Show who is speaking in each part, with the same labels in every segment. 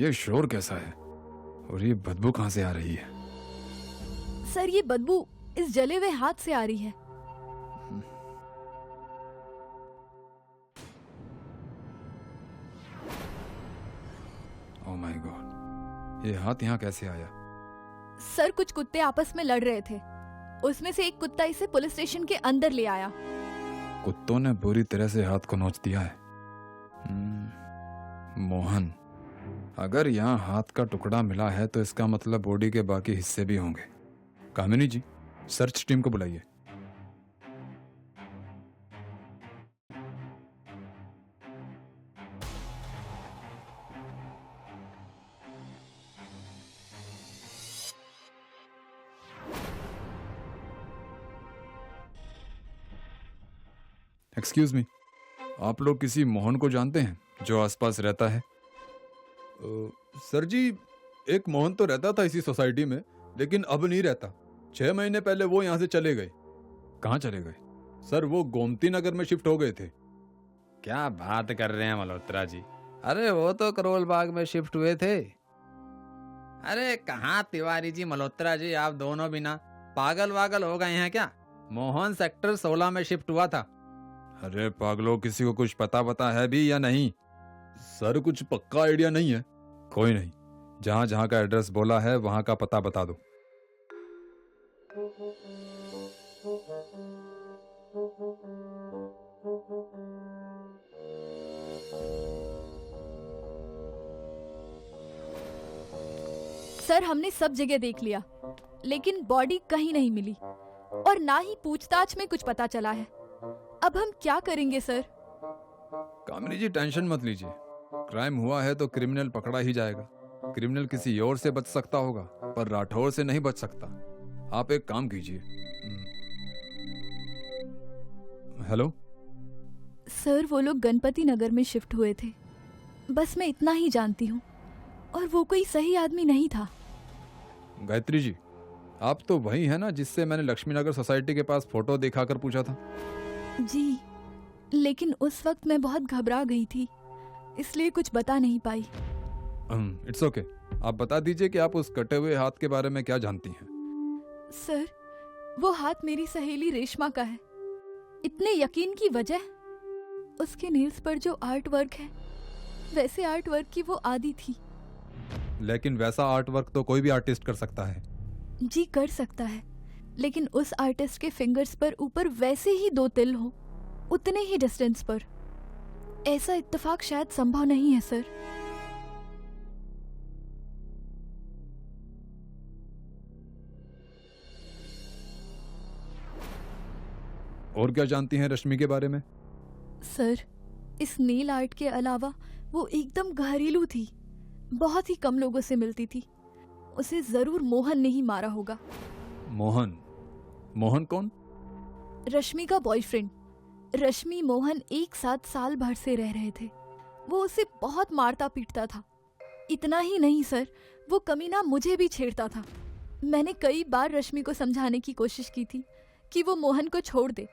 Speaker 1: ये शोर कैसा है और ये बदबू कहाँ से आ रही है?
Speaker 2: सर ये बदबू इस जले हुए हाथ से आ रही है।
Speaker 1: ओह माय गॉड, ये हाथ यहाँ कैसे आया?
Speaker 2: सर कुछ कुत्ते आपस में लड़ रहे थे, उसमें से एक कुत्ता इसे पुलिस स्टेशन के अंदर ले आया।
Speaker 1: कुत्तों ने बुरी तरह से हाथ को नोच दिया है। मोहन, अगर यहाँ हाथ का टुकड़ा मिला है तो इसका मतलब बॉडी के बाकी हिस्से भी होंगे। कामिनी जी, सर्च टीम को बुलाइए। एक्सक्यूज मी, आप लोग किसी मोहन को जानते हैं जो आसपास रहता है?
Speaker 3: सर जी, एक मोहन तो रहता था इसी सोसाइटी में, लेकिन अब नहीं रहता। 6 महीने पहले वो यहाँ से चले गए।
Speaker 1: कहाँ चले गए?
Speaker 3: सर वो गोमती नगर में शिफ्ट हो गए थे।
Speaker 4: क्या बात कर रहे हैं मल्होत्रा जी? अरे वो तो करोल बाग में शिफ्ट हुए थे। अरे कहाँ तिवारी जी, मल्होत्रा जी, आप दोनों बिना पागल वागल हो गए हैं क्या? मोहन सेक्टर 16 में शिफ्ट हुआ था।
Speaker 1: अरे पागलों, किसी को कुछ पता है भी या नहीं?
Speaker 3: सर कुछ पक्का आइडिया नहीं है।
Speaker 1: कोई नहीं, जहाँ जहाँ का एड्रेस बोला है वहाँ का पता बता दो।
Speaker 2: सर हमने सब जगह देख लिया, लेकिन बॉडी कहीं नहीं मिली और ना ही पूछताछ में कुछ पता चला है। अब हम क्या करेंगे सर?
Speaker 1: कामिनी जी, टेंशन मत लीजिए। क्राइम हुआ है तो क्रिमिनल पकड़ा ही जाएगा। क्रिमिनल किसी और से बच सकता होगा, पर राठौर से नहीं बच सकता। आप एक काम कीजिए। हेलो
Speaker 2: सर वो लोग गणपति नगर में शिफ्ट हुए थे, बस मैं इतना ही जानती हूँ, और वो कोई सही आदमी नहीं था।
Speaker 1: गायत्री जी, आप तो वही है ना जिससे मैंने लक्ष्मी नगर सोसाइटी के पास फोटो दिखाकर पूछा था?
Speaker 2: जी, लेकिन उस वक्त मैं बहुत घबरा गई थी, इसलिए कुछ बता नहीं पाई।
Speaker 1: इट्स ओके, आप बता दीजिए कि आप उस कटे हुए हाथ के बारे में क्या जानती हैं।
Speaker 2: सर वो हाथ मेरी सहेली रेशमा का है। इतने यकीन की वजह, उसके नेल्स पर जो आर्ट वर्क है, वैसे आर्ट वर्क की वो आदी थी।
Speaker 1: लेकिन वैसा आर्ट वर्क तो कोई भी आर्टिस्ट कर सकता है।
Speaker 2: जी कर सकता है, लेकिन उस आर्टिस्ट के फिंगर्स पर ऊपर वैसे ही 2 तिल हो, उतने ही डिस्टेंस पर। ऐसा इत्तेफाक शायद संभव नहीं है सर।
Speaker 1: और क्या जानती हैं रश्मि के बारे में?
Speaker 2: सर इस नील आर्ट के अलावा वो एकदम घरेलू थी, बहुत ही कम लोगों से मिलती थी। उसे जरूर मोहन ने ही मारा होगा।
Speaker 1: मोहन? मोहन कौन?
Speaker 2: रश्मि का बॉयफ्रेंड। रश्मि मोहन एक साथ साल भर से रह रहे थे। वो उसे बहुत मारता पीटता था। इतना ही नहीं सर, वो कमीना मुझे भी छेड़ता था। मैंने कई बार रश्मि को समझाने की कोशिश की थी कि वो मोहन को छोड़ दे,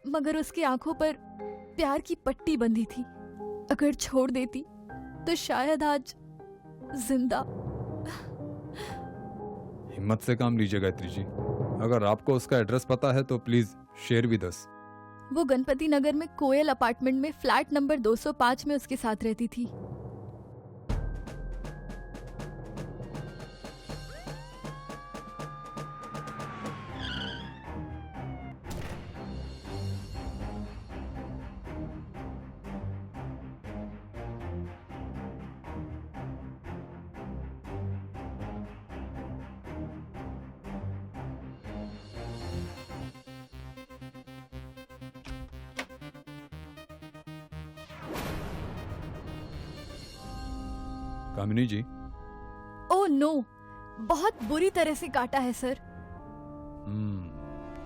Speaker 2: मगर उसकी आंखों पर प्यार की पट्टी बंधी थी। अगर छोड़ देती तो शायद आज जिंदा।
Speaker 1: हिम्मत से काम लीजिए गायत्री जी। अगर आपको उसका एड्रेस पता है तो प्लीज शेयर विद अस।
Speaker 2: वो गणपति नगर में कोयल अपार्टमेंट में फ्लैट नंबर 205 में उसके साथ रहती थी।
Speaker 1: कामिनी जी।
Speaker 2: ओह नो, बहुत बुरी तरह से काटा है सर।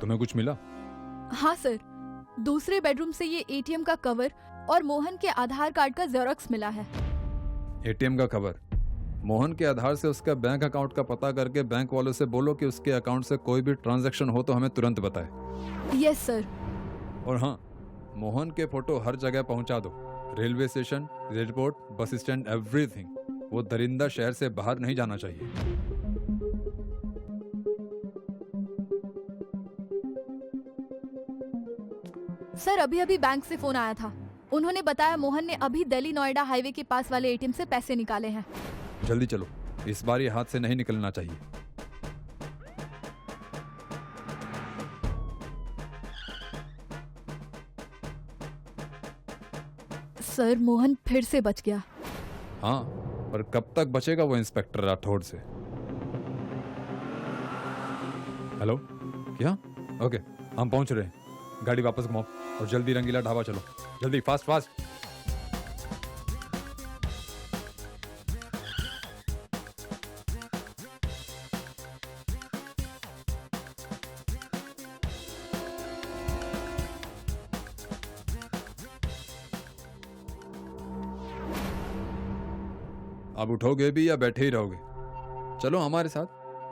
Speaker 1: तुम्हें कुछ मिला?
Speaker 2: हाँ सर, दूसरे बेडरूम से ये एटीएम का कवर और मोहन के आधार कार्ड का जेरोक्स मिला है।
Speaker 1: एटीएम का कवर? मोहन के आधार से उसका बैंक अकाउंट का पता करके बैंक वालों से बोलो कि उसके अकाउंट से कोई भी ट्रांजैक्शन हो तो हमें तुरंत बताए।
Speaker 2: Yes sir.
Speaker 1: और हाँ, मोहन के फोटो हर जगह पहुंचा दो। Railway station, airport, bus stand, everything. वो दरिंदा शहर से बाहर नहीं जाना चाहिए।
Speaker 2: सर अभी अभी बैंक से फोन आया था। उन्होंने बताया मोहन ने अभी दिल्ली नोएडा हाईवे के पास वाले एटीएम से पैसे निकाले हैं।
Speaker 1: जल्दी चलो, इस बार ये हाथ से नहीं निकलना चाहिए।
Speaker 2: सर मोहन फिर से बच गया।
Speaker 1: हाँ, पर कब तक बचेगा वो इंस्पेक्टर राठौड़ से? हेलो, क्या? ओके, हम पहुंच रहे हैं। गाड़ी वापस घुमाओ और जल्दी रंगीला ढाबा चलो। जल्दी, फास्ट फास्ट। अब उठोगे भी या बैठे ही रहोगे? चलो हमारे साथ,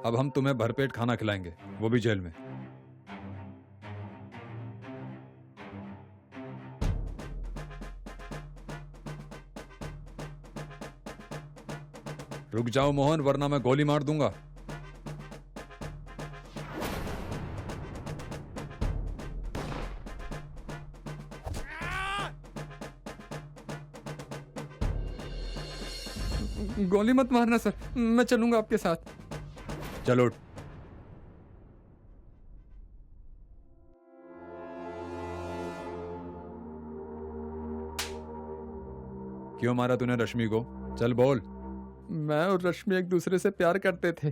Speaker 1: अब हम तुम्हें भरपेट खाना खिलाएंगे, वो भी जेल में। रुक जाओ मोहन, वरना मैं गोली मार दूंगा। गोली मत मारना सर, मैं चलूंगा आपके साथ। चलो उठ। क्यों मारा तूने रश्मि को? चल बोल।
Speaker 3: मैं और रश्मि एक दूसरे से प्यार करते थे,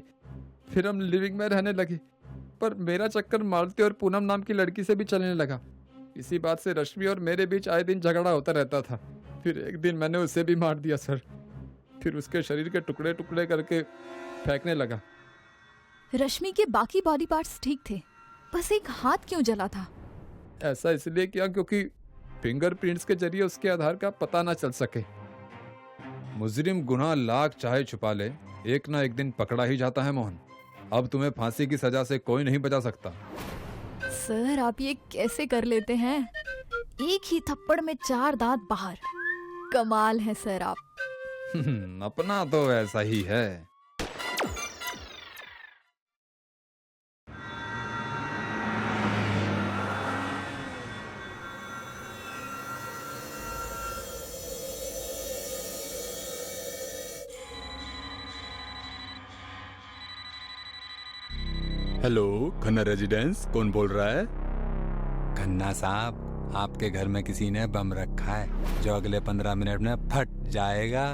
Speaker 3: फिर हम लिविंग में रहने लगे, पर मेरा चक्कर मालती और पूनम नाम की लड़की से भी चलने लगा। इसी बात से रश्मि और मेरे बीच आए दिन झगड़ा होता रहता था। फिर एक दिन मैंने उसे भी मार दिया सर, फिर उसके शरीर के टुकड़े टुकड़े करके फेंकने लगा।
Speaker 2: रश्मि के बाकी बॉडी पार्ट्स ठीक थे, बस एक हाथ क्यों जला था?
Speaker 3: ऐसा इसलिए किया क्योंकि फिंगरप्रिंट्स के जरिए उसके आधार का पता ना चल सके।
Speaker 1: मुजरिम गुनाह लाख चाहे छुपा ले, एक ना एक दिन पकड़ा ही जाता है मोहन। अब तुम्हें फांसी की सजा से कोई नहीं बचा सकता।
Speaker 2: सर आप ये कैसे कर लेते हैं? एक ही थप्पड़ में 4 दांत बाहर। कमाल है सर आप।
Speaker 1: अपना तो ऐसा ही है।
Speaker 3: हेलो, खन्ना रेजिडेंस, कौन बोल रहा है?
Speaker 5: खन्ना साहब, आपके घर में किसी ने बम रखा है जो अगले 15 मिनट में फट जाएगा।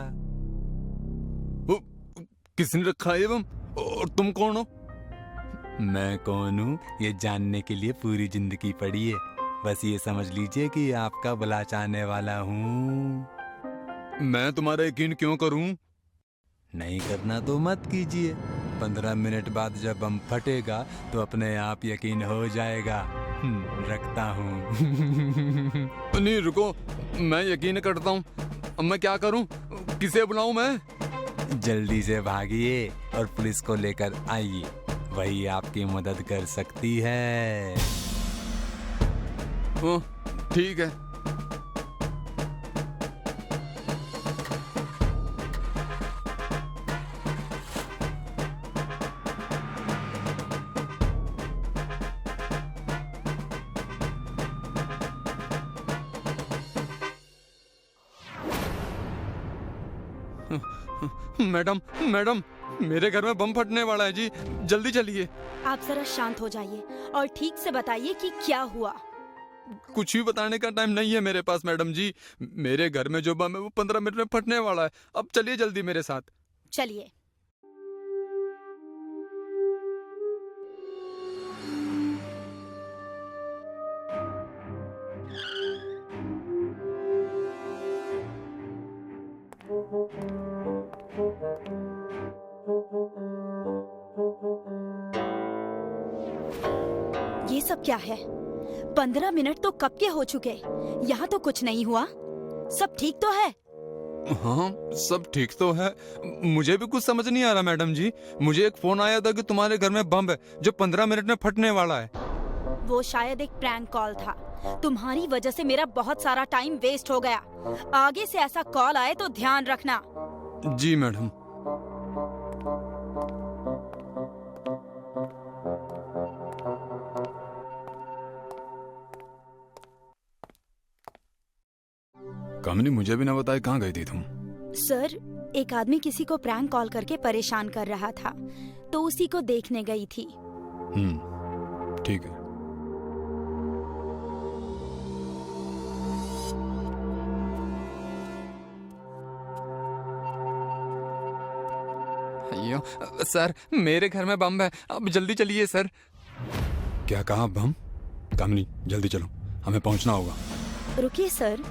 Speaker 3: किसने रखा है बम? और तुम कौन हो?
Speaker 5: मैं कौन हूँ ये जानने के लिए पूरी जिंदगी पड़ी है। बस ये समझ लीजिए कि आपका भला चाहने वाला हूँ।
Speaker 3: मैं तुम्हारा यकीन क्यों करूं?
Speaker 5: नहीं करना तो मत कीजिए। 15 मिनट बाद जब बम फटेगा तो अपने आप यकीन हो जाएगा। रखता हूँ।
Speaker 3: नहीं रुको, मैं यकीन करता हूँ। अब मैं क्या करूं? किसे बुलाऊं मैं?
Speaker 5: जल्दी से भागिए और पुलिस को लेकर आइए, वही आपकी मदद कर सकती है।
Speaker 3: ओह, ठीक है। मैडम, मैडम, मेरे घर में बम फटने वाला है जी, जल्दी चलिए।
Speaker 6: आप जरा शांत हो जाइए और ठीक से बताइए कि क्या हुआ।
Speaker 3: कुछ भी बताने का टाइम नहीं है मेरे पास मैडम जी। मेरे घर में जो बम है वो 15 मिनट में फटने वाला है। अब चलिए जल्दी मेरे साथ।
Speaker 6: चलिए। ये सब क्या है? 15 मिनट तो कब के हो चुके। यहाँ तो कुछ नहीं हुआ। सब ठीक तो है?
Speaker 3: हाँ, सब ठीक तो है। मुझे भी कुछ समझ नहीं आ रहा मैडम जी। मुझे एक फोन आया था कि तुम्हारे घर में बम है जो 15 मिनट में फटने वाला है।
Speaker 6: वो शायद एक प्रैंक कॉल था। तुम्हारी वजह से मेरा बहुत सारा टाइम वेस्ट हो गया। आगे से ऐसा कॉल आए तो ध्यान रखना।
Speaker 5: जी मैडम। कामिनी, मुझे भी ना बताए कहाँ गई थी तुम?
Speaker 6: सर, एक आदमी किसी को प्रैंक कॉल करके परेशान कर रहा था, तो उसी को देखने गई थी।
Speaker 5: ठीक है।
Speaker 3: अयो सर, मेरे घर में बम है, अब जल्दी चलिए सर।
Speaker 5: क्या कहा बम? कामिनी जल्दी चलो, हमें पहुंचना होगा।
Speaker 6: रुकिए सर,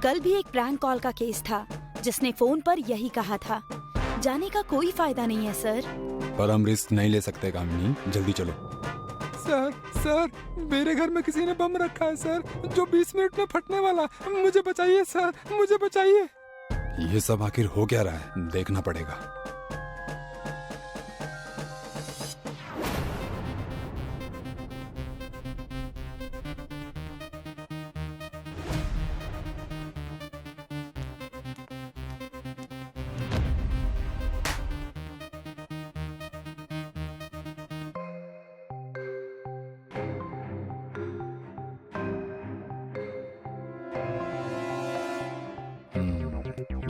Speaker 6: कल भी एक प्रैंक कॉल का केस था जिसने फोन पर यही कहा था। जाने का कोई फायदा नहीं है सर।
Speaker 5: पर हम रिस्क नहीं ले सकते कामिनी, जल्दी चलो।
Speaker 3: सर सर, मेरे घर में किसी ने बम रखा है सर, जो 20 मिनट में फटने वाला। मुझे बचाइए सर, मुझे बचाइए।
Speaker 5: ये सब आखिर हो क्या रहा है, देखना पड़ेगा।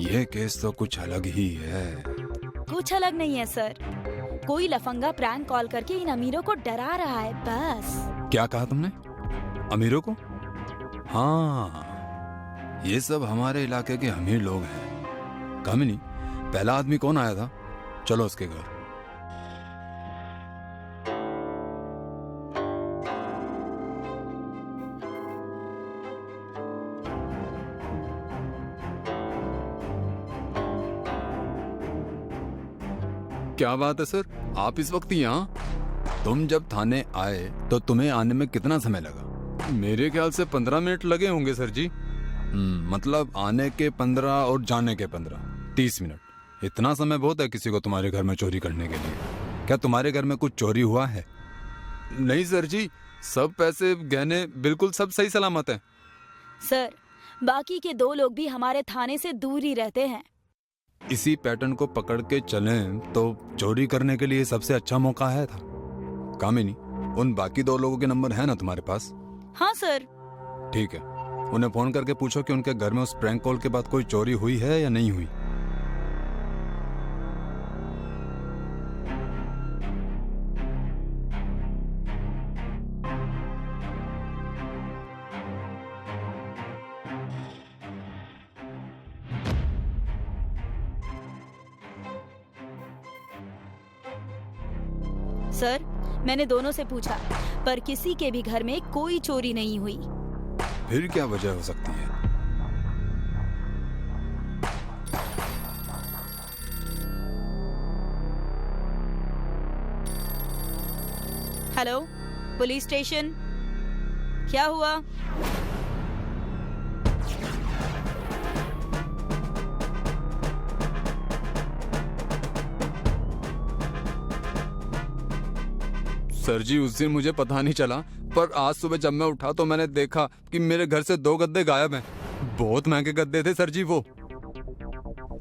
Speaker 5: ये केस तो कुछ अलग ही है।
Speaker 6: कुछ अलग नहीं है सर, कोई लफंगा प्रैंक कॉल करके इन अमीरों को डरा रहा है बस।
Speaker 5: क्या कहा तुमने? अमीरों को? हाँ, ये सब हमारे इलाके के अमीर लोग हैं। कामिनी, पहला आदमी कौन आया था? चलो उसके घर। क्या बात है सर, आप इस वक्त यहाँ? तुम जब थाने आए तो तुम्हें आने में कितना समय लगा? मेरे ख्याल से 15 मिनट लगे होंगे सर जी। मतलब आने के 15 और जाने के 15, 30 मिनट। इतना समय बहुत है किसी को तुम्हारे घर में चोरी करने के लिए। क्या तुम्हारे घर में कुछ चोरी हुआ है? नहीं सर जी, सब पैसे गहने बिल्कुल सब सही सलामत है।
Speaker 6: सर, बाकी के 2 लोग भी हमारे थाने से दूर ही रहते हैं।
Speaker 5: इसी पैटर्न को पकड़ के चलें तो चोरी करने के लिए सबसे अच्छा मौका है था। कामिनी, उन बाकी 2 लोगों के नंबर है ना तुम्हारे पास?
Speaker 6: हाँ सर।
Speaker 5: ठीक है, उन्हें फोन करके पूछो कि उनके घर में उस प्रैंक कॉल के बाद कोई चोरी हुई है या नहीं हुई।
Speaker 6: सर, मैंने दोनों से पूछा, पर किसी के भी घर में कोई चोरी नहीं हुई।
Speaker 5: फिर क्या वजह हो सकती है?
Speaker 6: हेलो, पुलिस स्टेशन, क्या हुआ?
Speaker 5: सर जी, उस दिन मुझे पता नहीं चला, पर आज सुबह जब मैं उठा तो मैंने देखा कि मेरे घर से 2 गद्दे गायब हैं। बहुत महंगे गद्दे थे सर जी वो।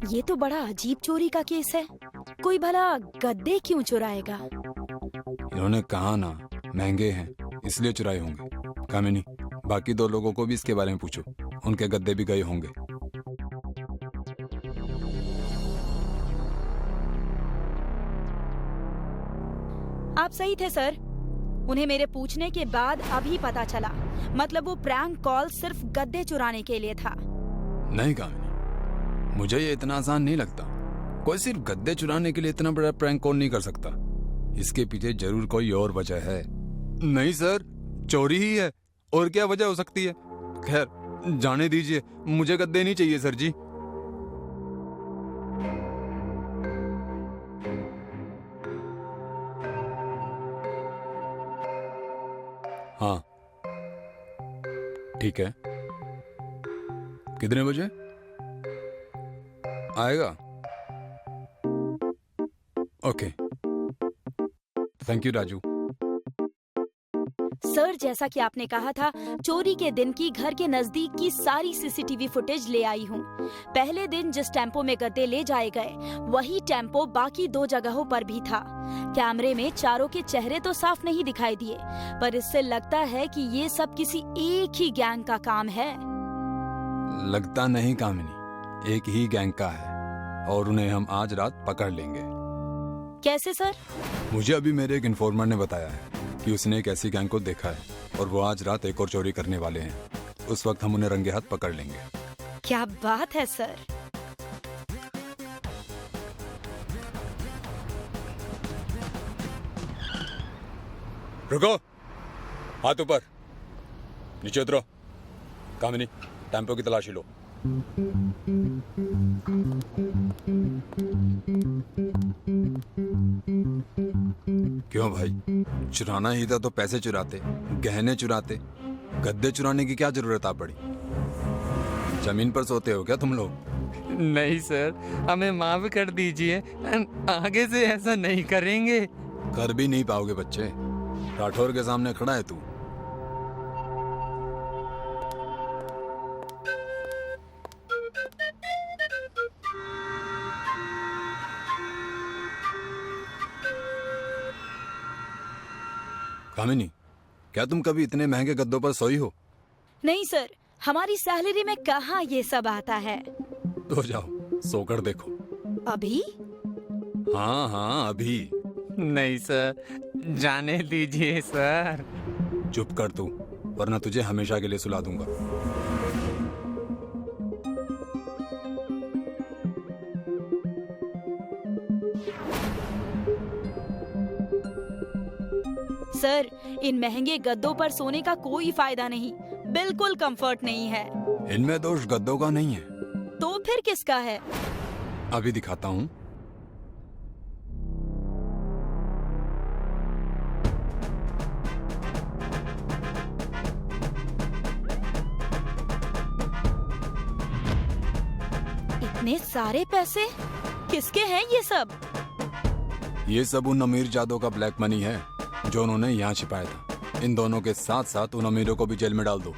Speaker 6: ये तो बड़ा अजीब चोरी का केस है। कोई भला गद्दे क्यों चुराएगा?
Speaker 5: इन्होंने कहा ना महंगे हैं, इसलिए चुराए होंगे। कामिनी, बाकी 2 लोगों को भी इसके बारे में पूछो, उनके गद्दे भी गए होंगे।
Speaker 6: आप सही थे सर, उन्हें मेरे पूछने के बाद अभी पता चला। मतलब वो प्रैंक कॉल सिर्फ गद्दे चुराने के लिए था।
Speaker 5: नहीं कामिनी, मुझे ये इतना आसान नहीं लगता। कोई सिर्फ गद्दे चुराने के लिए इतना बड़ा प्रैंक कॉल नहीं कर सकता। इसके पीछे जरूर कोई और वजह है। नहीं सर, चोरी ही है, और क्या वजह हो सकती है? खैर, जाने दीजिए, मुझे गद्दे नहीं चाहिए सर जी। हाँ ठीक है, कितने बजे आएगा? Okay, thank you Raju.
Speaker 6: Sir, जैसा कि आपने कहा था, चोरी के दिन की घर के नजदीक की सारी सीसीटीवी फुटेज ले आई हूँ। पहले दिन जिस टेम्पो में गद्दे ले जाए गए, वही टेम्पो बाकी 2 जगहों पर भी था। कैमरे में चारों के चेहरे तो साफ नहीं दिखाई दिए, पर इससे लगता है कि ये सब किसी एक ही गैंग का काम है।
Speaker 5: लगता नहीं कामिनी, एक ही गैंग का है और उन्हें हम आज रात पकड़ लेंगे।
Speaker 6: कैसे सर?
Speaker 5: मुझे अभी मेरे एक इन्फॉर्मर ने बताया है कि उसने एक ऐसी गैंग को देखा है और वो आज रात एक और चोरी करने वाले हैं। उस वक्त हम उन्हें रंगे हाथ पकड़ लेंगे।
Speaker 6: क्या बात है सर।
Speaker 5: रुको, हाथ ऊपर, नीचे उतरो। कामिनी, टेम्पो की तलाशी लो। क्यों भाई, चुराना ही था तो पैसे चुराते, गहने चुराते, गद्दे चुराने की क्या जरूरत आ पड़ी? जमीन पर सोते हो क्या तुम लोग?
Speaker 3: नहीं सर, हमें माफ कर दीजिए, आगे से ऐसा नहीं करेंगे।
Speaker 5: कर भी नहीं पाओगे बच्चे, राठौर के सामने खड़ा है तू। कामिनी, क्या तुम कभी इतने महंगे गद्दों पर सोई हो?
Speaker 6: नहीं सर, हमारी सैलरी में कहाँ ये सब आता है।
Speaker 5: तो जाओ, सोकर देखो।
Speaker 6: अभी?
Speaker 5: हाँ हाँ अभी।
Speaker 3: नहीं सर, जाने दीजिए सर।
Speaker 5: चुप कर तू, वरना तुझे हमेशा के लिए सुला दूंगा।
Speaker 6: सर, इन महंगे गद्दों पर सोने का कोई फायदा नहीं, बिल्कुल कंफर्ट नहीं है।
Speaker 5: इनमें दोष गद्दों का नहीं है।
Speaker 6: तो फिर किसका है?
Speaker 5: अभी दिखाता हूँ।
Speaker 6: इतने सारे पैसे किसके हैं ये सब?
Speaker 5: ये सब उन अमीर जादों का ब्लैक मनी है जो उन्होंने यहाँ छिपाया था। इन दोनों के साथ साथ उन अमीरों को भी जेल में डाल दो।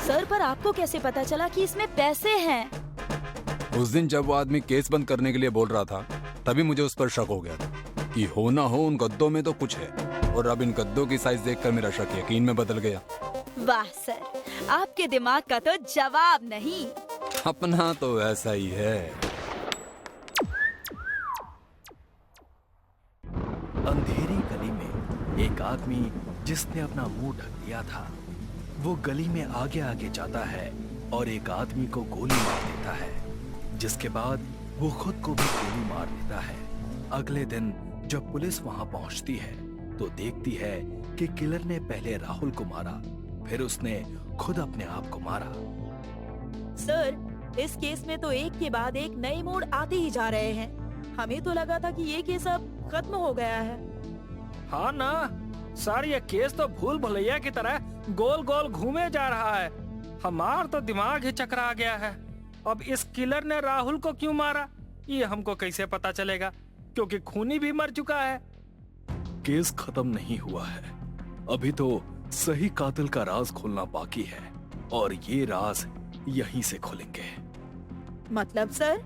Speaker 6: सर, पर आपको कैसे पता चला कि इसमें पैसे हैं?
Speaker 5: उस दिन जब वो आदमी केस बंद करने के लिए बोल रहा था, तभी मुझे उस पर शक हो गया था कि हो ना हो उन गद्दों में तो कुछ है। और अब इन गद्दों की साइज देखकर मेरा शक यकीन में बदल गया।
Speaker 6: वाह सर, आपके दिमाग का तो जवाब नहीं।
Speaker 5: अपना तो ऐसा ही है।
Speaker 7: अंधेरी गली में एक आदमी जिसने अपना मुंह ढक लिया था, वो गली में आगे आगे जाता है और एक आदमी को गोली मार देता है, जिसके बाद वो खुद को भी गोली मार लेता है। अगले दिन जब पुलिस वहां पहुंचती है तो देखती है कि किलर ने पहले राहुल को मारा, फिर उसने खुद अपने आप को मारा।
Speaker 6: सर, इस केस में तो एक के बाद एक नए मोड़ आते ही जा रहे हैं। हमें तो लगा था कि ये केस अब खत्म हो गया है।
Speaker 8: हाँ ना सर, ये केस तो भूल भुलैया की तरह गोल गोल घूमे जा रहा है। हमार तो दिमाग ही चकरा गया है। अब इस किलर ने राहुल को क्यों मारा, ये हमको कैसे पता चलेगा, क्योंकि खूनी भी मर चुका है।
Speaker 7: केस खत्म नहीं हुआ है, अभी तो सही कातिल का राज खोलना बाकी है और ये राज यहीं से खोलेंगे।
Speaker 6: मतलब सर?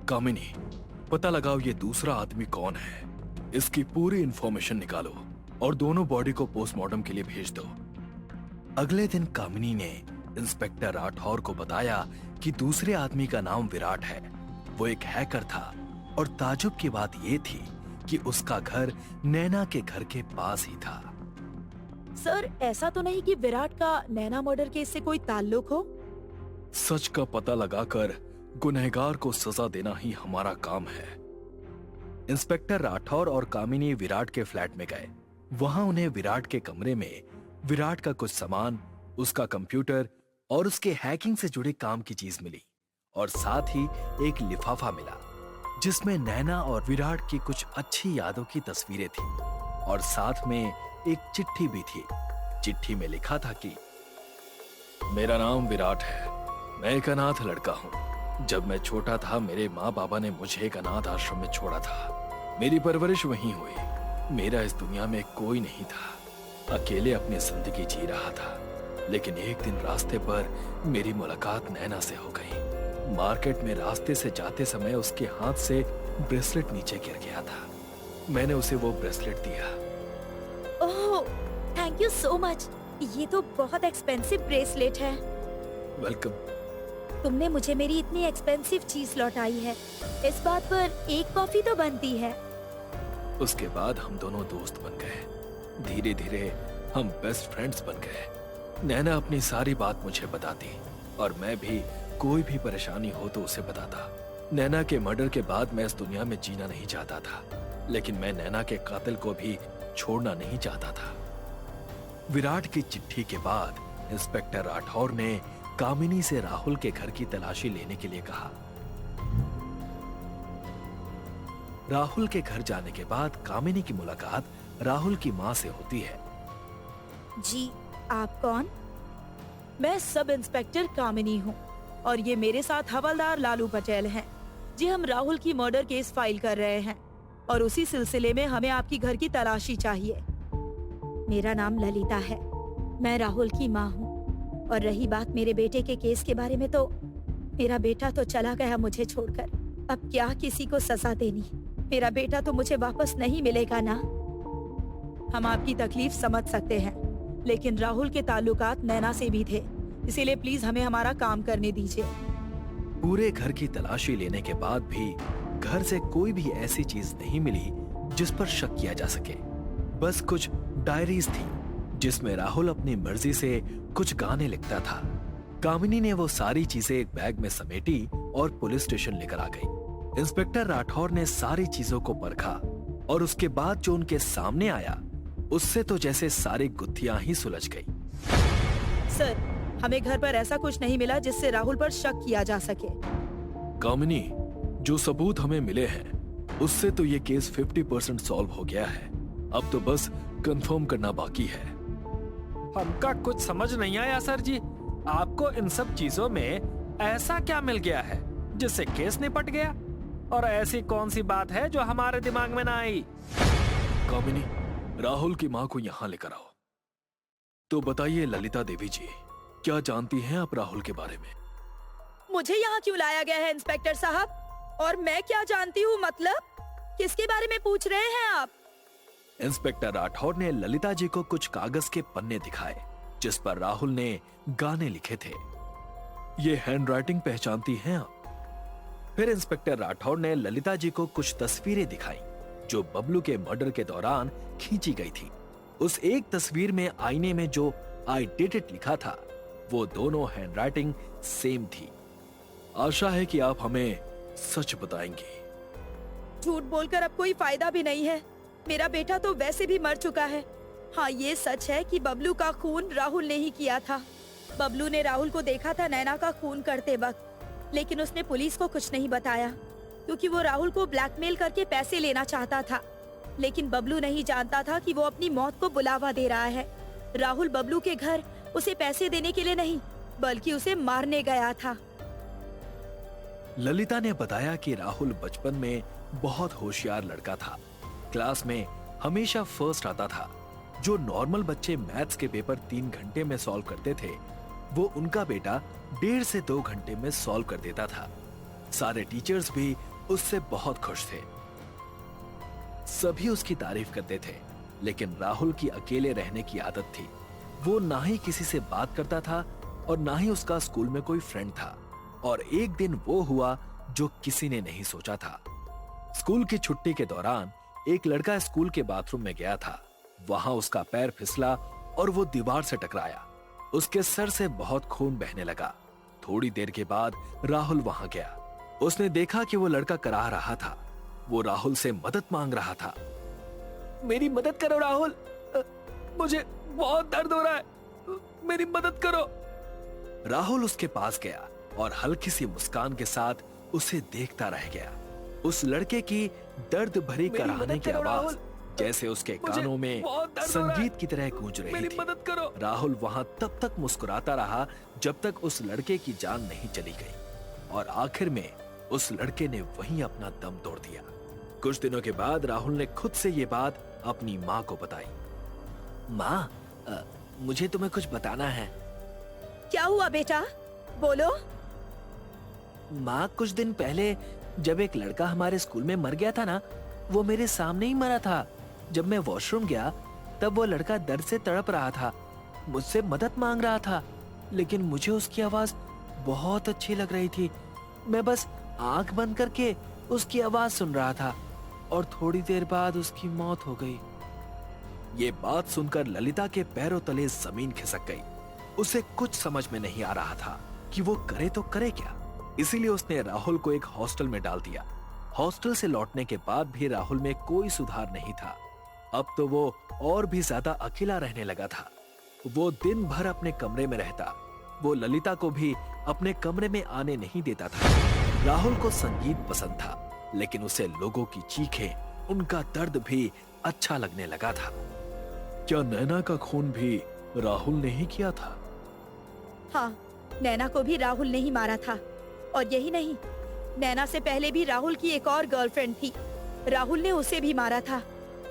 Speaker 7: कामिनी, पता लगाओ ये दूसरा आदमी कौन है। इसकी पूरी इंफॉर्मेशन निकालो और दोनों बॉडी को पोस्टमार्टम के लिए भेज दो। अगले दिन कामिनी ने इंस्पेक्टर राठौर को बताया कि दूसरे आदमी का नाम विराट है। वो एक हैकर था और ताजुब की बात ये थी कि उसका घर नैना के घर के पास ही था।
Speaker 6: सर, ऐसा तो नहीं कि विराट का नैना मर्डर केस से कोई ताल्लुक हो?
Speaker 7: सच का पता लगाकर गुनहगार को सजा देना ही हमारा काम है। इंस्पेक्टर राठौर और कामिनी विराट के फ्लैट में गए। वहां उन्हें विराट के कमरे में विराट का कुछ सामान, उसका कंप्यूटर और उसके हैकिंग से जुड़े काम की चीज मिली और साथ ही एक लिफाफा मिला जिसमें नैना और विराट की कुछ अच्छी यादों की तस्वीरें थी और साथ में एक चिट्ठी भी थी। चिट्ठी में लिखा था कि मेरा नाम विराट है, मैं एक अनाथ लड़का हूँ। जब मैं छोटा था मेरे माँ बाबा ने मुझे एक अनाथ आश्रम में छोड़ा था। मेरी परवरिश वहीं हुई। मेरा इस दुनिया में कोई नहीं था। अकेले अपनी जिंदगी जी रहा था। लेकिन एक दिन रास्ते पर मेरी मुलाकात नैना से हो गई। मार्केट में रास्ते से जाते समय उसके हाथ से ब्रेसलेट नीचे गिर गया था। मैंने उसे वो ब्रेसलेट दिया।
Speaker 6: ओह, थैंक यू सो मच। ये तो बहुत एक्सपेंसिव ब्रेसलेट है।
Speaker 7: वेलकम।
Speaker 6: तुमने मुझे मेरी इतनी एक्सपेंसिव चीज लौटाई है। इस बात पर एक कॉफी तो बनती है।
Speaker 7: उसके बाद हम दोनों दोस्त बन गए। धीरे धीरे हम बेस्ट फ्रेंड्स बन गए। नैना अपनी सारी बात मुझे बताती और मैं भी कोई भी परेशानी हो तो उसे बताता। नैना के मर्डर के बाद मैं इस दुनिया में जीना नहीं चाहता था, लेकिन मैं नैना के कातिल को भी छोड़ना नहीं चाहता था। विराट की चिट्ठी के बाद इंस्पेक्टर राठौर ने कामिनी से राहुल के घर की तलाशी लेने के लिए कहा। राहुल के घर जाने के बाद कामिनी की मुलाकात राहुल की माँ से होती है।
Speaker 6: जी, आप कौन? मैं सब इंस्पेक्टर कामिनी हूँ और ये मेरे साथ हवलदार लालू पटेल हैं। जी, हम राहुल की मर्डर केस फाइल कर रहे हैं और उसी सिलसिले में हमें आपकी घर की तलाशी चाहिए। मेरा नाम ललिता है, मैं राहुल की माँ हूँ। और रही बात मेरे बेटे के केस के बारे में, तो मेरा बेटा तो चला गया मुझे छोड़कर। अब क्या किसी को सजा देनी? मेरा बेटा तो मुझे वापस नहीं मिलेगा ना। हम आपकी तकलीफ समझ सकते हैं, लेकिन राहुल के ताल्लुकात नैना से भी थे, इसीलिए प्लीज हमें हमारा काम करने दीजिए।
Speaker 7: पूरे घर की तलाशी लेने के बाद भी घर से कोई भी ऐसी चीज नहीं मिली जिस पर शक किया जा सके। बस कुछ डायरीज थी जिसमें राहुल अपनी मर्जी से कुछ गाने लिखता था। कामिनी ने वो सारी चीजें एक बैग में समेटी और पुलिस स्टेशन लेकर आ गई। इंस्पेक्टर राठौर ने सारी चीजों को परखा और उसके बाद जो उनके सामने आया उससे तो जैसे सारी गुत्थियां ही सुलझ गई।
Speaker 6: सर, हमें घर पर ऐसा कुछ नहीं मिला जिससे राहुल पर शक किया जा सके।
Speaker 7: कामिनी, जो सबूत हमें मिले हैं उससे तो ये केस 50% सॉल्व हो गया है। अब तो बस कंफर्म करना बाकी है।
Speaker 8: हमका कुछ समझ नहीं आया सर जी। आपको इन सब चीजों में ऐसा क्या मिल गया है जिससे केस निपट गया? और ऐसी कौन सी बात है जो हमारे दिमाग में ना आई?
Speaker 7: कामिनी, राहुल की माँ को यहाँ लेकर आओ। तो बताइए ललिता देवी जी, क्या जानती हैं आप राहुल के बारे में?
Speaker 6: मुझे यहाँ क्यों लाया गया है इंस्पेक्टर साहब? और मैं क्या जानती हूँ मतलब? किसके बारे में पूछ रहे हैं आप?
Speaker 7: इंस्पेक्टर राठौर ने ललिता जी को कुछ कागज के पन्ने दिखाए जिस पर राहुल ने गाने लिखे थे। ये हैंडराइटिंग पहचानती हैं आप? फिर इंस्पेक्टर राठौर ने ललिता जी को कुछ तस्वीरें दिखाई जो बबलू के मर्डर के दौरान खींची गई थी। उस एक तस्वीर में आईने में जो आई डिड इट लिखा था वो दोनों हैंडराइटिंग सेम थी। आशा है कि आप हमें सच बताएंगी।
Speaker 6: झूठ बोलकर अब कोई फायदा भी नहीं है। मेरा बेटा तो वैसे भी मर चुका है। हाँ, ये सच है कि बबलू का खून राहुल ने ही किया था। बबलू ने राहुल को देखा था नैना का खून करते वक्त, लेकिन उसने पुलिस को कुछ नहीं बताया क्योंकि वो राहुल को ब्लैकमेल करके पैसे लेना चाहता था। लेकिन बबलू नहीं जानता था कि वो अपनी मौत को बुलावा दे रहा है। राहुल बबलू के घर उसे पैसे देने के लिए नहीं बल्कि उसे मारने गया था।
Speaker 7: ललिता ने बताया कि राहुल बचपन में बहुत होशियार लड़का था। क्लास में हमेशा फर्स्ट आता था। जो नॉर्मल बच्चे मैथ्स के पेपर 3 घंटे में सॉल्व करते थे वो उनका बेटा 1.5 से 2 घंटे में सॉल्व कर देता था। सारे टीचर्स भी उससे बहुत खुश थे। सभी उसकी तारीफ करते थे, लेकिन राहुल की अकेले रहने की आदत थी। वो ना ही किसी से बात करता था और ना ही उसका स्कूल में कोई फ्रेंड था। और एक दिन वो हुआ जो किसी ने नहीं सोचा था। स्कूल की छुट्टी के दौरान एक लड़का स्कूल के बाथरूम में गया था। वहां उसका पैर फिसला और वो दीवार से टकराया। उसके सर से बहुत खून बहने लगा। थोड़ी देर के बाद राहुल वहां गया। उसने देखा कि वो लड़का करा रहा था। वो राहुल से मदद मांग रहा था।
Speaker 8: मेरी मदद करो राहुल, मुझे बहुत दर्द हो रहा है, मेरी मदद करो।
Speaker 7: राहुल उसके पास गया और हल्की सी मुस्कान के साथ उसे देखता रह गया। उस लड़के की दर्द भरी कराहने की आवाज जैसे उसके कानों में संगीत की तरह गूंज रही थी।
Speaker 8: मदद करो।
Speaker 7: राहुल वहां तब तक मुस्कुराता रहा जब तक उस लड़के की जान नहीं चली गई और आखिर में उस लड़के ने वहीं अपना दम तोड़ दिया। कुछ दिनों के बाद राहुल ने खुद से ये बात अपनी माँ को बताई। माँ, मुझे तुम्हें कुछ बताना है।
Speaker 6: क्या हुआ बेटा, बोलो।
Speaker 7: माँ, कुछ दिन पहले जब एक लड़का हमारे स्कूल में मर गया था ना, वो मेरे सामने ही मरा था। जब मैं वॉशरूम गया तब वो लड़का दर्द से तड़प रहा था, मुझसे मदद मांग रहा था, लेकिन मुझे उसकी आवाज बहुत अच्छी लग रही थी। मैं बस आंख बंद करके उसकी आवाज सुन रहा था और थोड़ी देर बाद उसकी मौत हो गई। ये बात सुनकर ललिता के पैरों तले जमीन खिसक गई। उसे कुछ समझ में नहीं आ रहा था कि वो करे तो करे क्या। इसीलिए उसने राहुल को एक हॉस्टल में डाल दिया। हॉस्टल से लौटने के बाद भी राहुल में कोई सुधार नहीं था। अब तो वो और भी ज्यादा अकेला रहने लगा था। वो दिन भर अपने कमरे में रहता। वो ललिता को भी अपने कमरे में आने नहीं देता था। राहुल को संगीत पसंद था, लेकिन उसे लोगों की चीखें, उनका दर्द भी अच्छा लगने लगा था। क्या नैना का खून भी राहुल ने ही किया था?
Speaker 6: हाँ, नैना को भी राहुल ने ही मारा था। और यही नहीं, नैना से पहले भी राहुल की एक और गर्लफ्रेंड थी। राहुल ने उसे भी मारा था।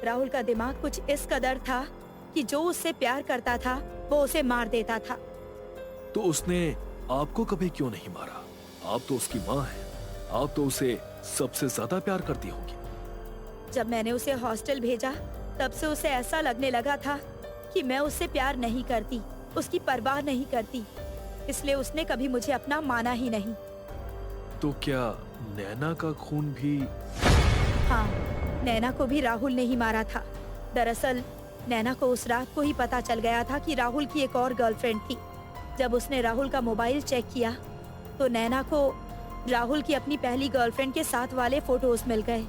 Speaker 6: राहुल का दिमाग कुछ इस कदर था कि जो उससे प्यार करता था वो उसे मार देता था।
Speaker 7: तो उसने आपको कभी क्यों नहीं मारा? आप तो उसकी माँ हैं। आप तो उसे सबसे ज्यादा प्यार करती होंगी।
Speaker 6: जब मैंने उसे हॉस्टल भेजा तब से उसे ऐसा लगने लगा था कि मैं उससे प्यार नहीं करती, उसकी परवाह नहीं करती। इसलिए उसने कभी मुझे अपना माना ही नहीं।
Speaker 7: तो क्या नैना का खून भी?
Speaker 6: हाँ, नैना को भी राहुल ने ही मारा था। दरअसल नैना को उस रात को ही पता चल गया था कि राहुल की एक और गर्लफ्रेंड थी। जब उसने राहुल का मोबाइल चेक किया तो नैना को राहुल की अपनी पहली गर्लफ्रेंड के साथ वाले फोटोज मिल गए।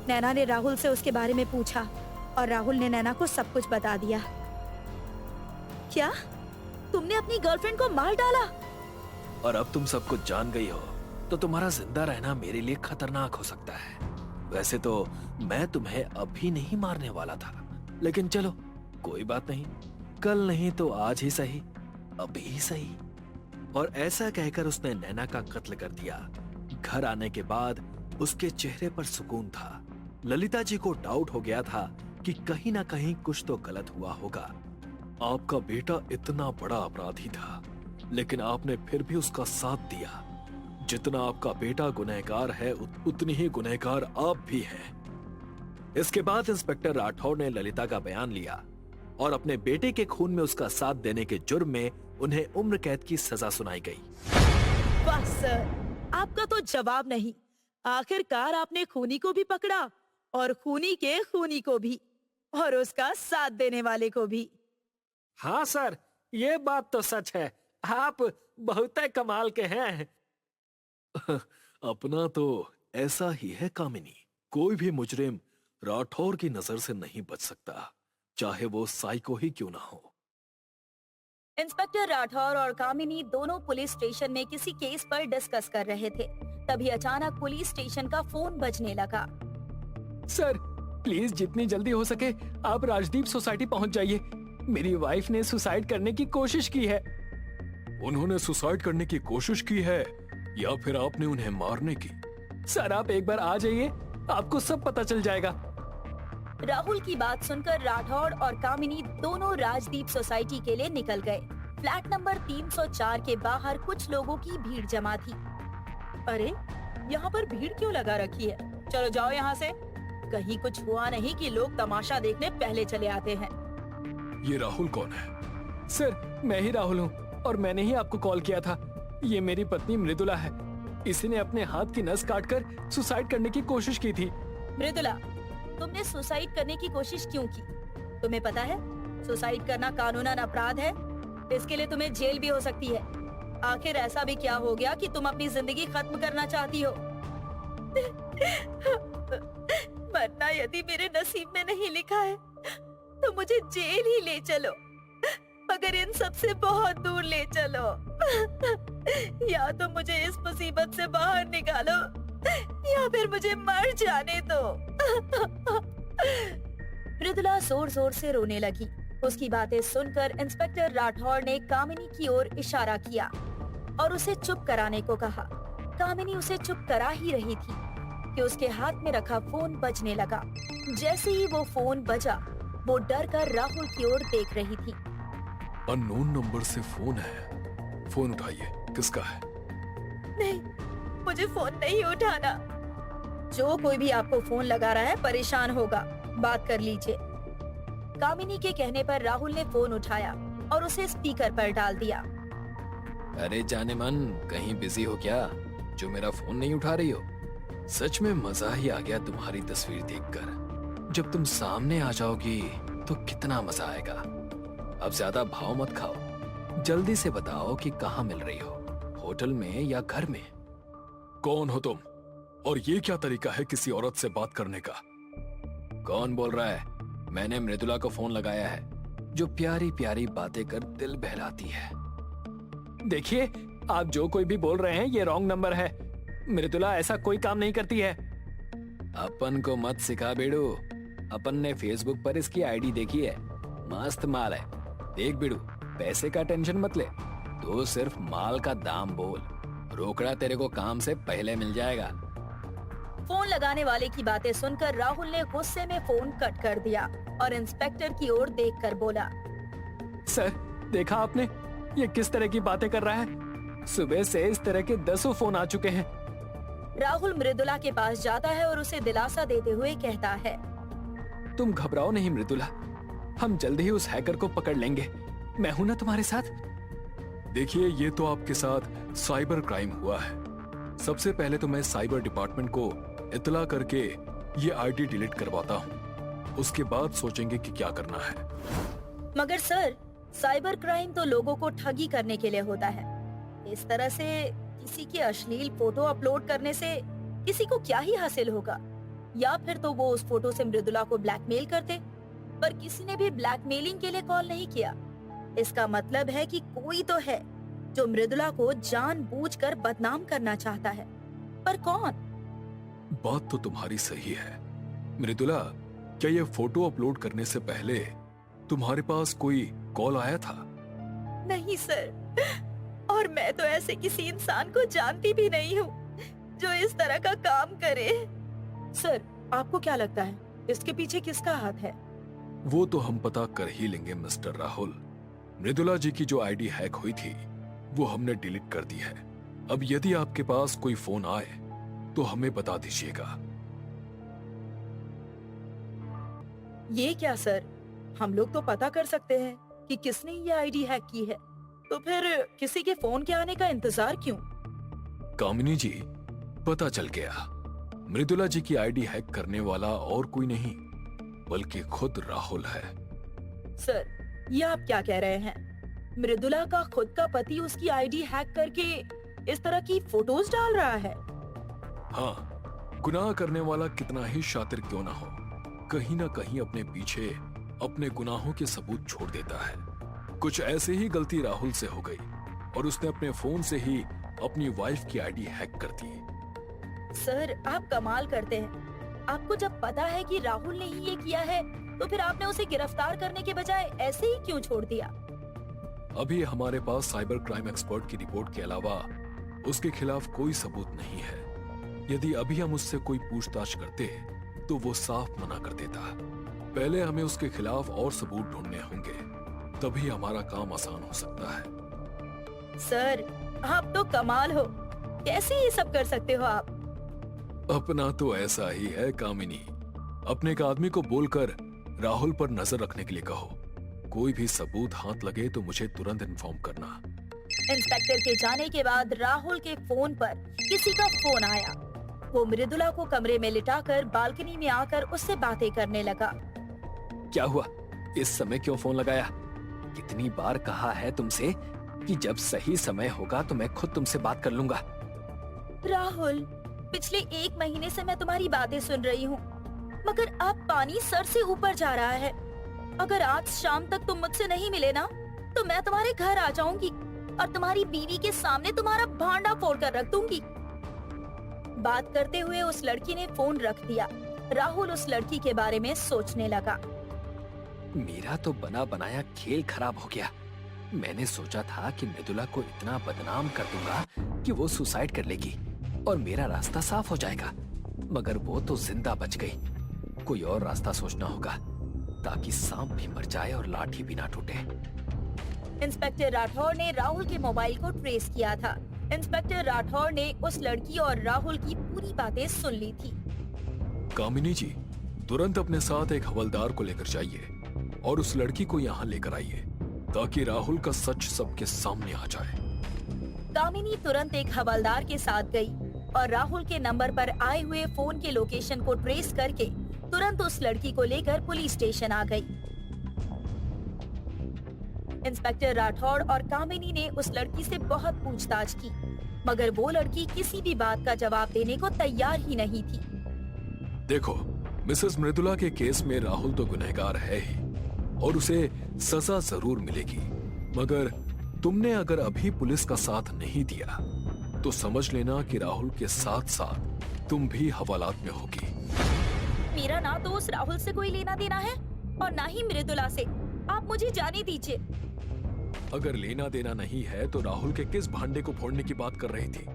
Speaker 6: नैना ने राहुल से उसके बारे में पूछा और राहुल ने नैना को सब कुछ बता दिया। क्या तुमने अपनी गर्लफ्रेंड को मार डाला?
Speaker 7: और अब तुम सब कुछ जान गई हो तो तुम्हारा जिंदा रहना मेरे लिए खतरनाक हो सकता है। वैसे तो मैं तुम्हें अभी नहीं मारने वाला था, लेकिन चलो कोई बात नहीं, कल नहीं तो आज ही सही, अभी ही सही। और ऐसा कहकर उसने नैना का कत्ल कर दिया। घर आने के बाद उसके चेहरे पर सुकून था। ललिता जी को डाउट हो गया था कि कहीं ना कहीं कुछ तो गलत हुआ होगा। आपका बेटा इतना बड़ा अपराधी था, लेकिन आपने फिर भी उसका साथ दिया। जितना आपका बेटा गुनहगार है उतनी ही गुनहगार आप भी हैं। इसके बाद इंस्पेक्टर राठौर ने ललिता का बयान लिया और अपने बेटे के खून में उसका साथ देने के जुर्म में उन्हें उम्र कैद की सजा सुनाई गई।
Speaker 6: वाह सर, आपका तो जवाब नहीं। आखिरकार आपने खूनी को भी पकड़ा और खूनी के खूनी को भी, और उसका साथ देने वाले को भी।
Speaker 8: हाँ सर, ये बात तो सच है। आप बहुत कमाल के हैं।
Speaker 7: अपना तो ऐसा ही है कामिनी। कोई भी मुजरिम राठौर की नजर से नहीं बच सकता, चाहे वो साइको ही क्यों ना हो।
Speaker 6: इंस्पेक्टर राठौर और कामिनी दोनों पुलिस स्टेशन में किसी केस पर डिस्कस कर रहे थे। तभी अचानक पुलिस स्टेशन का फोन बजने लगा।
Speaker 8: सर प्लीज जितनी जल्दी हो सके आप राजदीप सोसाइटी पहुंच जाइए। मेरी वाइफ ने सुसाइड करने की कोशिश की है।
Speaker 7: उन्होंने सुसाइड करने की कोशिश की है या फिर आपने उन्हें मारने की?
Speaker 8: सर आप एक बार आ जाइए, आपको सब पता चल जाएगा।
Speaker 6: राहुल की बात सुनकर राठौड़ और कामिनी दोनों राजदीप सोसाइटी के लिए निकल गए। फ्लैट नंबर 304 के बाहर कुछ लोगों की भीड़ जमा थी। अरे यहाँ पर भीड़ क्यों लगा रखी है? चलो जाओ यहाँ से। कहीं कुछ हुआ नहीं कि लोग तमाशा देखने पहले चले आते हैं।
Speaker 7: ये राहुल कौन है?
Speaker 8: सर मैं ही राहुल हूँ और मैंने ही आपको कॉल किया था। ये मेरी पत्नी मृदुला है। इसी ने अपने हाथ की नस काटकर सुसाइड करने की कोशिश की थी।
Speaker 6: मृदुला, तुमने सुसाइड करने की कोशिश क्यों की? तुम्हें पता है सुसाइड करना कानूनन अपराध है। इसके लिए तुम्हें जेल भी हो सकती है। आखिर ऐसा भी क्या हो गया कि तुम अपनी जिंदगी खत्म करना चाहती हो? मरना यदि मेरे नसीब में नहीं लिखा है तो मुझे जेल ही ले चलो, मगर इन सब से बहुत दूर ले चलो। या तो मुझे इस मुसीबत से बाहर निकालो या फिर मुझे मर जाने दो। मृदुला जोर जोर से रोने लगी। उसकी बातें सुनकर इंस्पेक्टर राठौर ने कामिनी की ओर इशारा किया और उसे चुप कराने को कहा। कामिनी उसे चुप करा ही रही थी कि उसके हाथ में रखा फोन बजने लगा। जैसे ही वो फोन बजा, वो डर कर राहुल की ओर देख रही थी।
Speaker 7: अननोन नंबर से फोन है, फोन उठाइए, किसका है?
Speaker 6: नहीं, मुझे फोन नहीं उठाना। जो कोई भी आपको फोन लगा रहा है परेशान होगा, बात कर लीजिए। कामिनी के कहने पर राहुल ने फोन उठाया और उसे स्पीकर पर डाल दिया।
Speaker 7: अरे जाने मन, कहीं बिजी हो क्या जो मेरा फोन नहीं उठा रही हो? सच में मजा ही आ गया तुम्हारी तस्वीर देखकर। जब तुम सामने आ जाओगी तो कितना मजा आएगा। अब ज्यादा भाव मत खाओ, जल्दी से बताओ कि कहाँ मिल रही हो, होटल में या घर में? कौन हो तुम और ये क्या तरीका है किसी औरत से बात करने का? कौन बोल रहा है? मैंने मृदुला को फोन लगाया है, जो प्यारी प्यारी बातें कर दिल बहलाती है। देखिए, आप जो कोई भी बोल रहे हैं ये रॉन्ग नंबर है। मृदुला ऐसा कोई काम नहीं करती है। अपन को मत सिखा बेड़ू, अपन ने फेसबुक पर इसकी आईडी देखी है, मस्त माल है। देख बेड़ू, पैसे का टेंशन मत ले, तो सिर्फ माल का दाम बोल, रोकड़ा तेरे को काम से पहले मिल जाएगा।
Speaker 6: फोन लगाने वाले की बातें सुनकर राहुल ने गुस्से में फोन कट कर दिया और इंस्पेक्टर की ओर देखकर बोला,
Speaker 7: सर देखा आपने, ये किस तरह की बातें कर रहा है? सुबह से इस तरह के 10 फोन आ चुके हैं।
Speaker 6: राहुल मृदुला के पास जाता है और उसे दिलासा देते हुए कहता है,
Speaker 7: तुम घबराओ नहीं मृदुला, हम जल्द ही उस हैकर को पकड़ लेंगे। मैं हूं ना तुम्हारे साथ। देखिए, ये तो आपके साथ साइबर क्राइम हुआ है। सबसे पहले तो मैं साइबर डिपार्टमेंट को इत्तला करके ये आईडी डिलीट करवाता हूँ, उसके बाद सोचेंगे कि क्या करना है।
Speaker 6: मगर सर, साइबर क्राइम तो लोगों को ठगी करने के लिए होता है। इस तरह से किसी की अश्लील फोटो अपलोड करने से किसी को क्या ही हासिल होगा? या फिर तो वो उस फोटो से मृदुला को ब्लैकमेल करते, पर किसी ने भी ब्लैकमेलिंग के लिए कॉल नहीं किया। इसका मतलब है कि कोई तो है जो मृदुला को जानबूझकर बदनाम करना चाहता है, पर कौन?
Speaker 7: बात तो तुम्हारी सही है मृदुला। क्या ये फोटो अपलोड करने से पहले तुम्हारे पास कोई कॉल आया था?
Speaker 6: नहीं सर, और मैं तो ऐसे किसी इंसान को जानती भी नहीं हूँ जो इस तरह का काम करे। सर, आपको क्या लगता है इसके पीछे किसका हाथ है?
Speaker 7: वो तो हम पता कर ही लेंगे मिस्टर राहुल। मृदुला जी की जो आईडी हैक हुई थी वो हमने डिलीट कर दी है। अब यदि आपके पास कोई फोन आए तो हमें बता दीजिएगा।
Speaker 6: ये क्या सर, हम लोग तो पता कर सकते हैं कि किसने ये आईडी हैक की है, तो फिर किसी के फोन के आने का इंतजार क्यों?
Speaker 7: कामिनी जी, पता चल गया, मृदुला जी की आईडी हैक करने वाला और कोई नहीं बल्कि खुद राहुल है।
Speaker 6: सर, ये आप क्या कह रहे हैं? मृदुला का खुद का पति उसकी आईडी हैक करके इस तरह की फोटोज डाल रहा है?
Speaker 7: हाँ, गुनाह करने वाला कितना ही शातिर क्यों ना हो, कहीं ना कहीं अपने पीछे अपने गुनाहों के सबूत छोड़ देता है। कुछ ऐसे ही गलती राहुल से हो गई और उसने अपने फोन से ही अपनी वाइफ की आईडी हैक कर दी।
Speaker 6: सर, आप कमाल करते हैं। आपको जब पता है कि राहुल ने ही ये किया है, तो फिर आपने उसे गिरफ्तार करने के बजाय ऐसे ही क्यों छोड़ दिया?
Speaker 7: अभी हमारे पास साइबर क्राइम एक्सपर्ट की रिपोर्ट के अलावा उसके खिलाफ कोई सबूत नहीं है। यदि अभी हम उससे कोई पूछताछ करते तो वो साफ मना कर देता। पहले हमें उसके खिलाफ और सबूत ढूंढने होंगे, तभी हमारा काम आसान हो सकता है।
Speaker 6: सर, आप तो कमाल हो, कैसे ये सब कर सकते हो आप?
Speaker 7: अपना तो ऐसा ही है कामिनी। अपने एक आदमी को बोलकर राहुल पर नजर रखने के लिए कहो। कोई भी सबूत हाथ लगे तो मुझे तुरंत इन्फॉर्म करना।
Speaker 6: इंस्पेक्टर के जाने के बाद राहुल के फोन पर किसी का फोन आया। वो मृदुला को कमरे में लिटाकर बालकनी में आकर उससे बातें करने लगा।
Speaker 7: क्या हुआ? इस समय क्यों फोन लगाया? कितनी बार कहा है तुमसे कि जब सही समय होगा तो मैं खुद तुमसे बात कर लूंगा।
Speaker 6: राहुल, पिछले 1 महीने से मैं तुम्हारी बातें सुन रही हूँ, मगर अब पानी सर से ऊपर जा रहा है। अगर आज शाम तक तुम मुझसे नहीं मिले ना, तो मैं तुम्हारे घर आ जाऊंगी और तुम्हारी बीवी के सामने तुम्हारा भांडा फोड़ कर रख दूंगी। बात करते हुए उस लड़की ने फोन रख दिया। राहुल उस लड़की के बारे में सोचने लगा।
Speaker 7: मेरा तो बना बनाया खेल खराब हो गया। मैंने सोचा था कि मृदुला को इतना बदनाम कर दूंगा कि वो सुसाइड कर लेगी और मेरा रास्ता साफ हो जाएगा, मगर वो तो जिंदा बच गई। कोई और रास्ता सोचना होगा। ताकि सांप भी मर जाए और लाठी भी ना टूटे।
Speaker 6: इंस्पेक्टर राठौर ने राहुल के मोबाइल को ट्रेस किया था। इंस्पेक्टर राठौर ने उस लड़की और राहुल की पूरी बातें सुन ली थी।
Speaker 7: कामिनी जी, तुरंत अपने साथ एक हवलदार को लेकर जाइए और उस लड़की को यहाँ लेकर आइए ताकि राहुल का सच सबके सामने आ जाए।
Speaker 6: कामिनी तुरंत एक हवलदार के साथ गई और राहुल के नंबर पर आए हुए फोन के लोकेशन को ट्रेस करके तुरंत उस लड़की को लेकर पुलिस स्टेशन आ गई। इंस्पेक्टर राठौड़ और कामिनी ने उस लड़की से बहुत पूछताछ की, मगर वो लड़की किसी भी बात का जवाब देने को तैयार ही नहीं थी।
Speaker 7: देखो, मिसेस मृदुला के केस में राहुल तो गुनहगार है ही और उसे सजा जरूर मिलेगी, मगर तुमने अगर अभी पुलिस का साथ नहीं दिया तो समझ लेना कि राहुल के साथ साथ तुम भी हवालात में होगी।
Speaker 6: मेरा ना तो उस राहुल से कोई लेना देना है और ना ही मृदुला से। आप मुझे जाने दीजिए।
Speaker 7: अगर लेना देना नहीं है तो राहुल के किस भांडे को फोड़ने की बात कर रही थी?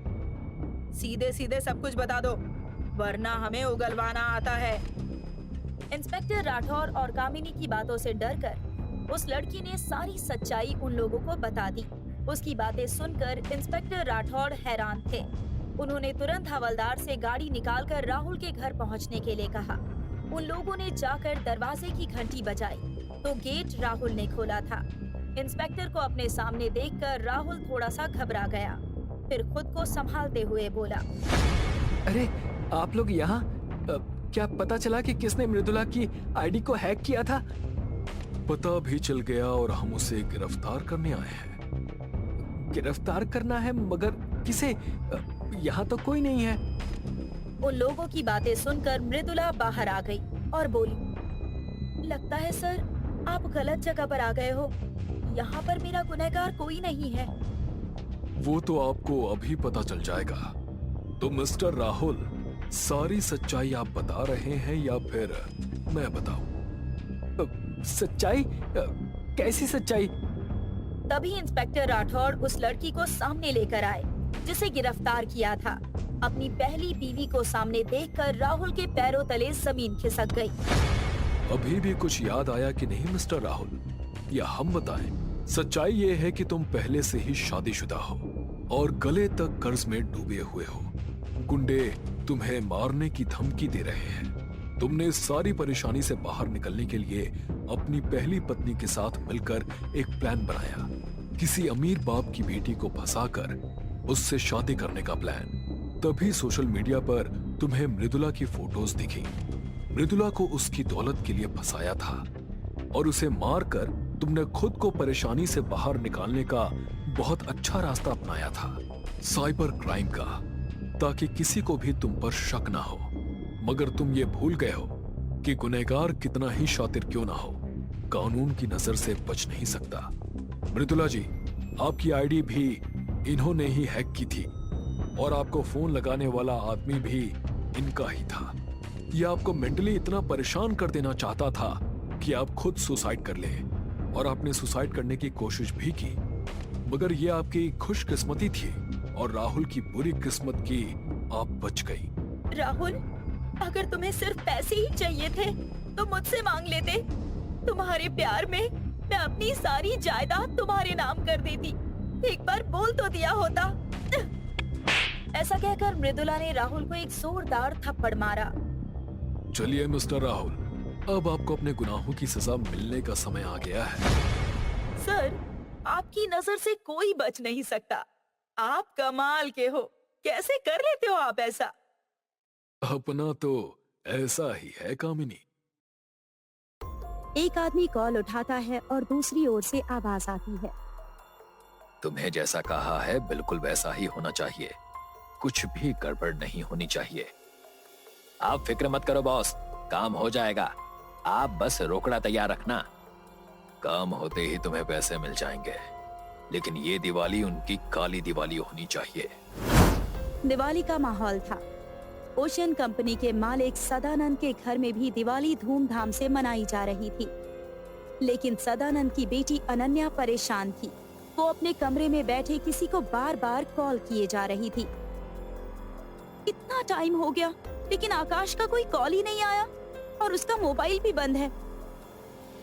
Speaker 6: सीधे सीधे सब कुछ बता दो, वरना हमें उगलवाना आता है। इंस्पेक्टर राठौर और कामिनी की बातों से डरकर उस लड़की ने सारी सच्चाई उन लोगों को बता दी। उसकी बातें सुनकर इंस्पेक्टर राठौर हैरान थे। उन्होंने तुरंत हवलदार से गाड़ी निकालकर राहुल के घर पहुंचने के लिए कहा। उन लोगों ने जाकर दरवाजे की घंटी बजाई तो गेट राहुल ने खोला था। इंस्पेक्टर को अपने सामने देखकर राहुल थोड़ा सा घबरा गया, फिर खुद को संभालते हुए बोला,
Speaker 7: अरे आप लोग यहाँ? क्या पता चला कि किसने मृदुला की आईडी को हैक किया था? पता भी चल गया और हम उसे गिरफ्तार करने आए हैं। गिरफ्तार करना है, मगर किसे? यहाँ तो कोई नहीं है।
Speaker 6: उन लोगों की बातें सुनकर मृदुला बाहर आ गई और बोली, लगता है सर आप गलत जगह पर आ गए हो। यहाँ पर मेरा गुनहगार कोई नहीं है।
Speaker 7: वो तो आपको अभी पता चल जाएगा। तो मिस्टर राहुल, सारी सच्चाई आप बता रहे हैं या फिर मैं बताऊं?
Speaker 8: सच्चाई? कैसी सच्चाई?
Speaker 6: तभी इंस्पेक्टर राठौड़ उस लड़की को सामने लेकर आए जिसे गिरफ्तार किया था। अपनी पहली बीवी को सामने देखकर राहुल के पैरों तले जमीन खिसक गई।
Speaker 7: अभी भी कुछ याद आया कि नहीं मिस्टर राहुल? या हम बताएं? सच्चाई ये है कि तुम पहले से ही शादीशुदा हो और गले तक कर्ज में डूबे हुए हो। गुंडे तुम्हें मारने की धमकी दे रहे हैं। तुमने इस सारी परेशानी से बाहर निकलने के लिए अपनी पहली पत्नी के साथ मिलकर एक प्लान बनाया। किसी अमीर बाप की बेटी को फंसाकर उससे शादी करने का प्लान। तभी सोशल मीडिया पर तुम्हें मृदुला की फोटोज दिखी। मृदुला को उसकी दौलत के लिए फंसाया था और उसे मारकर तुमने खुद को परेशानी से बाहर निकालने का बहुत अच्छा रास्ता अपनाया था, साइबर क्राइम का, ताकि किसी को भी तुम पर शक ना हो। मगर तुम ये भूल गए हो कि गुनहगार कितना ही शातिर क्यों ना हो, कानून की नजर से बच नहीं सकता। मृदुला जी, आपकी आईडी भी इन्होंने ही हैक की थी और आपको फोन लगाने वाला आदमी भी इनका ही था। ये आपको मेंटली इतना परेशान कर देना चाहता था कि आप खुद सुसाइड कर ले, और आपने सुसाइड करने की कोशिश भी की, मगर ये आपकी खुशकिस्मती थी और राहुल की बुरी किस्मत की आप बच गई।
Speaker 6: राहुल, अगर तुम्हें सिर्फ पैसे ही चाहिए थे तो मुझसे मांग लेते। तुम्हारे प्यार में मैं अपनी सारी जायदाद तुम्हारे नाम कर देती। एक बार बोल तो दिया होता। ऐसा कहकर मृदुला ने राहुल को एक जोरदार थप्पड़ मारा।
Speaker 7: चलिए मिस्टर राहुल, अब आपको अपने गुनाहों की सजा मिलने का समय आ गया है।
Speaker 6: सर, आपकी नजर से कोई बच नहीं सकता। आप कमाल के हो। कैसे कर लेते हो आप ऐसा?
Speaker 7: अपना तो ऐसा ही है कामिनी।
Speaker 6: एक आदमी कॉल उठाता है और दूसरी ओर से आवाज आती है।
Speaker 7: तुम्हें जैसा कहा है बिल्कुल वैसा ही होना चाहिए, कुछ भी गड़बड़ नहीं होनी चाहिए। आप फिक्र मत करो बॉस, काम हो जाएगा। आप बस रोकड़ा तैयार रखना। काम होते ही तुम्हें पैसे मिल जाएंगे, लेकिन ये दिवाली उनकी काली दिवाली होनी चाहिए।
Speaker 6: दिवाली का माहौल था। ओशियन कंपनी के मालिक सदानंद के घर में भी दिवाली धूमधाम से मनाई जा रही थी, लेकिन सदानंद की बेटी अनन्या परेशान थी। वो अपने कमरे में बैठे किसी को बार बार कॉल किए जा रही थी। इतना टाइम हो गया लेकिन आकाश का कोई कॉल ही नहीं आया और उसका मोबाइल भी बंद है।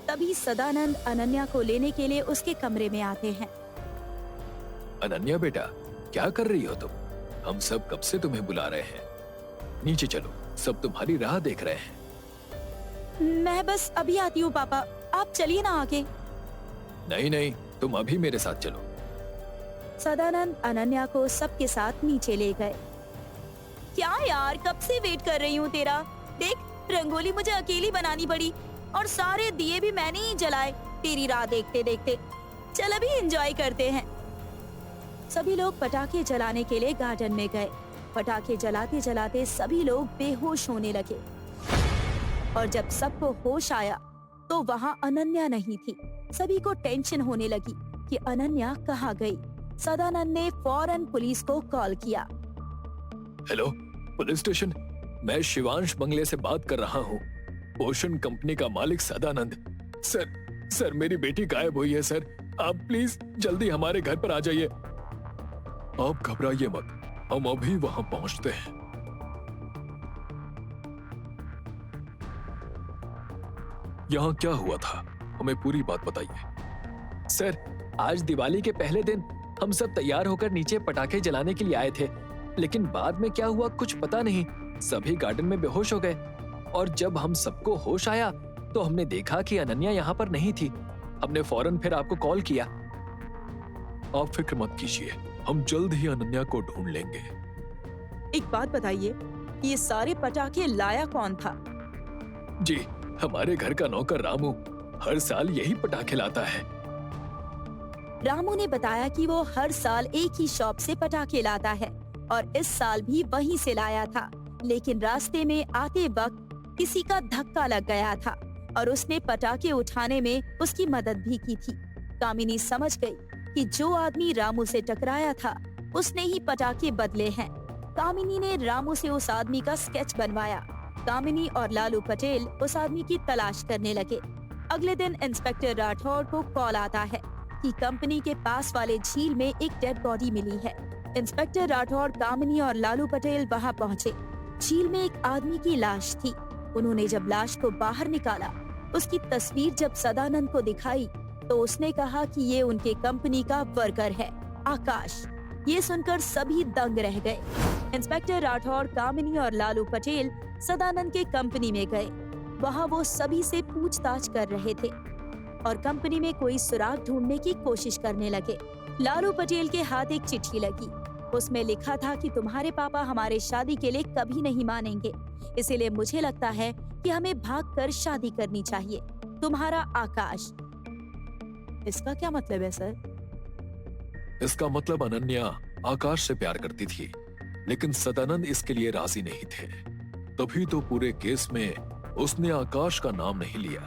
Speaker 6: तभी सदानंद अनन्या को लेने के लिए उसके कमरे में आते हैं।
Speaker 7: अनन्या बेटा, क्या कर रही हो तुम? हम सब कब से तुम्हें बुला रहे हैं। नीचे चलो, सब तुम्हारी राह देख रहे हैं।
Speaker 6: मैं बस अभी आती हूँ पापा, आप चलिए ना आगे।
Speaker 7: नहीं नहीं, तुम अभी मेरे साथ चलो।
Speaker 6: सदानंद अनन्या को सबके साथ नीचे ले गए। क्या यार, कब से वेट कर रही हूँ तेरा। देख, रंगोली मुझे अकेली बनानी पड़ी और सारे दिए भी मैंने ही जलाए तेरी राह देखते देखते। चल अभी एंजॉय करते हैं। सभी लोग पटाखे जलाने के लिए गार्डन में गए। पटाखे जलाते जलाते सभी लोग बेहोश होने लगे और जब सबको होश आया तो वहाँ अनन्या नहीं थी। सभी को टेंशन होने लगी कि अनन्या कहाँ गई। सदानंद ने फौरन पुलिस को कॉल किया।
Speaker 7: हेलो पुलिस स्टेशन, मैं शिवांश बंगले से बात कर रहा हूँ। ओशन कंपनी का मालिक सदानंद। सर मेरी बेटी गायब हुई है सर। आप प्लीज जल्दी हमारे घर पर आ जाइए। आप घबराइए मत, हम अभी वहां पहुंचते हैं। यहाँ क्या हुआ था, हमें पूरी बात बताइए।
Speaker 9: सर, आज दिवाली के पहले दिन हम सब तैयार होकर नीचे पटाखे जलाने के लिए आए थे, लेकिन बाद में क्या हुआ कुछ पता नहीं। सभी गार्डन में बेहोश हो गए और जब हम सबको होश आया तो हमने देखा कि अनन्या यहाँ पर नहीं थी। हमने फौरन फिर आपको कॉल किया।
Speaker 7: आप फिक्र मत कीजिए, हम जल्द ही अनन्या को ढूंढ लेंगे।
Speaker 6: एक बात बताइए, ये सारे पटाखे लाया कौन था?
Speaker 7: जी, हमारे घर का नौकर रामू हर साल यही पटाखे लाता है।
Speaker 6: रामू ने बताया कि वो हर साल एक ही शॉप से पटाखे लाता है और इस साल भी वहीं से लाया था, लेकिन रास्ते में आते वक्त किसी का धक्का लग गया था और उसने पटाखे उठाने में उसकी मदद भी की थी। कामिनी समझ गई कि जो आदमी रामू से टकराया था उसने ही पटाखे बदले हैं। कामिनी ने रामू से उस आदमी का स्केच बनवाया। कामिनी और लालू पटेल उस आदमी की तलाश करने लगे। अगले दिन इंस्पेक्टर राठौड़ को कॉल आता है कि कंपनी के पास वाले झील में एक डेड बॉडी मिली है। इंस्पेक्टर राठौड़, कामिनी और लालू पटेल वहां पहुंचे। झील में एक आदमी की लाश थी। उन्होंने जब लाश को बाहर निकाला, उसकी तस्वीर जब सदानंद को दिखाई तो उसने कहा कि ये उनके कंपनी का वर्कर है, आकाश। ये सुनकर सभी दंग रह गए। इंस्पेक्टर राठौड़, कामिनी और लालू पटेल सदानंद के कंपनी में गए। वहाँ वो सभी से पूछताछ कर रहे थे और कंपनी में कोई सुराग ढूंढने की कोशिश करने लगे। लालू पटेल के हाथ एक चिट्ठी लगी। उसमें लिखा था कि तुम्हारे पापा हमारे शादी के लिए कभी नहीं मानेंगे, इसीलिए मुझे लगता है कि हमें भागकर शादी करनी चाहिए। तुम्हारा आकाश। इसका क्या मतलब है सर?
Speaker 7: इसका मतलब अनन्या आकाश से प्यार करती थी, लेकिन सदानंद इसके लिए राजी नहीं थे। तभी तो पूरे केस में उसने आकाश का नाम नहीं लिया।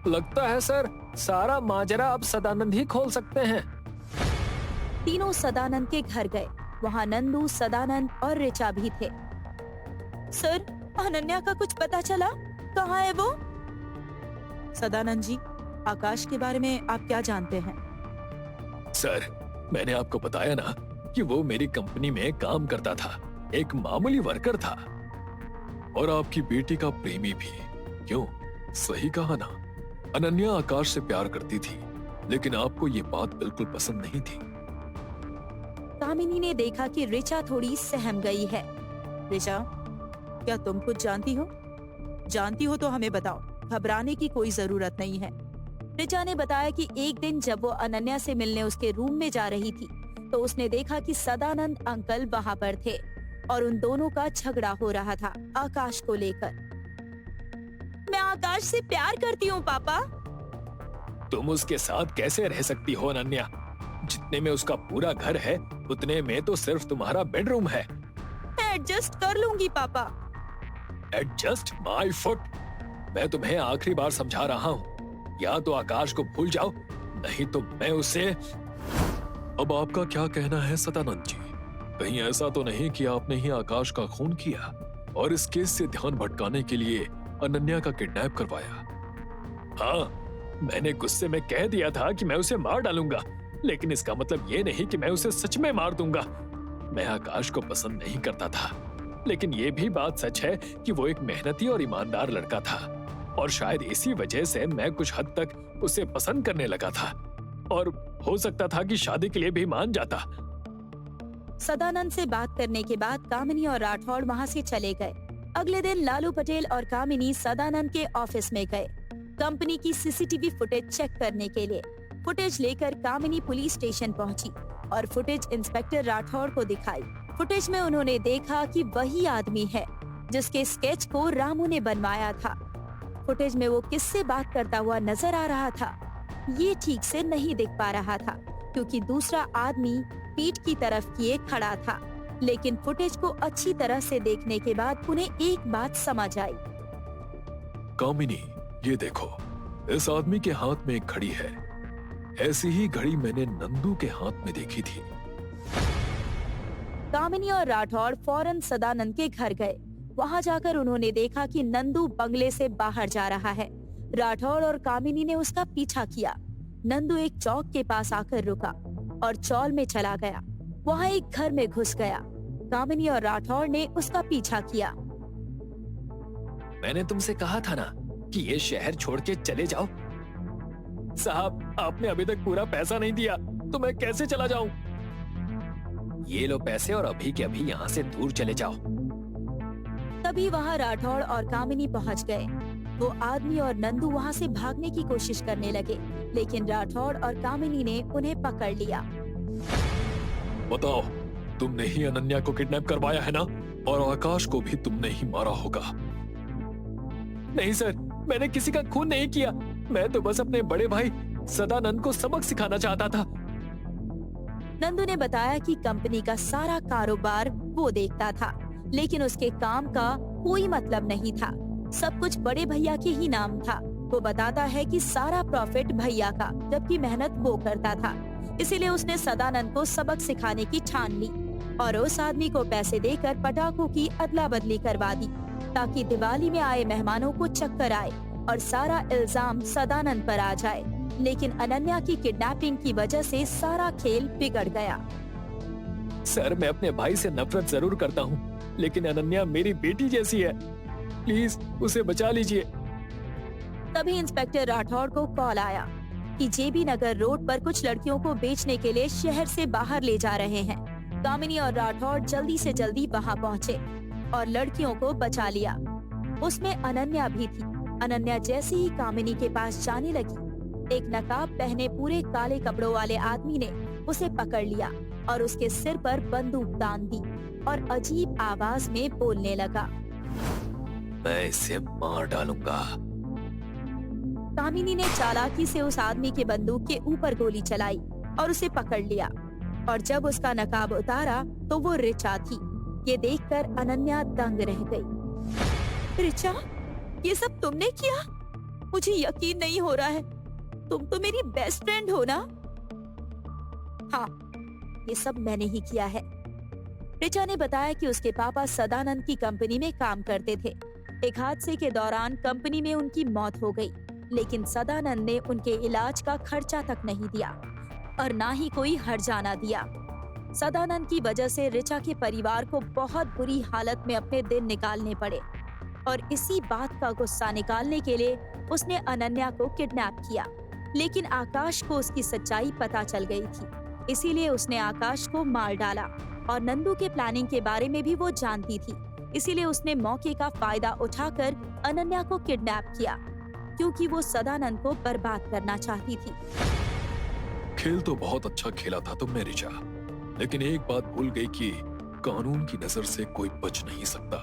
Speaker 8: लगता है सर, सारा माजरा अब सदानंद ही खोल सकते हैं।
Speaker 6: तीनों सदानंद के घर गए। वहाँ नंदू, सदानंद और ऋचा भी थे। सर, अनन्या का कुछ पता चला? कहाँ है वो? सदानंद जी, आकाश के बारे में आप क्या जानते हैं?
Speaker 7: सर, मैंने आपको बताया ना कि वो मेरी कंपनी में काम करता था, एक मामूली वर्कर था और आपकी बेटी का प्रेमी भी। क्यों, सही कहा ना? अनन्या आकाश से प्यार करती थी, लेकिन आपको ये बात बिल्कुल पसंद नहीं थी।
Speaker 6: कामिनी ने देखा कि ऋचा थोड़ी सहम गई है। ऋचा, क्या तुम कुछ जानती हो? जानती हो तो हमें बताओ, घबराने की कोई जरूरत नहीं है। ऋचा ने बताया कि एक दिन जब वो अनन्या से मिलने उसके रूम में जा रही थी तो उसने देखा कि सदानंद अंकल वहाँ पर थे और उन दोनों का झगड़ा हो रहा था आकाश को लेकर। मैं आकाश से प्यार करती हूँ पापा।
Speaker 7: तुम उसके साथ कैसे रह सकती हो अनन्या? जितने में उसका पूरा घर है उतने में तो सिर्फ तुम्हारा बेडरूम है।
Speaker 6: एडजस्ट कर लूंगी पापा।
Speaker 7: Adjust my foot. मैं तुम्हें आखिरी बार समझा रहा हूँ, या तो आकाश को भूल जाओ, नहीं तो मैं उसे। अब आपका क्या कहना है सदानंद जी? कहीं ऐसा तो नहीं कि आपने ही आकाश का खून किया और इस केस से ध्यान भटकाने के लिए अनन्या का किडनैप करवाया? हाँ, मैंने गुस्से में कह दिया था कि मैं उसे मार डालूंगा, लेकिन इसका मतलब ये नहीं कि मैं उसे सच में मार दूंगा। मैं आकाश को पसंद नहीं करता था, लेकिन ये भी बात सच है कि वो एक मेहनती और ईमानदार लड़का था।
Speaker 9: और शायद इसी वजह से मैं कुछ हद तक उसे पसंद करने लगा था और हो सकता था कि शादी के लिए भी मान जाता।
Speaker 6: सदानंद से बात करने के बाद कामिनी और राठौड़ वहाँ से चले गए। अगले दिन लालू पटेल और कामिनी सदानंद के ऑफिस में गए कंपनी की सीसीटीवी फुटेज चेक करने के लिए। फुटेज लेकर कामिनी पुलिस स्टेशन पहुंची और फुटेज इंस्पेक्टर राठौड़ को दिखाई। फुटेज में उन्होंने देखा कि वही आदमी है जिसके स्केच को रामू ने बनवाया था। फुटेज में वो किससे बात करता हुआ नजर आ रहा था ये ठीक से नहीं दिख पा रहा था क्योंकि दूसरा आदमी पीठ की तरफ किए खड़ा था। लेकिन फुटेज को अच्छी तरह से देखने के बाद उन्हें एक बात समझ आई।
Speaker 7: कामिनी, ये देखो, इस आदमी के हाथ में एक घड़ी है। ऐसी ही घड़ी मैंने नंदू के हाथ में देखी थी।
Speaker 6: कामिनी और राठौड़ फौरन सदानंद के घर गए। वहां जाकर उन्होंने देखा कि नंदू बंगले से बाहर जा रहा है। राठौड़ और कामिनी ने उसका पीछा किया। नंदू एक चौक के पास आकर रुका और चौल में चला गया। वहां एक घर में घुस गया। कामिनी और राठौड़ ने उसका पीछा किया।
Speaker 9: मैंने तुमसे कहा था ना कि ये शहर छोड़ के चले जाओ। साहब, आपने अभी तक पूरा पैसा नहीं दिया तो मैं कैसे चला जाऊं? ये लो पैसे और अभी के अभी यहाँ से दूर चले जाओ।
Speaker 6: तभी वहाँ राठौड़ और कामिनी पहुँच गए। वो आदमी और नंदू वहाँ से भागने की कोशिश करने लगे, लेकिन राठौड़ और कामिनी ने उन्हें पकड़ लिया।
Speaker 7: बताओ, तुमने ही अनन्या को किडनैप करवाया है ना? और आकाश को भी तुमने ही मारा होगा।
Speaker 9: नहीं सर, मैंने किसी का खून नहीं किया। मैं तो बस अपने बड़े भाई सदानंद को सबक सिखाना चाहता था।
Speaker 6: नंदू ने बताया कि कंपनी का सारा कारोबार वो देखता था, लेकिन उसके काम का कोई मतलब नहीं था। सब कुछ बड़े भैया के ही नाम था। वो बताता है कि सारा प्रॉफिट भैया का, जबकि मेहनत वो करता था। इसीलिए उसने सदानंद को सबक सिखाने की ठान ली और उस आदमी को पैसे देकर पटाखों की अदला बदली करवा दी ताकि दिवाली में आए मेहमानों को चक्कर आए और सारा इल्जाम सदानंद पर आ जाए। लेकिन अनन्या की किडनैपिंग की वजह से सारा खेल बिगड़ गया।
Speaker 9: सर, मैं अपने भाई से नफरत जरूर करता हूँ, लेकिन अनन्या मेरी बेटी जैसी है। प्लीज उसे बचा लीजिए।
Speaker 6: तभी इंस्पेक्टर राठौड़ को कॉल आया कि जेबी नगर रोड पर कुछ लड़कियों को बेचने के लिए शहर से बाहर ले जा रहे हैं। कामिनी और राठौड़ जल्दी से जल्दी वहां पहुंचे और लड़कियों को बचा लिया। उसमें अनन्या भी थी। अनन्या जैसे ही कामिनी के पास जाने लगी, एक नकाब पहने पूरे काले कपड़ों वाले आदमी ने उसे पकड़ लिया और उसके सिर पर बंदूक तान दी और अजीब आवाज में बोलने लगा,
Speaker 7: मैं इसे मार डालूंगा।
Speaker 6: कामिनी ने चालाकी से उस आदमी के बंदूक के ऊपर गोली चलाई और उसे पकड़ लिया और जब उसका नकाब उतारा तो वो रिचा थी। ये देखकर अनन्या दंग रह गई। रिचा, ये सब तुमने किया? मुझे यकीन नहीं हो रहा है। तुम तो मेरी बेस्ट फ्रेंड हो ना? हाँ, ये सब मैंने ही किया है। रिचा ने बताया कि उसके पापा सदानंद की कंपनी में काम करते थे। एक हादसे के दौरान कंपनी में उनकी मौत हो गई, लेकिन सदानंद ने उनके इलाज का खर्चा तक नहीं दिया और ना ही कोई हर्जाना दिया। सदानंद की वजह से रिचा के परिवार को बहुत बुरी हालत में अपने दिन निकालने पड़े और इसी बात का गुस्सा निकालने के लिए उसने अनन्या को किडनैप किया। लेकिन आकाश को उसकी सच्चाई पता चल गई थी, इसीलिए उसने आकाश को मार डाला और नंदू के प्लानिंग के बारे में भी वो जानती थी। इसीलिए उसने मौके का फायदा उठाकर अनन्या को किडनैप किया क्योंकि वो सदानंद को बर्बाद करना चाहती थी।
Speaker 7: खेल तो बहुत अच्छा खेला था तुमने रिचा, लेकिन एक बात भूल गई कि कानून की नजर से कोई बच नहीं सकता।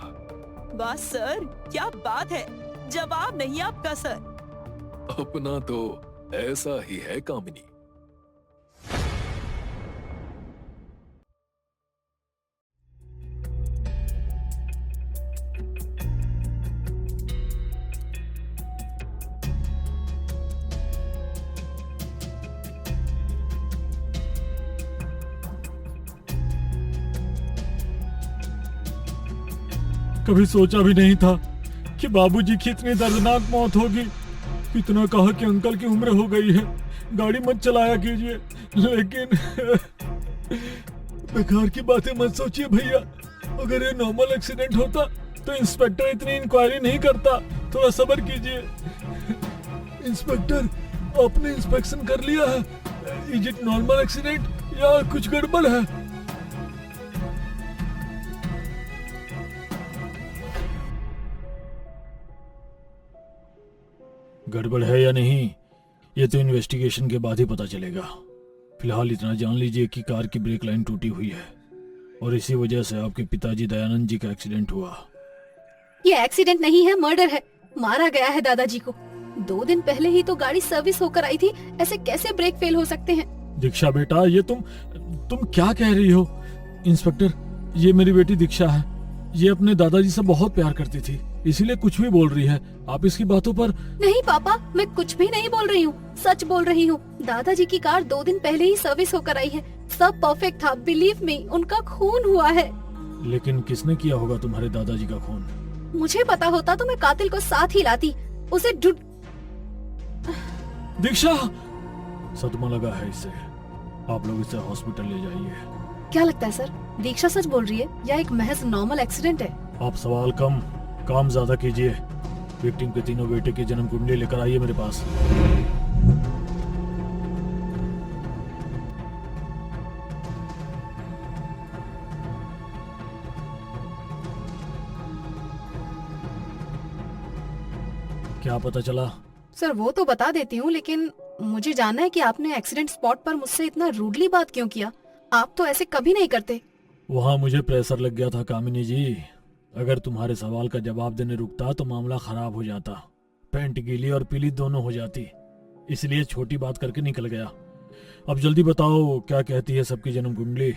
Speaker 6: वाह सर, क्या बात है, जवाब नहीं आपका सर।
Speaker 7: अपना तो ऐसा ही है कामिनी।
Speaker 10: कभी सोचा भी नहीं था कि बाबूजी की इतनी दर्दनाक मौत होगी। इतना कहा कि अंकल की उम्र हो गई है, गाड़ी मत चलाया कीजिए, लेकिन बेकार की बातें मत सोचिए भैया। अगर ये नॉर्मल एक्सीडेंट होता तो इंस्पेक्टर इतनी इंक्वायरी नहीं करता। थोड़ा सब्र कीजिए। इंस्पेक्टर, आपने इंस्पेक्शन कर लिया है? इज इट नॉर्मल एक्सीडेंट या कुछ गड़बड़ है? गड़बड़ है या नहीं, ये तो इन्वेस्टिगेशन के बाद ही पता चलेगा। फिलहाल इतना जान लीजिए कि कार की ब्रेक लाइन टूटी हुई है और इसी वजह से आपके पिताजी दयानंद जी का एक्सीडेंट हुआ।
Speaker 11: ये एक्सीडेंट नहीं है, मर्डर है। मारा गया है दादाजी को। 2 दिन पहले ही तो गाड़ी सर्विस होकर आई थी, ऐसे कैसे ब्रेक फेल हो सकते हैं?
Speaker 10: दीक्षा बेटा, ये तुम क्या कह रही हो? इंस्पेक्टर, ये मेरी बेटी दीक्षा है। ये अपने दादाजी से बहुत प्यार करती थी, इसीलिए कुछ भी बोल रही है। आप इसकी बातों पर।
Speaker 11: नहीं पापा, मैं कुछ भी नहीं बोल रही हूँ, सच बोल रही हूँ। दादाजी की कार 2 दिन पहले ही सर्विस होकर आई है, सब परफेक्ट था। बिलीव मी, उनका खून हुआ है।
Speaker 10: लेकिन किसने किया होगा तुम्हारे दादाजी का खून?
Speaker 11: मुझे पता होता तो मैं कातिल को साथ ही लाती, उसे
Speaker 10: दीक्षा, सदमा लगा है इसे, आप लोग इसे हॉस्पिटल ले जाइए।
Speaker 11: क्या लगता है सर, दीक्षा सच बोल रही है या एक महज नॉर्मल एक्सीडेंट है?
Speaker 10: आप सवाल कम, काम ज्यादा कीजिए। विक्टिम के तीनों बेटे की जन्म कुंडली लेकर आइए मेरे पास। क्या पता चला?
Speaker 11: सर वो तो बता देती हूँ, लेकिन मुझे जानना है कि आपने एक्सीडेंट स्पॉट पर मुझसे इतना रूडली बात क्यों किया? आप तो ऐसे कभी नहीं करते।
Speaker 10: वहाँ मुझे प्रेशर लग गया था कामिनी जी। अगर तुम्हारे सवाल का जवाब देने रुकता तो मामला खराब हो जाता, पैंट गीली और पीली दोनों हो जाती, इसलिए छोटी बात करके निकल गया। अब जल्दी बताओ, क्या कहती है सबकी जन्म कुंडली?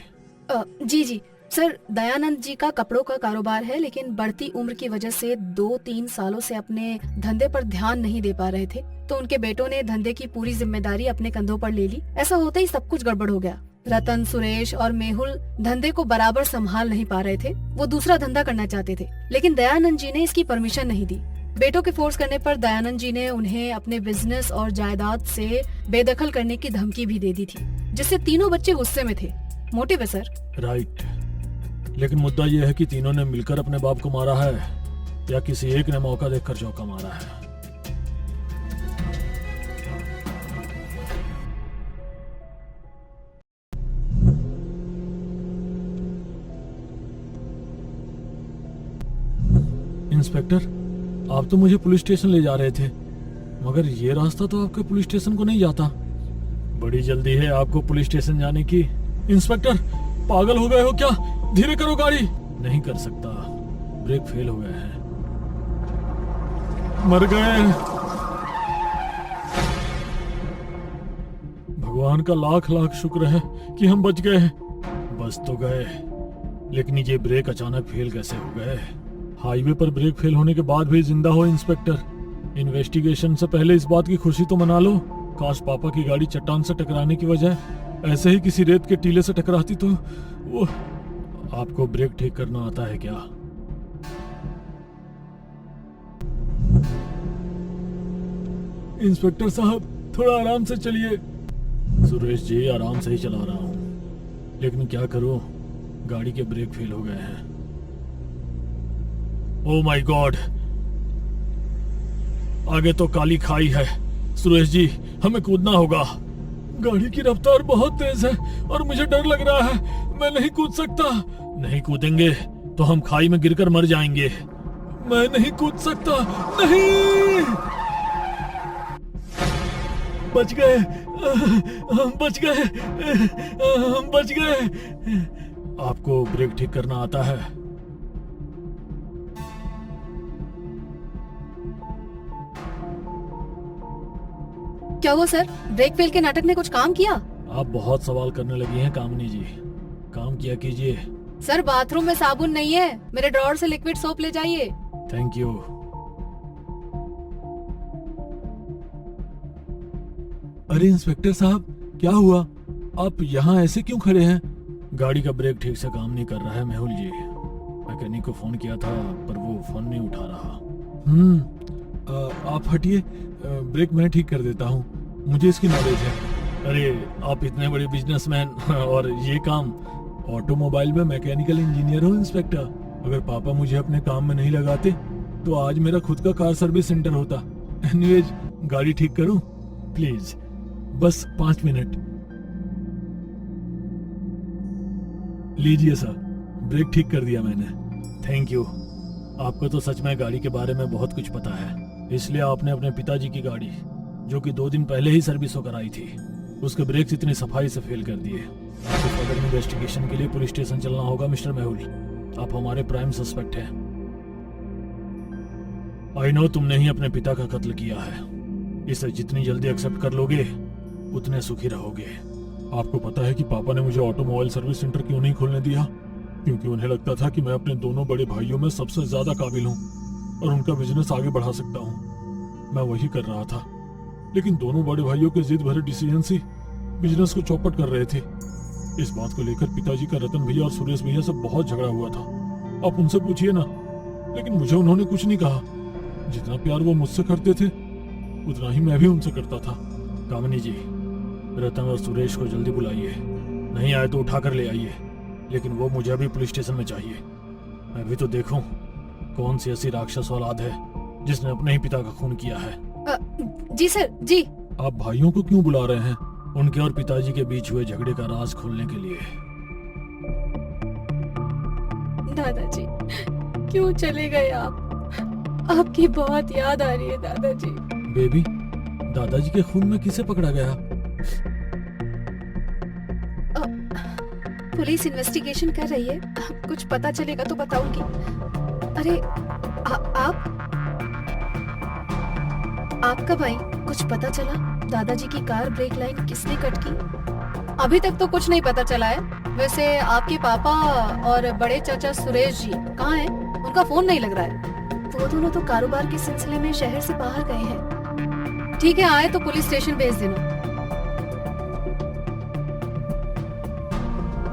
Speaker 11: जी सर, दयानंद जी का कपड़ों का कारोबार है, लेकिन बढ़ती उम्र की वजह से 2-3 सालों से अपने धंधे पर ध्यान नहीं दे पा रहे थे, तो उनके बेटों ने धंधे की पूरी जिम्मेदारी अपने कंधों पर ले ली। ऐसा होते ही सब कुछ गड़बड़ हो गया। रतन, सुरेश और मेहुल धंधे को बराबर संभाल नहीं पा रहे थे। वो दूसरा धंधा करना चाहते थे, लेकिन दयानंद जी ने इसकी परमिशन नहीं दी। बेटों के फोर्स करने पर दयानंद जी ने उन्हें अपने बिजनेस और जायदाद से बेदखल करने की धमकी भी दे दी थी, जिससे तीनों बच्चे गुस्से में थे। मोटिव है सर।
Speaker 10: राइट, लेकिन मुद्दा यह है कि तीनों ने मिलकर अपने बाप को मारा है या किसी एक ने मौका देखकर चौका मारा है। इंस्पेक्टर, आप तो मुझे पुलिस स्टेशन ले जा रहे थे, मगर ये रास्ता तो आपके पुलिस स्टेशन को नहीं जाता। बड़ी जल्दी है आपको पुलिस स्टेशन जाने की। इंस्पेक्टर, पागल हो गए हो क्या? धीरे करो गाड़ी। नहीं कर सकता, ब्रेक फेल हो गए हैं। मर गए। भगवान का लाख लाख शुक्र है कि हम बच गए। बच तो गए, लेकिन ये ब्रेक अचानक फेल कैसे हो गए? हाईवे पर ब्रेक फेल होने के बाद भी जिंदा हो इंस्पेक्टर। इन्वेस्टिगेशन से पहले इस बात की खुशी तो मना लो। काश पापा की गाड़ी चट्टान से टकराने की वजह ऐसे ही किसी रेत के टीले से टकराती तो वो। आपको ब्रेक ठीक करना आता है क्या? इंस्पेक्टर साहब, थोड़ा आराम से चलिए। सुरेश जी, आराम से ही चला रहा हूँ, लेकिन क्या करूं, गाड़ी के ब्रेक फेल हो गए हैं। ओह माय गॉड, आगे तो काली खाई है। सुरेश जी, हमें कूदना होगा। गाड़ी की रफ्तार बहुत तेज है और मुझे डर लग रहा है। मैं नहीं कूद सकता। नहीं कूदेंगे तो हम खाई में गिरकर मर जाएंगे। मैं नहीं कूद सकता। नहीं। बच गए, हम बच गए, हम बच गए। आपको ब्रेक ठीक करना आता है?
Speaker 11: क्या हुआ सर, ब्रेक फेल के नाटक ने कुछ काम किया?
Speaker 10: आप बहुत सवाल करने लगी हैं कामिनी जी, काम किया कीजिए।
Speaker 11: सर, बाथरूम में साबुन नहीं है, मेरे ड्रॉअर से लिक्विड सोप ले जाइए।
Speaker 10: Thank you. अरे इंस्पेक्टर साहब, क्या हुआ? आप यहाँ ऐसे क्यों खड़े हैं? गाड़ी का ब्रेक ठीक से काम नहीं कर रहा है मेहुल जी। मैकेनिक को फोन किया था पर वो फोन नहीं उठा रहा। आप हटिए, ब्रेक मैं ठीक कर देता हूँ, मुझे इसकी नॉलेज है। अरे आप इतने बड़े बिजनेसमैन और ये काम, ऑटोमोबाइल में मैकेनिकल इंजीनियर हो इंस्पेक्टर। अगर पापा मुझे अपने काम में नहीं लगाते तो आज मेरा खुद का कार सर्विस सेंटर होता। एनीवेज, गाड़ी ठीक करूं प्लीज, बस 5 मिनट। लीजिए सर, ब्रेक ठीक कर दिया मैंने। Thank you. आपको तो सच में गाड़ी के बारे में बहुत कुछ पता है, इसलिए आपने अपने पिताजी की गाड़ी, जो कि 2 दिन पहले ही सर्विस होकर आई थी, उसके ब्रेक्स इतनी सफाई से फेल कर दिए। आपको फर्दर इन्वेस्टिगेशन के लिए पुलिस स्टेशन चलना होगा मिस्टर मेहुल। आप हमारे प्राइम सस्पेक्ट हैं। आई नो तुमने ही अपने पिता का कत्ल किया है। इसे जितनी जल्दी एक्सेप्ट कर लोगे उतने सुखी रहोगे। आपको पता है कि पापा ने मुझे ऑटोमोबाइल सर्विस सेंटर क्यों नहीं खोलने दिया? क्योंकि उन्हें लगता था कि मैं अपने दोनों बड़े भाइयों में सबसे ज्यादा काबिल हूँ और उनका बिजनेस आगे बढ़ा सकता हूँ। मैं वही कर रहा था, लेकिन दोनों बड़े भाइयों के जिद भरे डिसीजन से बिजनेस को चौपट कर रहे थे। इस बात को लेकर पिताजी का रतन भैया और सुरेश भैया से बहुत झगड़ा हुआ था। आप उनसे पूछिए ना, लेकिन मुझे उन्होंने कुछ नहीं कहा। जितना प्यार वो मुझसे करते थे उतना ही मैं भी उनसे करता था। कामिनी जी, रतन और सुरेश को जल्दी बुलाइए, नहीं आए तो उठाकर ले आइए, लेकिन वो मुझे अभी पुलिस स्टेशन में चाहिए। मैं भी तो देखूं कौन सी ऐसी राक्षस औलाद है जिसने अपने ही पिता का खून किया है।
Speaker 11: जी सर, जी।
Speaker 10: आप भाइयों को क्यों बुला रहे हैं? उनके और पिताजी के बीच हुए झगड़े का राज खोलने के लिए।
Speaker 11: दादाजी, क्यों चले गए आप? आपकी बहुत याद आ रही है दादाजी।
Speaker 10: बेबी, दादाजी के खून में किसे पकड़ा गया?
Speaker 11: पुलिस इन्वेस्टिगेशन कर रही है, कुछ पता चलेगा तो बताऊंगी। अरे आप कब आई? कुछ पता चला? दादाजी की कार ब्रेक लाइन किसने कट की? अभी तक तो कुछ नहीं पता चला है। वैसे आपके पापा और बड़े चाचा सुरेश जी कहाँ हैं? उनका फोन नहीं लग रहा है। वो दोनों तो कारोबार के सिलसिले में शहर से बाहर गए हैं। ठीक है, आए तो पुलिस स्टेशन भेज देना।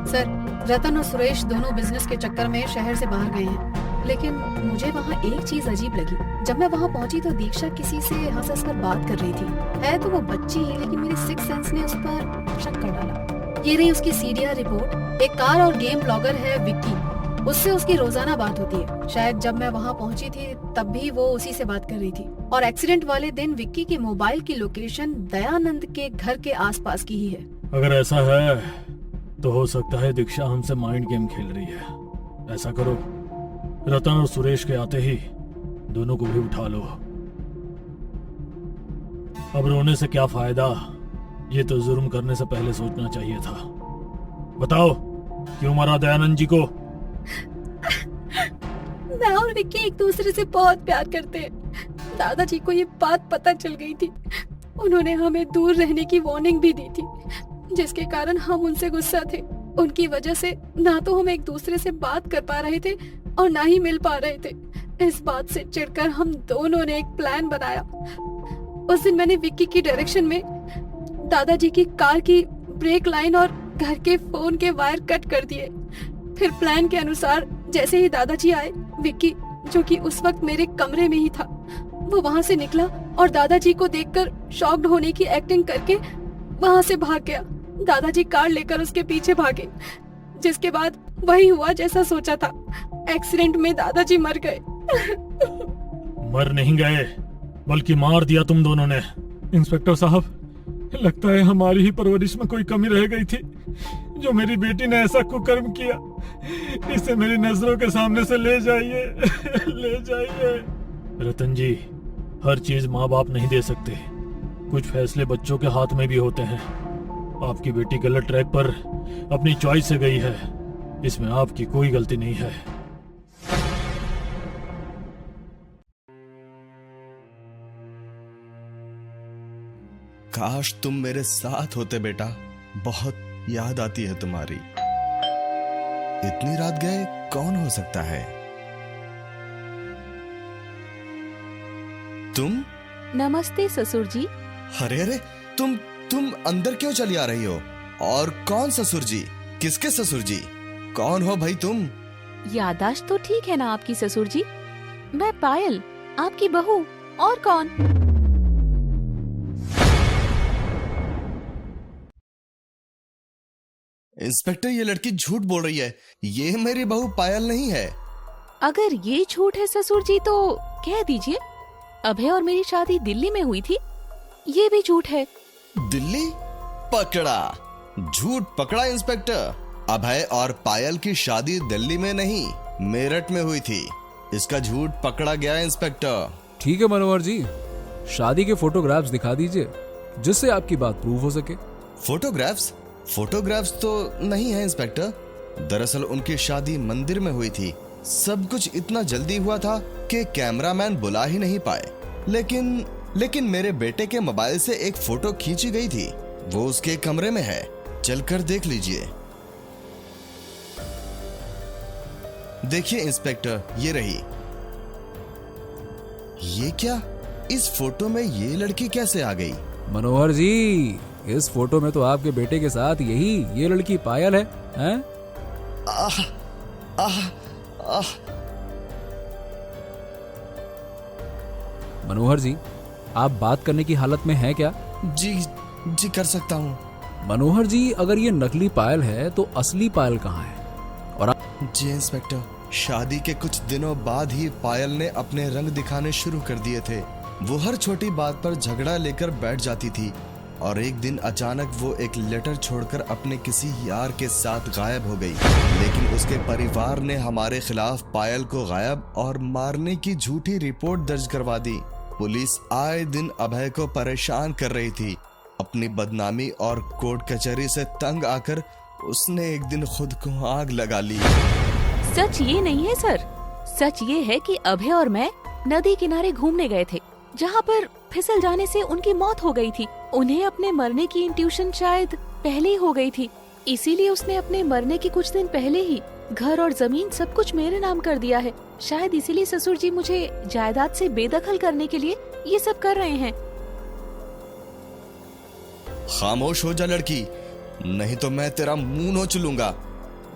Speaker 11: सर, रतन और सुरेश दोनों बिजनेस के चक्कर में शहर से बाहर गए हैं, लेकिन मुझे वहाँ एक चीज अजीब लगी। जब मैं वहाँ पहुँची तो दीक्षा किसी से हंस कर बात कर रही थी। है तो वो बच्ची ही, लेकिन मेरे सिक्स सेंस ने उस पर शक कर डाला। ये रही उसकी सीडीआर रिपोर्ट। एक कार और गेम ब्लॉगर है विक्की, उससे उसकी रोजाना बात होती है। शायद जब मैं वहाँ पहुँची थी तब भी वो उसी से बात कर रही थी। और एक्सीडेंट वाले दिन विक्की की मोबाइल की लोकेशन दयानंद के घर के आसपास की ही है।
Speaker 10: अगर ऐसा है तो हो सकता है दीक्षा हमसे माइंड गेम खेल रही है। ऐसा करो, रतन और सुरेश के आते ही दोनों को भी उठा लो। अब रोने से क्या फायदा? ये तो जुर्म करने से पहले सोचना चाहिए था। बताओ, क्यों मारा दयानंद जी को?
Speaker 11: मैं और विक्की एक दूसरे से बहुत प्यार करते हैं। दादाजी को ये बात पता चल गई थी। उन्होंने हमें दूर रहने की वार्निंग भी दी थी, जिसके कारण हम उनसे गुस्सा थे। उनकी वजह से ना तो हम एक दूसरे से बात कर पा रहे थे और ना ही मिल पा रहे थे। इस बात से चिढ़कर हम दोनों ने एक प्लान बनाया। उस दिन मैंने विक्की की डायरेक्शन में दादाजी की कार की ब्रेक लाइन और घर के फोन के वायर कट कर दिए। फिर प्लान के अनुसार जैसे ही दादाजी आए, विक्की, जो कि उस वक्त मेरे कमरे में ही था, वो वहाँ से निकला और दादाजी को देखकर शॉक्ड होने की एक्टिंग करके वहाँ से भाग गया। दादाजी कार लेकर उसके पीछे भागे, जिसके बाद वही हुआ जैसा सोचा था। एक्सीडेंट में दादाजी मर गए।
Speaker 10: मर नहीं गए, बल्कि मार दिया तुम दोनों ने। इंस्पेक्टर साहब, लगता है हमारी ही परवरिश में कोई कमी रह गई थी, जो मेरी बेटी ने ऐसा कुकर्म किया। इसे मेरी नजरों के सामने से ले जाइए, ले जाइए। रतन जी, हर चीज माँ बाप नहीं दे सकते। कुछ फैसले बच्चों के हाथ में भी होते हैं। आपकी बेटी गलत ट्रैक पर अपनी चॉइस से गई है, इसमें आपकी कोई गलती नहीं है।
Speaker 12: काश तुम मेरे साथ होते बेटा, बहुत याद आती है तुम्हारी। इतनी रात गए कौन हो सकता है? तुम?
Speaker 6: नमस्ते ससुर जी।
Speaker 12: अरे अरे, तुम अंदर क्यों चली आ रही हो? और कौन ससुर जी? किसके ससुर जी? कौन हो भाई तुम?
Speaker 6: यादाश्त तो ठीक है ना आपकी ससुर जी? मैं पायल, आपकी बहू। और कौन?
Speaker 12: इंस्पेक्टर, ये लड़की झूठ बोल रही है। ये मेरी बहू पायल नहीं है।
Speaker 13: अगर ये झूठ है ससुर जी तो कह दीजिए अभय और मेरी शादी दिल्ली में हुई थी, ये भी झूठ है।
Speaker 12: दिल्ली? पकड़ा, झूठ पकड़ा इंस्पेक्टर। अभय और पायल की शादी दिल्ली में नहीं, मेरठ में हुई थी। इसका झूठ पकड़ा गया इंस्पेक्टर।
Speaker 14: ठीक है मनोहर जी, शादी के फोटोग्राफ्स दिखा दीजिए जिससे आपकी बात प्रूव हो सके।
Speaker 12: फोटोग्राफ्स? फोटोग्राफ्स तो नहीं है इंस्पेक्टर। दरअसल उनकी शादी मंदिर में हुई थी। सब कुछ इतना जल्दी हुआ था कि कैमरामैन बुला ही नहीं पाए। लेकिन मेरे बेटे के मोबाइल से एक फोटो खींची गई थी, वो उसके कमरे में है, चलकर देख लीजिए। देखिए इंस्पेक्टर, ये रही। ये क्या? इस फोटो में ये लड़की कैसे आ गई?
Speaker 14: मनोहर जी, इस फोटो में तो आपके बेटे के साथ ये लड़की पायल है, हैं?
Speaker 12: आह, आह, आह।
Speaker 14: मनोहर जी, आप बात करने की हालत में हैं क्या?
Speaker 12: जी कर सकता हूँ।
Speaker 14: मनोहर जी, अगर ये नकली पायल है तो असली पायल कहाँ है? और आप...
Speaker 12: जी इंस्पेक्टर, शादी के कुछ दिनों बाद ही पायल ने अपने रंग दिखाने शुरू कर दिए थे। वो हर छोटी बात पर झगड़ा लेकर बैठ जाती थी और एक दिन अचानक वो एक लेटर छोड़कर अपने किसी यार के साथ गायब हो गई। लेकिन उसके परिवार ने हमारे खिलाफ पायल को गायब और मारने की झूठी रिपोर्ट दर्ज करवा दी। पुलिस आए दिन अभय को परेशान कर रही थी। अपनी बदनामी और कोर्ट कचहरी से तंग आकर उसने एक दिन खुद को आग लगा ली।
Speaker 13: सच ये नहीं है सर, सच ये है कि अभय और मैं नदी किनारे घूमने गए थे, जहाँ पर फिसल जाने से उनकी मौत हो गई थी। उन्हें अपने मरने की इंट्यूशन शायद पहले ही हो गई थी, इसीलिए उसने अपने मरने के कुछ दिन पहले ही घर और जमीन सब कुछ मेरे नाम कर दिया है। शायद इसीलिए ससुर जी मुझे जायदाद से बेदखल करने के लिए ये सब कर रहे हैं।
Speaker 12: खामोश हो जा लड़की, नहीं तो मैं तेरा मुंह नोच लूंगा।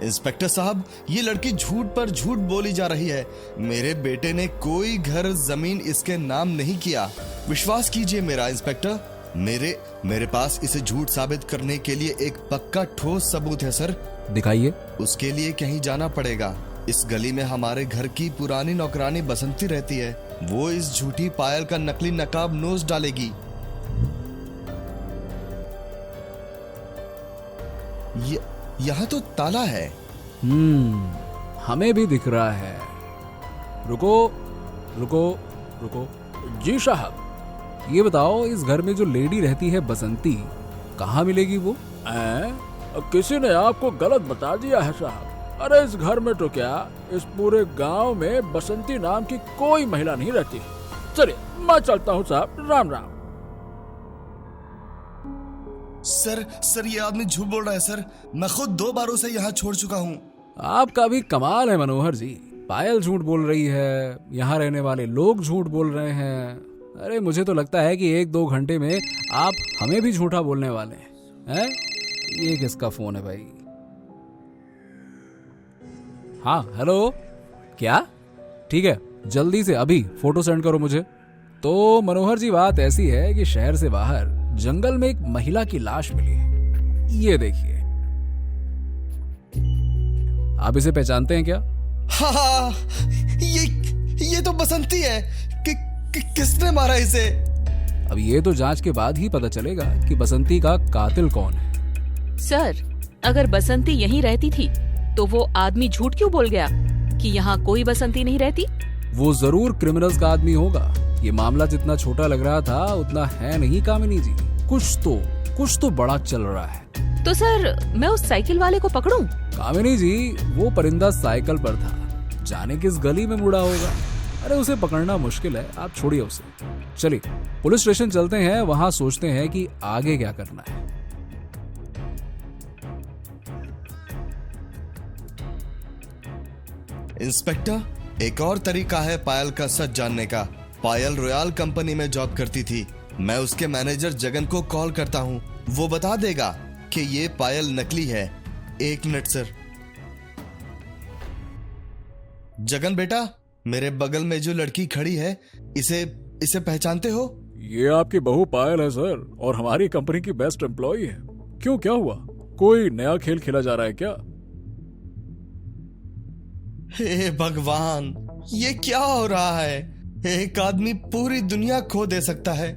Speaker 12: इंस्पेक्टर साहब, ये लड़की झूठ पर झूठ बोली जा रही है। मेरे बेटे ने कोई घर जमीन इसके नाम नहीं किया। विश्वास कीजिए मेरा इंस्पेक्टर, मेरे पास इसे झूठ साबित करने के लिए एक पक्का ठोस सबूत है सर।
Speaker 14: दिखाइए।
Speaker 12: उसके लिए कहीं जाना पड़ेगा। इस गली में हमारे घर की पुरानी नौकरानी बसंती रहती है। वो इस झूठी पायल का नकली नकाब नोच डालेगी। यहाँ तो ताला है।
Speaker 14: हमें भी दिख रहा है। रुको रुको रुको। जी साहब, ये बताओ, इस घर में जो लेडी रहती है बसंती, कहाँ मिलेगी वो?
Speaker 10: किसी ने आपको गलत बता दिया है साहब। अरे इस घर में तो क्या, इस पूरे गांव में बसंती नाम की कोई महिला नहीं रहती। चलिए मैं चलता हूँ साहब, राम राम।
Speaker 12: सर ये आदमी झूठ बोल रहा है सर। मैं खुद 2 बार उसे यहाँ छोड़ चुका हूँ।
Speaker 14: आपका भी कमाल है मनोहर जी। पायल झूठ बोल रही है, यहाँ रहने वाले लोग झूठ बोल रहे हैं। अरे मुझे तो लगता है कि 1-2 घंटे में आप हमें भी झूठा बोलने वाले हैं। ये किसका फोन है भाई? हाँ हेलो, क्या? ठीक है, जल्दी से अभी फोटो सेंड करो मुझे। तो मनोहर जी, बात ऐसी है कि शहर से बाहर जंगल में एक महिला की लाश मिली है। ये देखिए, आप इसे पहचानते हैं क्या?
Speaker 12: हाँ, ये तो बसंती है। किसने मारा इसे?
Speaker 14: अब ये तो जांच के बाद ही पता चलेगा कि बसंती का कातिल कौन है।
Speaker 13: सर, अगर बसंती यहीं रहती थी तो वो आदमी झूठ क्यों बोल गया कि यहाँ कोई बसंती नहीं रहती?
Speaker 14: वो जरूर क्रिमिनल्स का आदमी होगा। ये मामला जितना छोटा लग रहा था उतना है नहीं कामिनी जी। कुछ तो बड़ा चल रहा है।
Speaker 13: तो सर, मैं उस साइकिल वाले को पकड़ूं?
Speaker 14: कामिनी जी, वो परिंदा साइकिल पर था, जाने किस गली में मुड़ा होगा। अरे उसे पकड़ना मुश्किल है, आप छोड़िए उसे। चलिए पुलिस स्टेशन चलते हैं, वहां सोचते हैं कि आगे क्या करना है।
Speaker 12: इंस्पेक्टर, एक और तरीका है पायल का सच जानने का। पायल रॉयल कंपनी में जॉब करती थी। मैं उसके मैनेजर जगन को कॉल करता हूँ, वो बता देगा कि ये पायल नकली है। 1 मिनट सर। जगन बेटा, मेरे बगल में जो लड़की खड़ी है, इसे पहचानते हो?
Speaker 10: ये आपकी बहू पायल है सर, और हमारी कंपनी की बेस्ट एम्प्लॉई है। क्यों, क्या हुआ? कोई नया खेल खेला जा रहा है क्या?
Speaker 12: हे भगवान, ये क्या हो रहा है? एक आदमी पूरी दुनिया खो दे सकता है,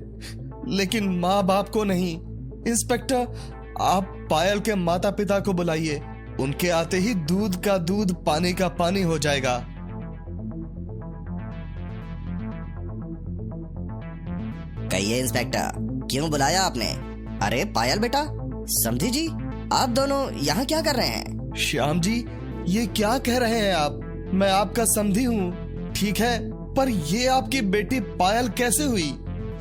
Speaker 12: लेकिन माँ बाप को नहीं। इंस्पेक्टर, आप पायल के माता पिता को बुलाइए। उनके आते ही दूध का दूध, पानी का पानी हो जाएगा।
Speaker 15: कहिए इंस्पेक्टर, क्यों बुलाया आपने? अरे पायल बेटा, समधी जी, आप दोनों यहाँ क्या कर रहे हैं?
Speaker 12: श्याम जी, ये क्या कह रहे हैं आप? मैं आपका समधी हूँ, ठीक है, पर ये आपकी बेटी पायल कैसे हुई?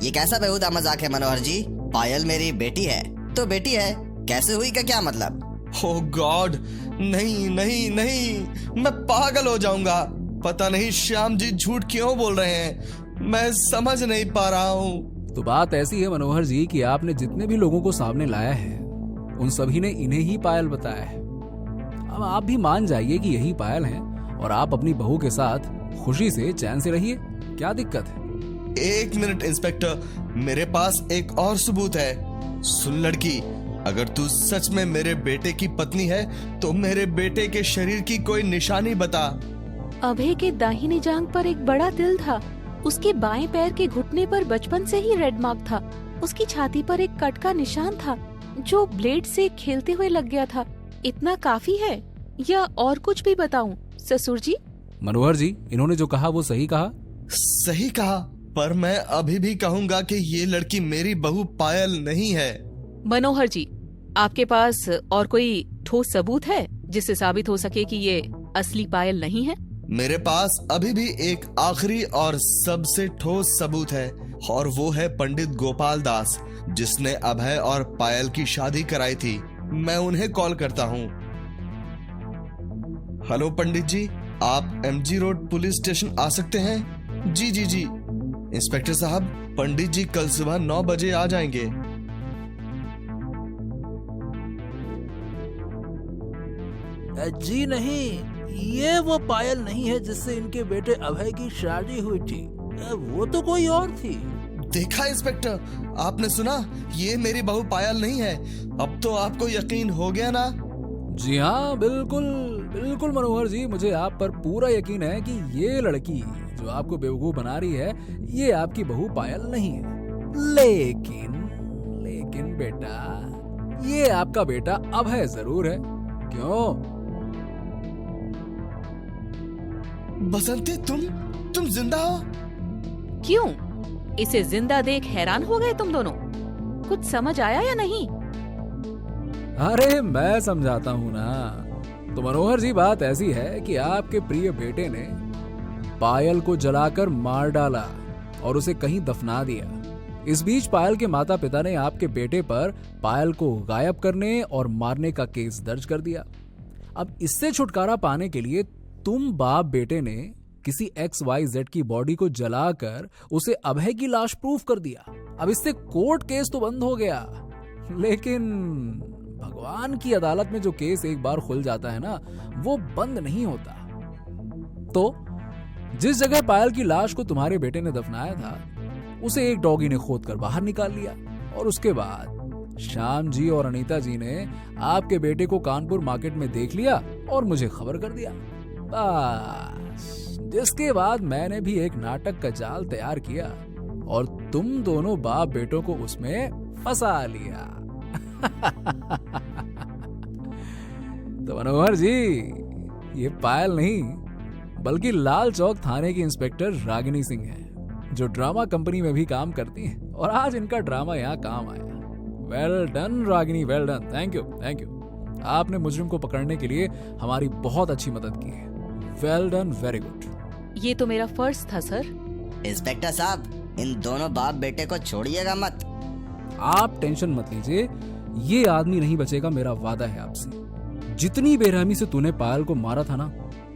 Speaker 15: ये कैसा बेहुदा मजाक है मनोहर जी? पायल मेरी बेटी है तो बेटी है, कैसे हुई का क्या मतलब?
Speaker 12: ओह गॉड, नहीं नहीं नहीं, मैं पागल हो जाऊंगा। पता नहीं श्याम जी झूठ क्यों बोल रहे हैं, मैं समझ नहीं पा रहा हूँ।
Speaker 14: तो बात ऐसी है मनोहर जी कि आपने जितने भी लोगों को सामने लाया है उन सभी ने इन्हें ही पायल बताया है। अब आप भी मान जाइए कि यही पायल है और आप अपनी बहू के साथ खुशी से चैन से रहिए। क्या दिक्कत है?
Speaker 12: एक मिनट इंस्पेक्टर, मेरे पास एक और सबूत है। सुन लड़की, अगर तू सच में मेरे बेटे की पत्नी है तो मेरे बेटे के शरीर की कोई निशानी बता।
Speaker 13: अभय के दाहिनी जांघ पर एक बड़ा तिल था। उसके बाएं पैर के घुटने पर बचपन से ही रेड मार्क था। उसकी छाती पर एक कट का निशान था जो ब्लेड से खेलते हुए लग गया था। इतना काफी है या और कुछ भी बताऊं ससुर जी?
Speaker 14: मनोहर जी, इन्होंने जो कहा वो सही कहा।
Speaker 12: सही कहा, पर मैं अभी भी कहूँगा कि ये लड़की मेरी बहू पायल नहीं है।
Speaker 13: मनोहर जी, आपके पास और कोई ठोस सबूत है जिससे साबित हो सके कि ये असली पायल नहीं है?
Speaker 12: मेरे पास अभी भी एक आखिरी और सबसे ठोस सबूत है, और वो है पंडित गोपाल दास, जिसने अभय और पायल की शादी कराई थी। मैं उन्हें कॉल करता हूँ। हेलो पंडित जी, आप MG रोड पुलिस स्टेशन आ सकते हैं? जी जी जी। इंस्पेक्टर साहब, पंडित जी कल सुबह 9 बजे आ जाएंगे।
Speaker 16: जी नहीं, ये वो पायल नहीं है जिससे इनके बेटे अभय की शादी हुई थी। वो तो कोई और थी।
Speaker 12: देखा इंस्पेक्टर, आपने सुना, ये मेरी बहू पायल नहीं है। अब तो आपको यकीन हो गया ना?
Speaker 14: जी हाँ, बिल्कुल बिल्कुल मनोहर जी, मुझे आप पर पूरा यकीन है कि ये लड़की जो आपको बेवकूफ बना रही है ये आपकी बहू पायल नहीं है। लेकिन बेटा, ये आपका बेटा अभय जरूर है। क्यों
Speaker 12: बसंती, तुम जिंदा हो?
Speaker 13: क्यों? इसे जिंदा देख हैरान हो गए तुम दोनों? कुछ समझ आया या नहीं?
Speaker 14: अरे मैं समझाता हूँ ना। तो मनोहर जी, बात ऐसी है कि आपके प्रिय बेटे ने पायल को जलाकर मार डाला और उसे कहीं दफना दिया। इस बीच पायल के माता पिता ने आपके बेटे पर पायल को गायब करने और मारने का केस दर्ज कर दिया। अब इससे छुटकारा पाने के लिए तुम बाप बेटे ने किसी XYZ की बॉडी को जलाकर उसे अभय की लाश प्रूफ कर दिया। अब इससे कोर्ट केस तो बंद हो गया, लेकिन भगवान की अदालत में जो केस एक बार खुल जाता है ना, वो बंद नहीं होता। तो जिस जगह पायल की लाश को तुम्हारे बेटे ने दफनाया था उसे एक डॉगी ने खोद कर बाहर निकाल लिया, और उसके बाद श्याम जी और अनीता जी ने आपके बेटे को कानपुर मार्केट में देख लिया और मुझे खबर कर दिया। बस, जिसके बाद मैंने भी एक नाटक का जाल तैयार किया और तुम दोनों बाप बेटों को उसमें फंसा लिया। तो मनोहर जी, ये पायल नहीं बल्कि लाल चौक थाने की इंस्पेक्टर रागिनी सिंह है, जो ड्रामा कंपनी में भी काम करती हैं, और आज इनका ड्रामा यहाँ काम आया। Well done Ragini, well done. Thank you. आपने मुजरिम को पकड़ने के लिए हमारी बहुत अच्छी मदद की है। Well done, very good.
Speaker 13: ये तो मेरा फर्ज था सर।
Speaker 15: इंस्पेक्टर साहब, इन दोनों बाप बेटे को छोड़िएगा मत।
Speaker 14: आप टेंशन मत लीजिए, ये आदमी नहीं बचेगा, मेरा वादा है आपसे। जितनी बेरहमी से तूने पायल को मारा था ना,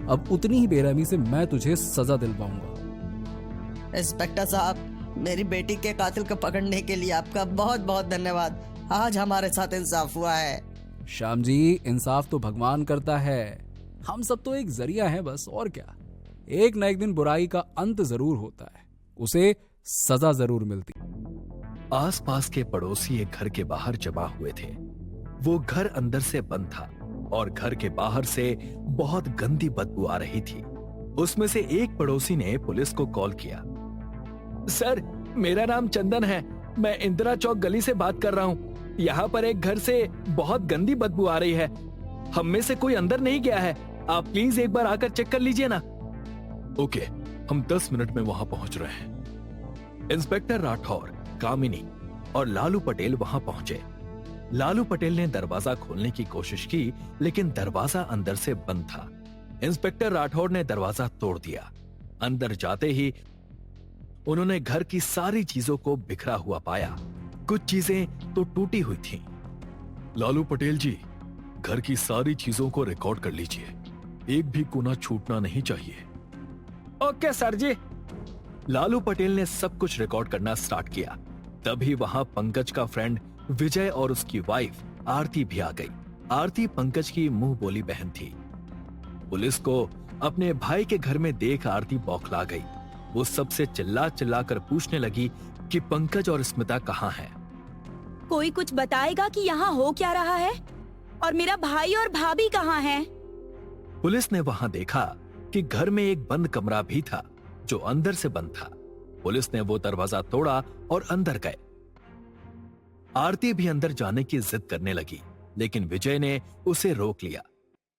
Speaker 14: अब उतनी ही बेरहमी से मैं तुझे सजा दिलवाऊंगा।
Speaker 15: इंस्पेक्टर साहब, मेरी बेटी के कातिल को पकड़ने के लिए आपका बहुत बहुत धन्यवाद। आज हमारे साथ इंसाफ हुआ है।
Speaker 14: श्याम जी, इंसाफ तो भगवान करता है, हम सब तो एक जरिया हैं बस, और क्या। एक न एक दिन बुराई का अंत जरूर होता है, उसे सजा जरूर मिलती।
Speaker 7: आसपास के पड़ोसी एक घर के बाहर जमा हुए थे। वो घर अंदर से बंद था और घर के बाहर से बहुत गंदी बदबू आ रही थी। उसमें से एक पड़ोसी ने पुलिस को कॉल किया।
Speaker 9: सर, मेरा नाम चंदन है। मैं इंदिरा चौक गली से बात कर रहा हूँ। यहाँ पर एक घर से बहुत गंदी बदबू आ रही है। हम में से कोई अंदर नहीं गया है। आप प्लीज एक बार आकर चेक कर लीजिए ना।
Speaker 7: ओके, हम 10 मिनट में वहां पहुंच रहे हैं। इंस्पेक्टर राठौर, कामिनी और लालू पटेल वहां पहुंचे। लालू पटेल ने दरवाजा खोलने की कोशिश की, लेकिन दरवाजा अंदर से बंद था। इंस्पेक्टर राठौर ने दरवाजा तोड़ दिया। अंदर जाते ही उन्होंने घर की सारी चीजों को बिखरा हुआ पाया। कुछ चीजें तो टूटी हुई थीं।
Speaker 5: लालू पटेल जी, घर की सारी चीजों को रिकॉर्ड कर लीजिए। एक भी कोना छूटना नहीं चाहिए।
Speaker 8: ओके सर जी।
Speaker 7: लालू पटेल ने सब कुछ रिकॉर्ड करना स्टार्ट किया। तभी वहां पंकज का फ्रेंड विजय और उसकी वाइफ आरती भी आ गई। आरती पंकज की मुंह बोली बहन थी। पुलिस को अपने भाई के घर में देख आरती बौखला गई। वो सबसे चिल्ला चिल्ला कर पूछने लगी कि पंकज और स्मिता कहाँ हैं?
Speaker 6: कोई कुछ बताएगा कि यहाँ हो क्या रहा है? और मेरा भाई और भाभी कहाँ हैं?
Speaker 7: पुलिस ने वहां देखा कि घर में एक बंद कमरा भी था जो अंदर से बंद था। पुलिस ने वो दरवाजा तोड़ा और अंदर गए। आरती भी अंदर जाने की जिद करने लगी, लेकिन विजय ने उसे रोक लिया।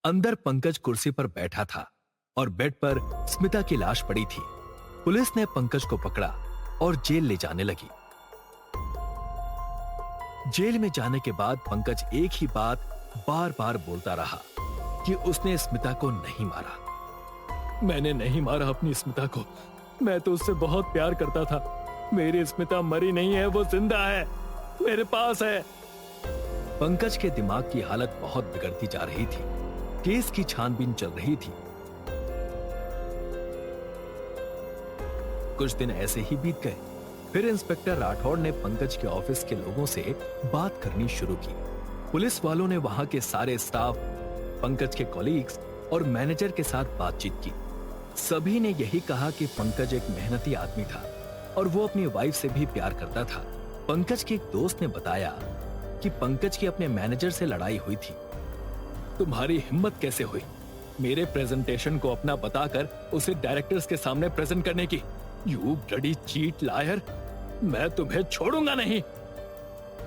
Speaker 7: अंदर पंकज कुर्सी पर बैठा था और बेड पर स्मिता की लाश पड़ी थी। पुलिस ने पंकज को पकड़ा और जेल ले जाने लगी। जेल में जाने के बाद पंकज एक ही बात बार बार बोलता रहा कि उसने स्मिता को नहीं मारा।
Speaker 9: मैंने नहीं मारा अपनी स्मिता को। मैं तो उससे बहुत प्यार करता था। मेरी स्मिता मरी नहीं है, वो जिंदा है, मेरे पास है।
Speaker 7: पंकज के दिमाग की हालत बहुत बिगड़ती जा रही थी। केस की छानबीन चल रही थी। कुछ दिन ऐसे ही बीत गए। फिर इंस्पेक्टर राठौड़ ने पंकज के ऑफिस के लोगों से बात करनी शुरू की। पुलिस वालों ने वहां के सारे स्टाफ, पंकज के कॉलीग्स और मैनेजर के साथ बातचीत की। सभी ने यही कहा कि पंकज एक मेहनती आदमी था और वो अपनी वाइफ से भी प्यार करता था। पंकज के एक दोस्त ने बताया कि पंकज की अपने मैनेजर से लड़ाई हुई थी।
Speaker 9: तुम्हारी हिम्मत कैसे हुई मेरे प्रेजेंटेशन को अपना बताकर उसे डायरेक्टर्स के सामने प्रेजेंट करने की? यू ब्लडी चीट लायर, मैं तुम्हें छोड़ूंगा नहीं।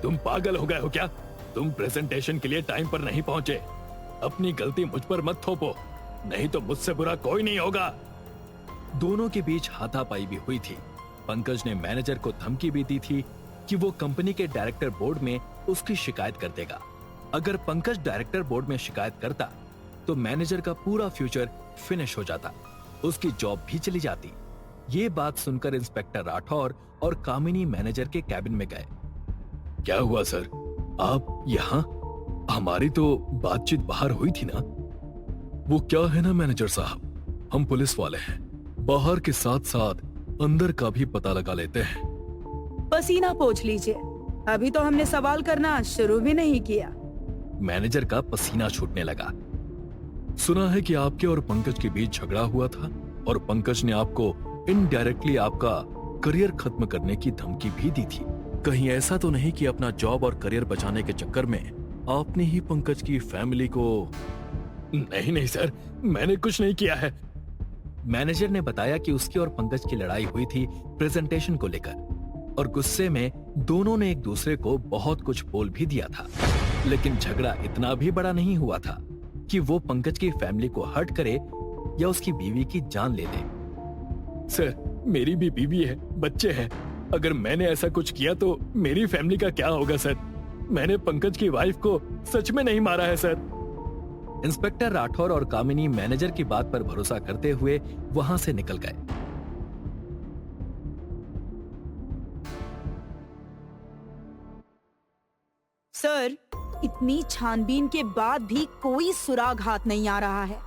Speaker 9: तुम पागल हो गए हो क्या? तुम प्रेजेंटेशन के लिए टाइम पर नहीं पहुंचे। अपनी गलती मुझ पर मत थोपो, नहीं तो मुझसे बुरा कोई नहीं होगा।
Speaker 7: दोनों के बीच हाथापाई भी हुई थी। पंकज ने मैनेजर को धमकी भी दी थी कि वो कंपनी के डायरेक्टर बोर्ड में उसकी शिकायत कर देगा। अगर पंकज डायरेक्टर बोर्ड में शिकायत करता तो मैनेजर का पूरा फ्यूचर फिनिश हो जाता, उसकी जॉब भी चली जाती। ये बात सुनकर इंस्पेक्टर राठौर और कामिनी मैनेजर के कैबिन में गए।
Speaker 5: क्या हुआ सर, आप यहाँ? हमारी तो बातचीत बाहर हुई थी ना। वो क्या है ना मैनेजर साहब, हम पुलिस वाले हैं, बाहर के साथ साथ अंदर का भी पता लगा लेते हैं।
Speaker 17: पसीना पोंछ लीजिए, अभी तो हमने सवाल करना शुरू भी नहीं किया।
Speaker 7: मैनेजर का पसीना छूटने लगा।
Speaker 5: सुना है कि आपके और पंकज के बीच झगड़ा हुआ था और पंकज ने आपको इनडायरेक्टली आपका करियर खत्म करने की धमकी भी दी थी। कहीं ऐसा तो नहीं कि अपना जॉब और करियर बचाने के चक्कर में आपने ही पंकज की फैमिली को?
Speaker 9: नहीं नहीं सर, मैंने कुछ नहीं किया है।
Speaker 7: मैनेजर ने बताया कि उसकी और पंकज की लड़ाई हुई थी प्रेजेंटेशन को लेकर और गुस्से में दोनों ने एक दूसरे को बहुत कुछ बोल भी दिया था, लेकिन झगड़ा इतना भी बड़ा नहीं हुआ था कि वो पंकज की फैमिली को हर्ट करे या उसकी बीवी की जान ले ले।
Speaker 9: सर, मेरी भी बीवी है, बच्चे हैं। अगर मैंने ऐसा कुछ किया तो मेरी फैमिली का क्या होगा सर? मैंने पंकज की वाइफ को सच में नहीं मारा है सर।
Speaker 7: इंस्पेक्टर राठौर और कामिनी मैनेजर की बात पर भरोसा करते हुए वहां से निकल गए।
Speaker 17: सर, इतनी छानबीन के बाद भी कोई सुराग हाथ नहीं आ रहा है।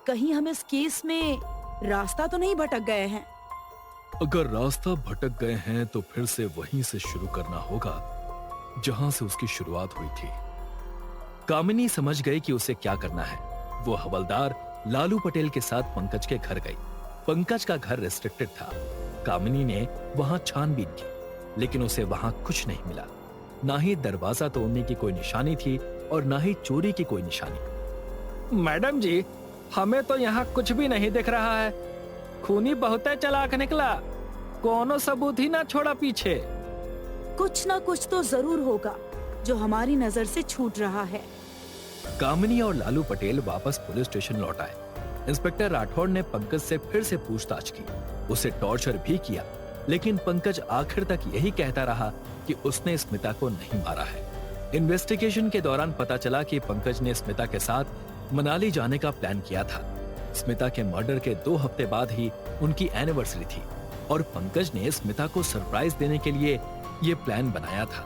Speaker 17: कहीं हम इस केस में रास्ता तो नहीं भटक गए हैं?
Speaker 5: अगर रास्ता भटक गए हैं तो फिर से वहीं से शुरू करना होगा जहां से उसकी शुरुआत हुई थी।
Speaker 7: कामिनी समझ गई कि उसे क्या करना है। वो हवलदार लालू पटेल के साथ पंकज के घर गई। पंकज का घर रेस्ट्रिक्टेड था। कामिनी ने वहां छानबीन की, लेकिन उसे वहां कुछ नहीं मिला। ना ही दरवाजा तोड़ने की कोई निशानी थी और ना ही चोरी की कोई निशानी।
Speaker 8: मैडम जी, हमें तो यहाँ कुछ भी नहीं दिख रहा है। खूनी बहुत चालाक निकला, कोनो सबूत ही ना छोड़ा पीछे।
Speaker 17: कुछ ना कुछ तो जरूर होगा जो हमारी नजर से छूट रहा है।
Speaker 7: कामिनी और लालू पटेल वापस पुलिस स्टेशन लौट आए। इंस्पेक्टर राठौड़ ने पंकज से फिर से पूछताछ की, उसे टॉर्चर भी किया, लेकिन पंकज आखिर तक यही कहता रहा कि उसने स्मिता को नहीं मारा है। इन्वेस्टिगेशन के दौरान पता चला कि पंकज ने स्मिता के साथ मनाली जाने का प्लान किया था। स्मिता के मर्डर के 2 हफ्ते बाद ही उनकी एनिवर्सरी थी और पंकज ने स्मिता को सरप्राइज देने के लिए ये प्लान बनाया था।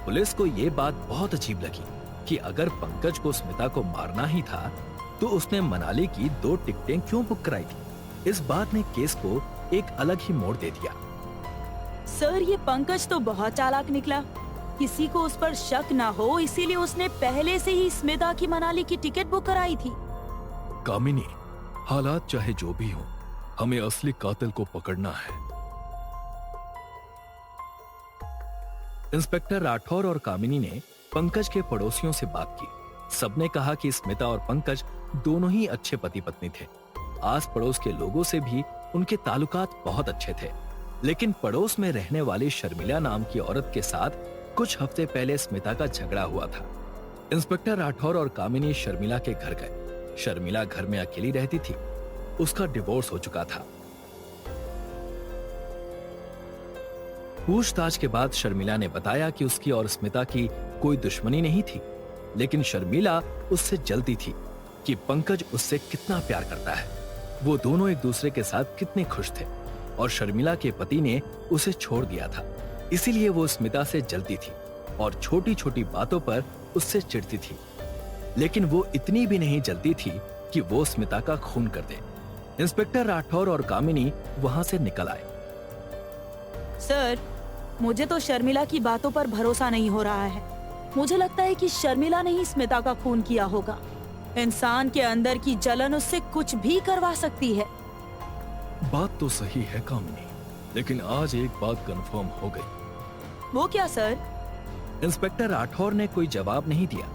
Speaker 7: पुलिस को ये बात बहुत अजीब लगी कि अगर पंकज को स्मिता को मारना ही था तो उसने मनाली की 2 टिकटें क्यों बुक कराई थी। इस बात ने केस को एक अलग ही मोड़ दे दिया।
Speaker 17: सर, ये पंकज तो बहुत चालाक निकला। किसी को उस पर शक ना हो इसीलिए उसने पहले से ही स्मिता की मनाली की टिकट बुक कराई थी।
Speaker 7: कामिनी, हालात चाहे जो भी हो, हमें असली कातिल को पकड़ना है। इंस्पेक्टर राठौर और कामिनी ने पंकज के पड़ोसियों से बात की। सबने कहा कि स्मिता और पंकज दोनों ही अच्छे पति पत्नी थे। आस पड़ोस के लोगों से भी उनके ताल्लुकात बहुत अच्छे थे, लेकिन पड़ोस में रहने वाली शर्मिला नाम की औरत के साथ कुछ हफ्ते पहले स्मिता का झगड़ा हुआ था। इंस्पेक्टर राठौर और कामिनी शर्मिला के घर गए। शर्मिला घर में अकेली रहती थी, उसका डिवोर्स हो चुका था। पूछताछ के बाद शर्मिला ने बताया कि उसकी और स्मिता की कोई दुश्मनी नहीं थी, लेकिन शर्मिला उससे जलती थी कि पंकज उससे कितना प्यार करता है, वो दोनों एक दूसरे के साथ कितने खुश थे और शर्मिला के पति ने उसे छोड़ दिया था। इसीलिए वो स्मिता से जलती थी और छोटी छोटी बातों पर उससे चिढ़ती थी, लेकिन वो इतनी भी नहीं जलती थी कि वो स्मिता का खून कर दे। इंस्पेक्टर राठौर और कामिनी वहां से निकल आए।
Speaker 17: सर, मुझे तो शर्मिला की बातों पर भरोसा नहीं हो रहा है। मुझे लगता है कि शर्मिला ने ही स्मिता का खून किया होगा। इंसान के अंदर की जलन उससे कुछ भी करवा सकती है।
Speaker 7: बात तो सही है कामिनी, लेकिन आज एक बात कंफर्म हो गई।
Speaker 17: वो क्या सर?
Speaker 7: इंस्पेक्टर राठौर ने कोई जवाब नहीं दिया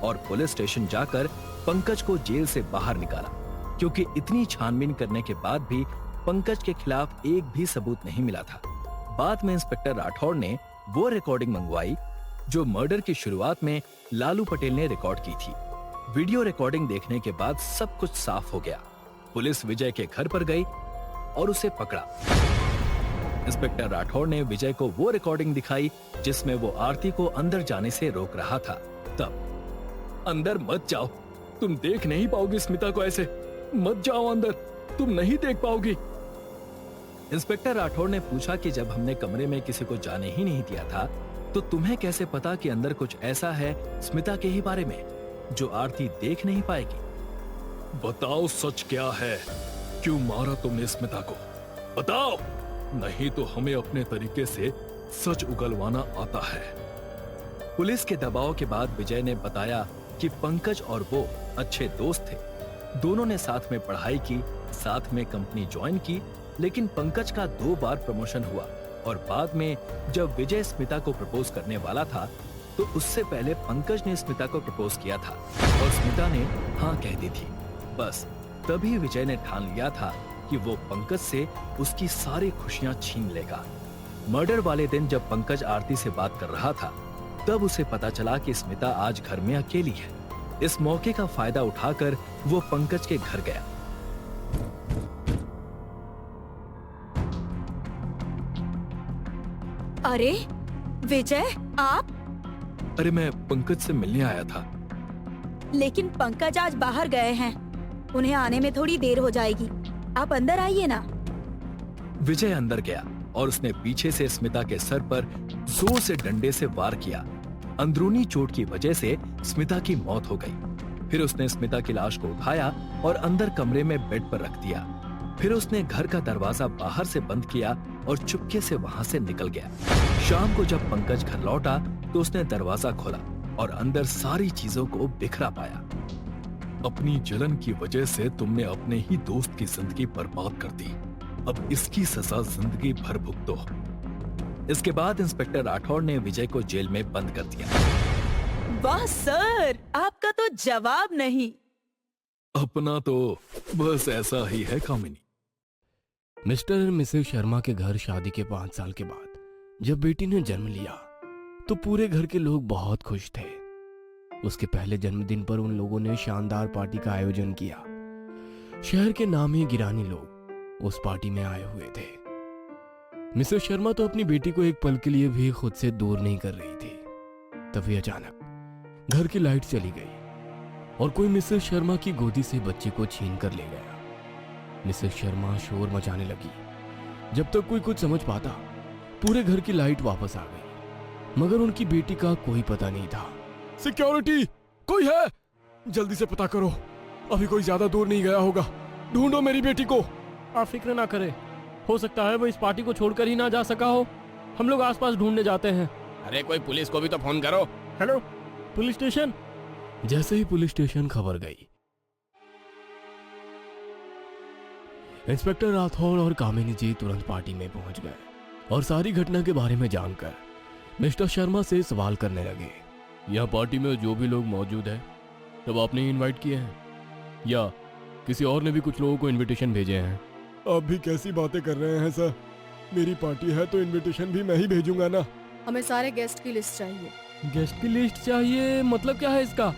Speaker 7: और पुलिस स्टेशन जाकर पंकज को जेल से बाहर निकाला, क्योंकि इतनी छानबीन करने के बाद भी पंकज के खिलाफ एक भी सबूत नहीं मिला था। बाद में इंस्पेक्टर राठौर ने वो रिकॉर्डिंग मंगवाई जो मर्डर की शुरुआत में लालू पटेल ने रिकॉर्ड की थी। वीडियो रिकॉर्डिंग देखने के बाद सब कुछ साफ हो गया। पुलिस विजय के घर पर गई और उसे पकड़ा। इंस्पेक्टर राठौर ने विजय को वो रिकॉर्डिंग दिखाई जिसमें वो आरती को अंदर जाने से रोक रहा था। तब,
Speaker 3: अंदर मत जाओ, तुम देख नहीं पाओगी स्मिता को ऐसे, मत जाओ अंदर, तुम नहीं देख पाओगी।
Speaker 7: इंस्पेक्टर राठौर ने पूछा कि जब हमने कमरे में किसी को जाने ही नहीं दिया था तो तुम्हें कैसे पता कि अंदर कुछ ऐसा है स्मिता के ही बारे में जो आरती देख नहीं पाएगी।
Speaker 3: बताओ सच क्या है, क्यों मारा तुमने स्मिता को, बताओ, नहीं तो हमें अपने तरीके से सच उगलवाना आता है।
Speaker 7: पुलिस के दबाव के बाद विजय ने बताया कि पंकज और वो अच्छे दोस्त थे। दोनों ने साथ में पढ़ाई की, साथ में कंपनी ज्वाइन की, लेकिन पंकज का 2 बार प्रमोशन हुआ और बाद में जब विजय स्मिता को प्रपोज करने वाला था तो उससे पहले पंकज ने स्मिता को प्रपोज किया था और स्मिता ने हाँ कह दी थी। बस तभी विजय ने ठान लिया था कि वो पंकज से उसकी सारी खुशियां छीन लेगा। मर्डर वाले दिन जब पंकज आरती से बात कर रहा था तब उसे पता चला कि स्मिता आज घर में अकेली है। इस मौके का फायदा उठाकर वो पंकज के घर गया।
Speaker 17: अरे विजय, आप?
Speaker 7: अरे मैं पंकज से मिलने आया था।
Speaker 17: लेकिन पंकज आज बाहर गए हैं, उन्हें आने में थोड़ी देर हो जाएगी। आप अंदर आइए ना।
Speaker 7: विजय अंदर गया और उसने पीछे से स्मिता के सर पर जोर से डंडे से वार किया। अंदरूनी चोट की वजह से स्मिता की मौत हो गई। फिर उसने स्मिता की लाश को उठाया और अंदर कमरे में बेड पर रख दिया। फिर उसने घर का दरवाजा बाहर से बंद किया और चुपके से वहां से निकल गया। शाम को जब पंकज घर लौटा तो उसने दरवाजा खोला और अंदर सारी चीजों को बिखरा पाया।
Speaker 3: अपनी जलन की वजह से तुमने अपने ही दोस्त की जिंदगी बर्बाद कर दी, अब इसकी सजा जिंदगी भर भुगतो।
Speaker 7: इसके बाद इंस्पेक्टर राठौर ने विजय को जेल में बंद कर दिया।
Speaker 17: वाह सर, आपका तो जवाब नहीं।
Speaker 7: अपना तो बस ऐसा ही है कामिनी।
Speaker 18: मिस्टर और मिसेस शर्मा के घर शादी के 5 साल के बाद जब बेटी ने जन्म लिया तो पूरे घर के लोग बहुत खुश थे। उसके पहले जन्मदिन पर उन लोगों ने शानदार पार्टी का आयोजन किया। शहर के नामी गिरानी लोग उस पार्टी में आए हुए थे। मिसेस शर्मा तो अपनी बेटी को एक पल के लिए भी खुद से दूर नहीं कर रही थी। तभी अचानक घर की लाइट चली गई और कोई मिसेस शर्मा की गोदी से बच्चे को छीन कर ले गया। मिसेस शर्मा शोर मचाने लगी। जब तक कोई कुछ समझ पाता पूरे घर की लाइट वापस आ गई, मगर उनकी बेटी का कोई पता नहीं था।
Speaker 14: सिक्योरिटी, कोई है? जल्दी से पता करो, अभी कोई ज्यादा दूर नहीं गया होगा। ढूंढो मेरी बेटी को।
Speaker 19: आप फिक्र ना करें, हो सकता है वो इस पार्टी को छोड़कर ही ना जा सका हो। हम लोग आसपास ढूंढने जाते हैं।
Speaker 18: अरे कोई पुलिस को भी तो फोन करो।
Speaker 19: Hello, police station.
Speaker 18: जैसे ही पुलिस स्टेशन खबर गई, इंस्पेक्टर राठौर और कामिनी जी तुरंत पार्टी में पहुंच गए और सारी घटना के बारे में जानकर मिस्टर शर्मा से सवाल करने लगे। यह पार्टी में जो भी लोग मौजूद है तब आपने ही इनवाइट किए हैं या किसी और ने भी कुछ लोगों को इनविटेशन भेजे हैं?
Speaker 10: आप भी कैसी बातें कर रहे हैं सर? मेरी पार्टी है तो इनविटेशन भी मैं ही भेजूंगा ना।
Speaker 11: हमें सारे गेस्ट की लिस्ट चाहिए।
Speaker 19: गेस्ट की लिस्ट चाहिए? मतलब क्या है इसका?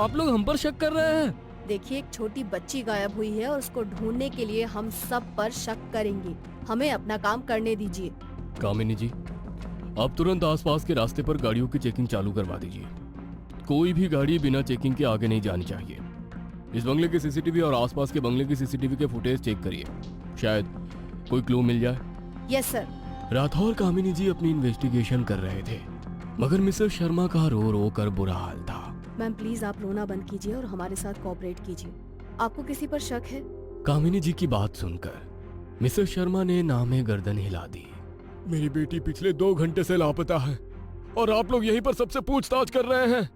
Speaker 19: आप लोग हम पर शक कर रहे हैं?
Speaker 11: देखिए, एक छोटी बच्ची गायब हुई है और उसको ढूंढने के लिए हम सब पर शक करेंगे। हमें अपना काम करने दीजिए।
Speaker 18: कामिनी जी, आप तुरंत आसपास के रास्ते पर गाड़ियों की चेकिंग चालू करवा दीजिए। कोई भी गाड़ी बिना चेकिंग के आगे नहीं जानी चाहिए। इस बंगले के सीसीटीवी और आसपास के बंगले के सीसीटीवी के फुटेज चेक करिए, शायद कोई क्लू मिल जाए।
Speaker 11: Yes sir.
Speaker 18: राठौर कामिनी जी अपनी इन्वेस्टिगेशन कर रहे थे, मगर मिसेस शर्मा का रो रो कर बुरा हाल था।
Speaker 11: मैम प्लीज आप रोना बंद कीजिए और हमारे साथ कोऑपरेट कीजिए। आपको किसी पर शक है?
Speaker 18: कामिनी जी की बात सुनकर मिसेस शर्मा ने नामे गर्दन हिला दी।
Speaker 10: मेरी बेटी पिछले 2 घंटे से लापता है और आप लोग यहीं पर सबसे पूछताछ कर रहे हैं।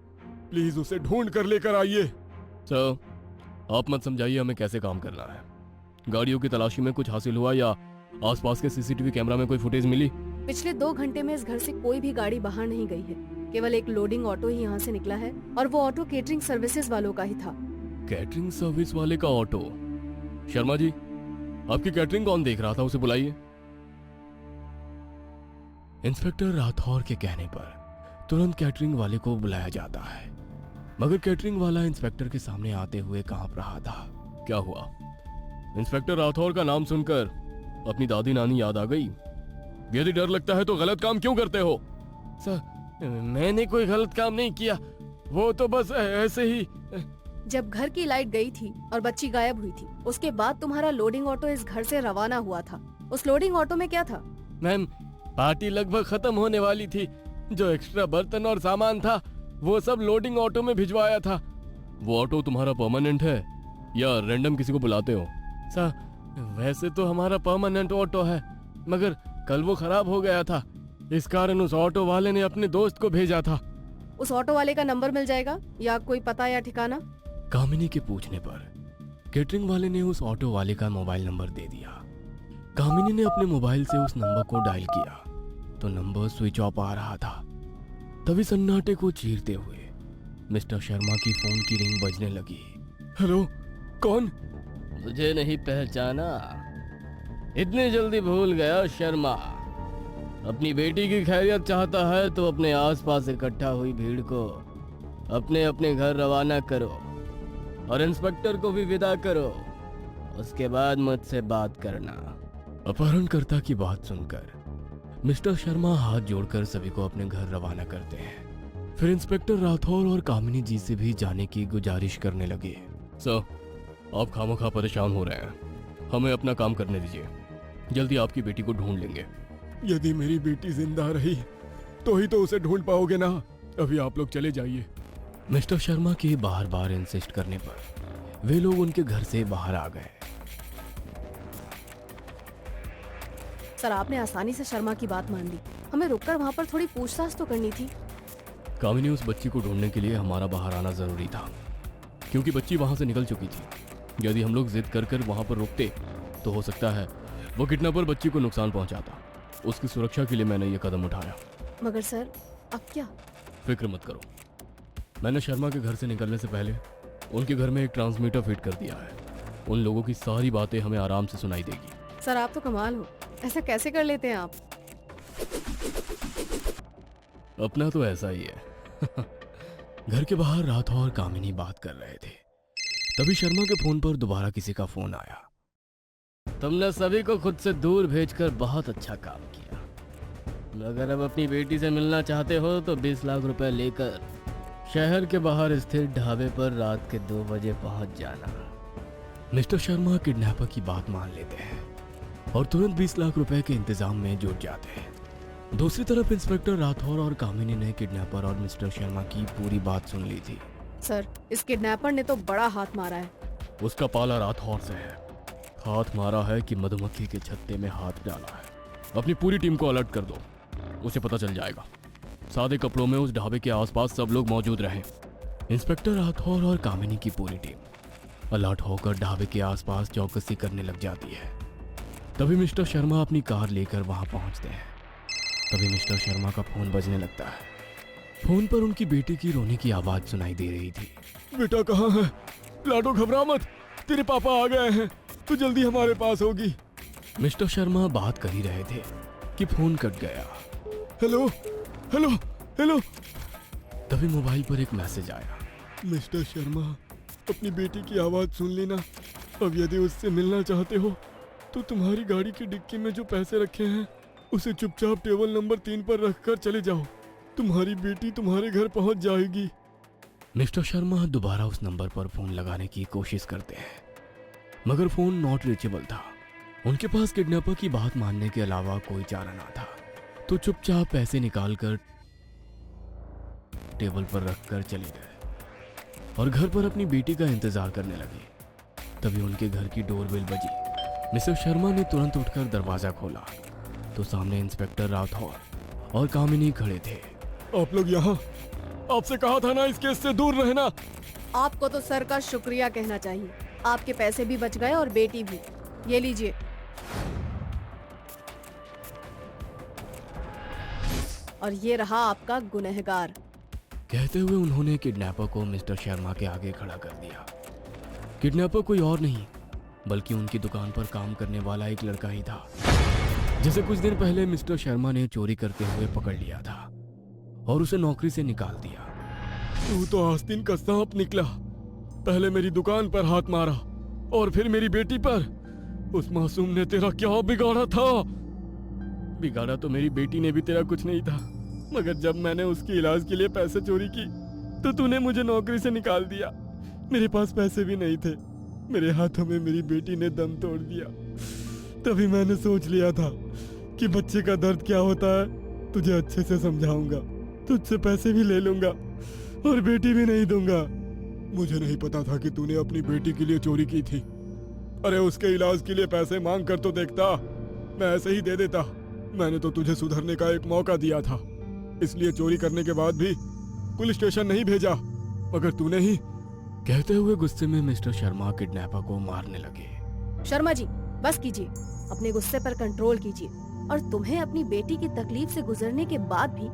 Speaker 10: प्लीज उसे ढूंढ कर लेकर आइए।
Speaker 18: सर, आप मत समझाइए हमें कैसे काम करना है। गाड़ियों की तलाशी में कुछ हासिल हुआ या आसपास के सीसीटीवी कैमरा में कोई फुटेज मिली?
Speaker 11: पिछले 2 घंटे में इस घर से कोई भी गाड़ी बाहर नहीं गई है। केवल एक लोडिंग ऑटो ही यहाँ से निकला है और वो ऑटो केटरिंग सर्विसेज वालों का ही था।
Speaker 18: कैटरिंग सर्विस वाले का ऑटो? शर्मा जी, आपकी कैटरिंग कौन देख रहा था? उसे बुलाइए। इंस्पेक्टर राठौर के कहने पर तुरंत कैटरिंग वाले को बुलाया जाता है, मगर कैटरिंग वाला इंस्पेक्टर के सामने आते हुए कांप रहा था। क्या हुआ? इंस्पेक्टर राठौर का नाम सुनकर अपनी दादी नानी याद आ गई? यदि डर लगता है तो गलत काम क्यों करते हो?
Speaker 19: सर, मैंने कोई गलत काम नहीं किया, वो तो बस ऐसे ही।
Speaker 11: जब घर की लाइट गई थी और बच्ची गायब हुई थी, उसके बाद तुम्हारा लोडिंग ऑटो इस घर से रवाना हुआ था। उस लोडिंग ऑटो में क्या था?
Speaker 19: मैम, पार्टी लगभग खत्म होने वाली थी। जो एक्स्ट्रा बर्तन और सामान था वो सब लोडिंग ऑटो में भिजवाया था।
Speaker 18: वो ऑटो तुम्हारा परमानेंट है या रैंडम किसी को बुलाते हो?
Speaker 19: सर, वैसे तो हमारा परमानेंट ऑटो है, मगर कल वो खराब हो गया था, इस कारण उस ऑटो वाले ने अपने दोस्त को भेजा था।
Speaker 11: उस ऑटो वाले का नंबर मिल जाएगा या कोई पता या ठिकाना?
Speaker 18: कामिनी के पूछने पर कैटरिंग वाले ने उस ऑटो वाले का मोबाइल नंबर दे दिया। कामिनी ने अपने मोबाइल से उस नंबर को डायल किया तो नंबर स्विच ऑफ आ रहा था। तभी सन्नाटे को चीरते हुए मिस्टर शर्मा की फोन की रिंग बजने लगी।
Speaker 10: हेलो, कौन?
Speaker 19: मुझे नहीं पहचाना? इतनी जल्दी भूल गया शर्मा? अपनी बेटी की खैरियत चाहता है तो अपने आसपास इकट्ठा हुई भीड़ को अपने अपने घर रवाना करो और इंस्पेक्टर को भी विदा करो, उसके बाद मुझसे बात करना।
Speaker 18: अपहरणकर्ता की बात सुनकर मिस्टर शर्मा हाथ जोड़कर सभी को अपने घर रवाना करते हैं। फिर इंस्पेक्टर राठौर और कामिनी जी से भी जाने की गुजारिश करने लगे। सर, आप खामोखा परेशान हो रहे हैं, हमें अपना काम करने दीजिए। जल्दी आपकी बेटी को ढूंढ लेंगे।
Speaker 10: यदि मेरी बेटी जिंदा रही तो ही तो उसे ढूंढ पाओगे ना। अभी आप लोग चले जाइए।
Speaker 18: मिस्टर शर्मा के बार बार इंसिस्ट करने पर वे लोग उनके घर से बाहर आ गए।
Speaker 11: सर, आपने आसानी से शर्मा की बात मान ली। हमें रुककर वहाँ पर थोड़ी पूछताछ तो करनी थी।
Speaker 18: कामिनी, उस बच्ची को ढूंढने के लिए हमारा बाहर आना जरूरी था, क्योंकि बच्ची वहां से निकल चुकी थी। यदि हम लोग जिद कर कर वहां पर रुकते तो हो सकता है वो किडनैपर बच्ची को नुकसान पहुंचाता। उसकी सुरक्षा के लिए मैंने ये कदम उठाया।
Speaker 11: मगर सर, अब क्या?
Speaker 18: फिक्र मत करो, मैंने शर्मा के घर से निकलने से पहले उनके घर में एक ट्रांसमीटर फिट कर दिया है। उन लोगों की सारी बातें हमें आराम से सुनाई देगी।
Speaker 11: सर आप तो कमाल हो, ऐसा कैसे कर लेते हैं आप?
Speaker 18: अपना तो ऐसा ही है। घर के बाहर राठौर और कामिनी बात कर रहे थे, तभी शर्मा के फोन पर दोबारा किसी का फोन आया। तुमने सभी को खुद से दूर भेजकर बहुत अच्छा काम किया। अगर अब अपनी बेटी से मिलना चाहते हो तो 20 लाख रुपए लेकर शहर के बाहर स्थित ढाबे पर रात के 2 बजे पहुंच जाना। मिस्टर शर्मा किडनैपर की बात मान लेते हैं और तुरंत 20 लाख रुपए के इंतजाम में जुट जाते हैं। दूसरी तरफ इंस्पेक्टर राठौर और कामिनी ने किडनैपर और मिस्टर शर्मा की पूरी बात सुन ली थी।
Speaker 11: सर इस किडनैपर ने तो बड़ा हाथ मारा है।
Speaker 18: उसका पाला राठौर से है। हाथ मारा है कि मधुमक्खी के छत्ते में हाथ डाला है। अपनी पूरी टीम को अलर्ट कर दो, उसे पता चल जाएगा। सादे कपड़ों में उस ढाबे के आसपास सब लोग मौजूद रहें। इंस्पेक्टर राठौर और कामिनी की पूरी टीम अलर्ट होकर ढाबे के आसपास चौकसी करने लग जाती है। तभी मिस्टर शर्मा अपनी कार लेकर वहां पहुंचते हैं। तभी मिस्टर शर्मा का फोन बजने लगता है। फोन पर उनकी बेटी की रोने की आवाज सुनाई दे रही थी।
Speaker 7: बेटा कहाँ है? लाडो घबरा मत, तेरे पापा आ गए हैं, तू जल्दी हमारे पास होगी।
Speaker 18: मिस्टर शर्मा बात कर ही रहे थे कि फोन कट गया।
Speaker 7: Hello hello hello.
Speaker 18: तभी मोबाइल पर एक मैसेज आया।
Speaker 7: मिस्टर शर्मा, अपनी बेटी की आवाज सुन लेना। अब यदि उससे मिलना चाहते हो तो तुम्हारी गाड़ी की डिक्की में जो पैसे रखे हैं उसे चुपचाप टेबल नंबर 3 पर रखकर चले जाओ। तुम्हारी बेटी तुम्हारे घर पहुंच जाएगी।
Speaker 18: मिस्टर शर्मा दोबारा उस नंबर पर फोन लगाने की कोशिश करते हैं, मगर फोन नॉट रीचेबल था। उनके पास किडनैपर की बात मानने के अलावा कोई चारा ना था, तो चुपचाप पैसे निकालकर टेबल पर रखकर चले गए और घर पर अपनी बेटी का इंतजार करने लगे। तभी उनके घर की डोरबेल बजी। मिस्टर शर्मा ने तुरंत उठकर दरवाजा खोला तो सामने इंस्पेक्टर राठौर और कामिनी खड़े थे।
Speaker 7: आप लोग यहाँ? आपसे कहा था ना इस केस से दूर रहना।
Speaker 11: आपको तो सर का शुक्रिया कहना चाहिए, आपके पैसे भी बच गए और बेटी भी। ये लीजिए। और ये रहा आपका गुनहगार।
Speaker 18: कहते हुए उन्होंने किडनैपर को मिस्टर शर्मा के आगे खड़ा कर दिया। किडनैपर कोई और नहीं बल्कि उनकी दुकान पर काम करने वाला एक लड़का ही था, जिसे कुछ दिन पहले मिस्टर शर्मा ने चोरी करते हुए पकड़ लिया था और उसे नौकरी से निकाल दिया।
Speaker 7: तू तो आस्तीन का सांप निकला। पहले मेरी दुकान पर हाथ मारा और फिर मेरी बेटी पर। उस मासूम ने तेरा क्या बिगाड़ा था?
Speaker 18: बिगाड़ा तो मेरी बेटी ने भी तेरा कुछ नहीं था,
Speaker 7: मगर जब मैंने उसके इलाज के लिए पैसे चोरी की तो तूने मुझे नौकरी से निकाल दिया। मेरे पास पैसे भी नहीं थे। मेरे हाथों में मेरी बेटी ने दम तोड़ दिया। तभी मैंने सोच लिया था कि बच्चे का दर्द क्या होता है तुझे अच्छे से समझाऊंगा, तुझसे पैसे भी ले लूंगा और बेटी भी नहीं दूंगा। मुझे नहीं पता था कि तूने अपनी बेटी के लिए चोरी की थी। अरे उसके इलाज के लिए पैसे मांग कर तो देखता, मैं ऐसे ही दे देता। मैंने तो तुझे सुधरने का एक मौका दिया था, इसलिए चोरी करने के बाद भी पुलिस स्टेशन नहीं भेजा, मगर तूने ही।
Speaker 18: कहते हुए गुस्से में मिस्टर शर्मा किडनैपर को मारने लगे।
Speaker 11: शर्मा जी बस कीजिए, अपने गुस्से पर कंट्रोल कीजिए। और तुम्हें अपनी बेटी की तकलीफ से गुजरने के बाद भी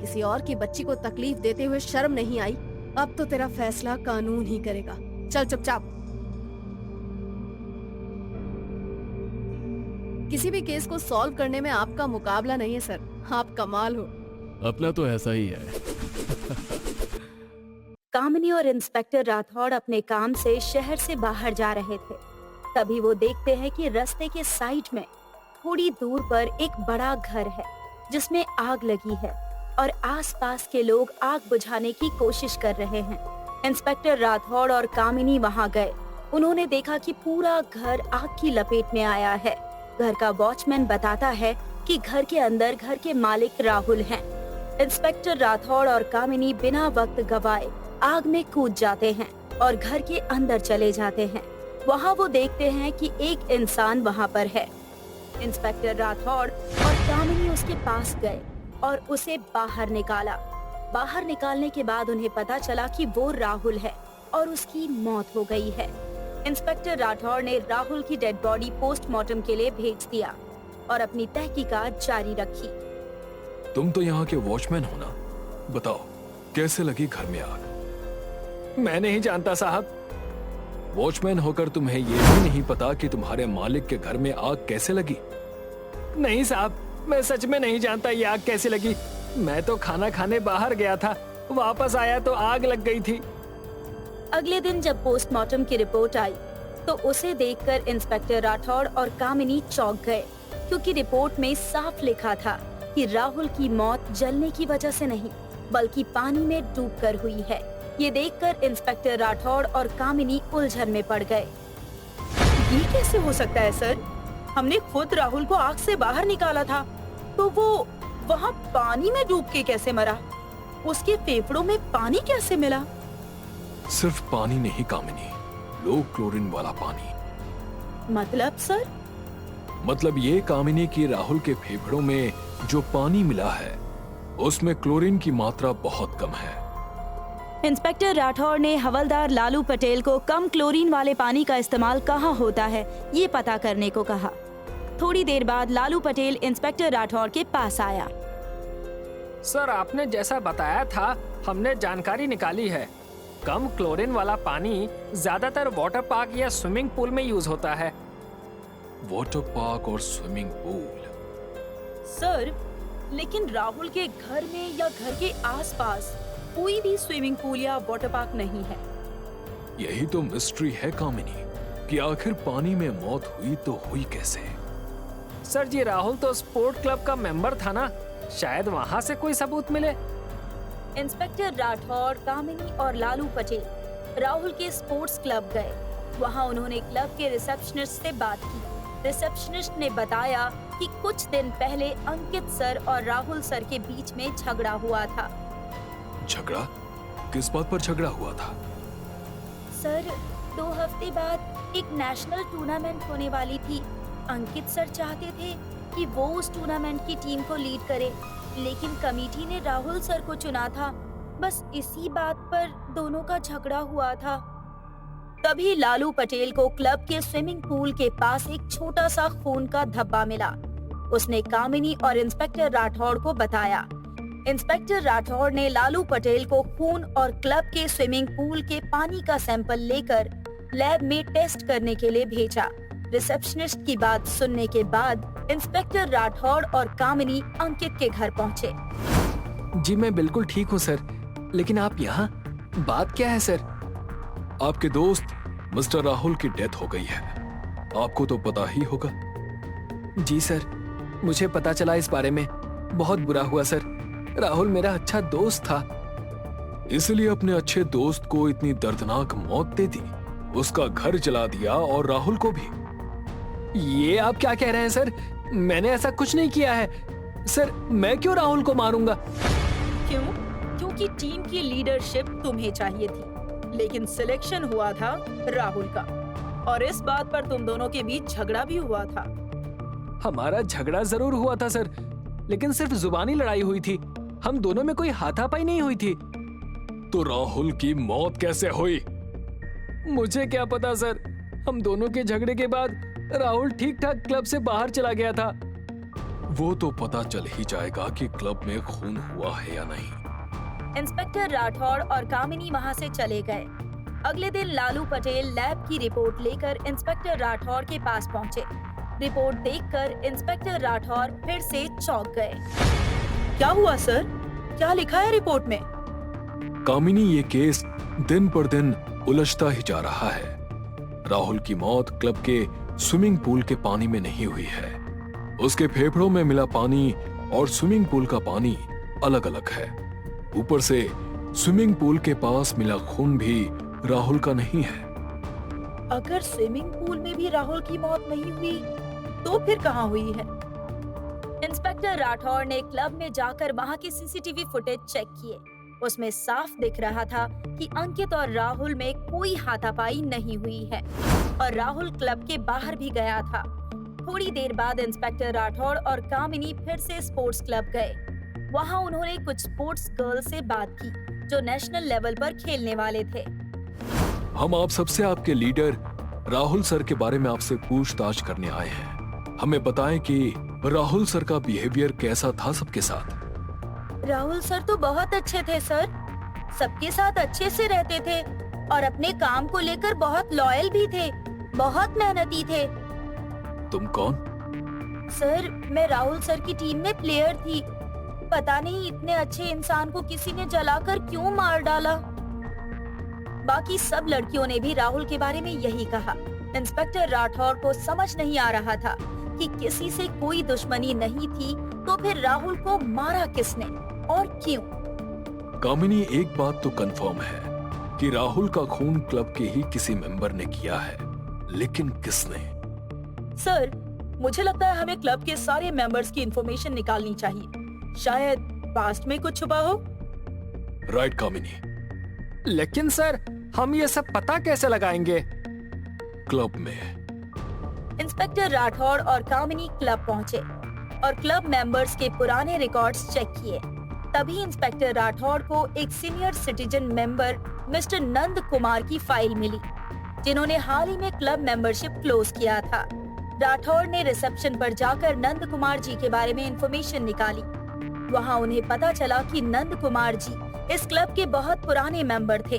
Speaker 11: किसी और की बच्ची को तकलीफ देते हुए शर्म नहीं आई? अब तो तेरा फैसला कानून ही करेगा। चल चुपचाप। किसी भी केस को सॉल्व करने में आपका मुकाबला नहीं है सर, आप कमाल हो।
Speaker 18: अपना तो ऐसा ही है।
Speaker 6: कामिनी और इंस्पेक्टर राठौड़ अपने काम से शहर से बाहर जा रहे थे। तभी वो देखते हैं कि रास्ते के साइड में थोड़ी दूर पर एक बड़ा घर है जिसमें आग लगी है और आसपास के लोग आग बुझाने की कोशिश कर रहे हैं। इंस्पेक्टर राठौड़ और कामिनी वहां गए। उन्होंने देखा कि पूरा घर आग की लपेट में आया है। घर का वॉचमैन बताता है कि घर के अंदर घर के मालिक राहुल हैं। इंस्पेक्टर राठौड़ और कामिनी बिना वक्त गवाए आग में कूद जाते हैं और घर के अंदर चले जाते हैं। वहाँ वो देखते हैं कि एक इंसान वहाँ पर है। इंस्पेक्टर राठौड़ और कामिनी उसके पास गए और उसे बाहर निकाला। बाहर निकालने के बाद उन्हें पता चला कि वो राहुल है और उसकी मौत हो गई है। इंस्पेक्टर राठौड़ ने राहुल की डेड बॉडी पोस्टमार्टम के लिए भेज दिया और अपनी तहकीकात जारी रखी।
Speaker 7: तुम तो यहाँ के वॉचमैन हो ना, बताओ कैसे लगी घर में आग? मैं नहीं जानता साहब। वॉचमैन होकर तुम्हें ये भी नहीं पता कि तुम्हारे मालिक के घर में आग कैसे लगी? नहीं साहब, मैं सच में नहीं जानता ये आग कैसे लगी। मैं तो खाना खाने बाहर गया था, वापस आया तो आग लग गई थी।
Speaker 6: अगले दिन जब पोस्टमार्टम की रिपोर्ट आई तो उसे देखकर इंस्पेक्टर राठौड़ और कामिनी चौंक गए, क्योंकि रिपोर्ट में साफ लिखा था कि राहुल की मौत जलने की वजह से नहीं बल्कि पानी में डूबकर हुई है। ये देखकर इंस्पेक्टर राठौड़ और कामिनी उलझन में पड़ गए।
Speaker 17: ये कैसे हो सकता है सर? हमने खुद राहुल को आग से बाहर निकाला था, तो वो वहाँ पानी में डूब के कैसे मरा? उसके फेफड़ों में पानी कैसे मिला?
Speaker 7: सिर्फ पानी नहीं कामिनी, लो क्लोरीन वाला पानी।
Speaker 17: मतलब सर?
Speaker 7: मतलब ये कामिनी की राहुल के फेफड़ों में जो पानी मिला है उसमें क्लोरीन की मात्रा बहुत कम है।
Speaker 6: इंस्पेक्टर राठौड़ ने हवलदार लालू पटेल को कम क्लोरीन वाले पानी का इस्तेमाल कहाँ होता है ये पता करने को कहा। थोड़ी देर बाद लालू पटेल इंस्पेक्टर राठौड़ के पास आया।
Speaker 8: सर, आपने जैसा बताया था हमने जानकारी निकाली है। कम क्लोरीन वाला पानी ज्यादातर वाटर पार्क या स्विमिंग पूल में यूज होता है।
Speaker 7: वाटर पार्क और स्विमिंग पूल?
Speaker 17: सर, लेकिन राहुल के घर में या घर के आसपास कोई भी स्विमिंग पूल या वाटर पार्क नहीं है।
Speaker 7: यही तो मिस्ट्री है कामिनी, कि आखिर पानी में मौत हुई तो हुई कैसे?
Speaker 8: सर जी, राहुल तो स्पोर्ट क्लब का मेंबर था ना, शायद वहाँ से कोई सबूत मिले।
Speaker 6: इंस्पेक्टर राठौड़, कामिनी और लालू पटेल राहुल के स्पोर्ट्स क्लब गए। वहाँ उन्होंने क्लब के रिसेप्शनिस्ट से बात की। रिसेप्शनिस्ट ने बताया कि कुछ दिन पहले अंकित सर और राहुल सर के बीच में झगड़ा हुआ था।
Speaker 7: झगड़ा? किस बात पर झगड़ा हुआ था?
Speaker 6: सर, 2 हफ्ते बाद एक नेशनल टूर्नामेंट होने वाली थी। अंकित सर चाहते थे कि वो उस टूर्नामेंट की टीम को लीड करे, लेकिन कमेटी ने राहुल सर को चुना था। बस इसी बात पर दोनों का झगड़ा हुआ था। तभी लालू पटेल को क्लब के स्विमिंग पूल के पास एक छोटा सा खून का धब्बा मिला। उसने कामिनी और इंस्पेक्टर राठौड़ को बताया। इंस्पेक्टर राठौड़ ने लालू पटेल को खून और क्लब के स्विमिंग पूल के पानी का सैंपल लेकर लैब में टेस्ट करने के लिए भेजा। रिसेप्शनिस्ट की बात सुनने के बाद इंस्पेक्टर राठौड़ और कामिनी अंकित के घर पहुंचे।
Speaker 7: जी मैं बिल्कुल ठीक हूँ सर, लेकिन आप यहाँ? बात क्या है सर? आपके दोस्त मिस्टर राहुल की डेथ हो गई है, आपको तो पता ही होगा। जी सर, मुझे पता चला इस बारे में। बहुत बुरा हुआ सर, राहुल मेरा अच्छा दोस्त था। इसलिए अपने अच्छे दोस्त को इतनी दर्दनाक मौत दे दी, उसका घर जला दिया और राहुल को भी। ये आप क्या कह रहे हैं सर? मैंने ऐसा कुछ नहीं किया है सर। मैं क्यों राहुल को मारूंगा?
Speaker 17: क्यों? क्योंकि टीम की लीडरशिप तुम्हें चाहिए थी, लेकिन सिलेक्शन हुआ था राहुल का, और इस बात पर तुम दोनों के बीच झगड़ा भी हुआ था।
Speaker 7: हमारा झगड़ा जरूर हुआ था सर, लेकिन सिर्फ जुबानी लड़ाई हुई थी। हम दोनों में कोई हाथापाई नहीं हुई थी। तो राहुल की मौत कैसे हुई? मुझे क्या पता सर। हम दोनों के झगड़े के बाद राहुल ठीक ठाक क्लब से बाहर चला गया था। वो तो पता चल ही जाएगा कि क्लब में खून हुआ है या नहीं।
Speaker 6: इंस्पेक्टर राठौड़ और कामिनी वहां से चले गए। अगले दिन लालू पटेल लैब की रिपोर्ट लेकर इंस्पेक्टर राठौड़ के पास पहुंचे। रिपोर्ट देखकर इंस्पेक्टर राठौड़ फिर से चौंक गए।
Speaker 17: क्या हुआ सर? क्या लिखा है रिपोर्ट में?
Speaker 7: कामिनी, ये केस दिन पर दिन उलझता ही जा रहा है। राहुल की मौत क्लब के स्विमिंग पूल के पानी में नहीं हुई है। उसके फेफड़ों में मिला पानी और स्विमिंग पूल का पानी अलग अलग है। ऊपर से स्विमिंग पूल के पास मिला खून भी राहुल का नहीं है।
Speaker 17: अगर स्विमिंग पूल में भी राहुल की मौत नहीं हुई तो फिर कहाँ हुई है?
Speaker 6: इंस्पेक्टर राठौड़ ने क्लब में जाकर वहां की सीसीटीवी फुटेज चेक किए। उसमें साफ दिख रहा था कि अंकित और राहुल में कोई हाथापाई नहीं हुई है और राहुल क्लब के बाहर भी गया था। थोड़ी देर बाद इंस्पेक्टर राठौड़ और कामिनी फिर से स्पोर्ट्स क्लब गए। वहां उन्होंने कुछ स्पोर्ट्स गर्ल से बात की जो नेशनल लेवल पर खेलने वाले थे।
Speaker 7: हम आप सबसे आपके लीडर राहुल सर के बारे में आपसे पूछताछ करने आए हैं। हमें बताएं कि राहुल सर का बिहेवियर कैसा था सबके साथ।
Speaker 6: राहुल सर तो बहुत अच्छे थे सर, सबके साथ अच्छे से रहते थे।
Speaker 17: और अपने काम को लेकर बहुत लॉयल भी थे, बहुत मेहनती थे।
Speaker 7: तुम कौन?
Speaker 17: सर, मैं राहुल सर की टीम में प्लेयर थी। पता नहीं इतने अच्छे इंसान को किसी ने जलाकर क्यों मार डाला। बाकी सब लड़कियों ने भी राहुल के बारे में यही कहा। इंस्पेक्टर राठौर को समझ नहीं आ रहा था कि किसी से कोई दुश्मनी नहीं थी तो फिर राहुल को मारा किसने और क्यों।
Speaker 7: कामिनी, एक बात तो कंफर्म है कि राहुल का खून क्लब के ही किसी मेंबर ने किया है, लेकिन किसने?
Speaker 17: सर, मुझे लगता है हमें क्लब के सारे मेंबर्स की इंफॉर्मेशन निकालनी चाहिए। शायद पास्ट में कुछ छुपा हो।
Speaker 7: राइट कामिनी।
Speaker 8: लेकिन सर, हम ये सब पता कैसे लगाएंगे?
Speaker 7: क्लब में।
Speaker 17: इंस्पेक्टर राठौर और कामिनी क्लब पहुंचे और क्लब मेंबर्स के पुराने रिकॉर्ड्स चेक किए। तभी इंस्पेक्टर राठौर को एक senior citizen member mister Nand Kumar की फाइल मिली, जिन्होंने हाल ही में क्लब मेंबरशिप क्लोज किया था। राठौर ने रिसेप्शन पर जाकर नंद कुमार जी के बारे में इंफॉर्मेशन निकाली। वहां उन्हें पता चला कि नंद कुमार जी इस क्लब के बहुत पुराने मेंबर थे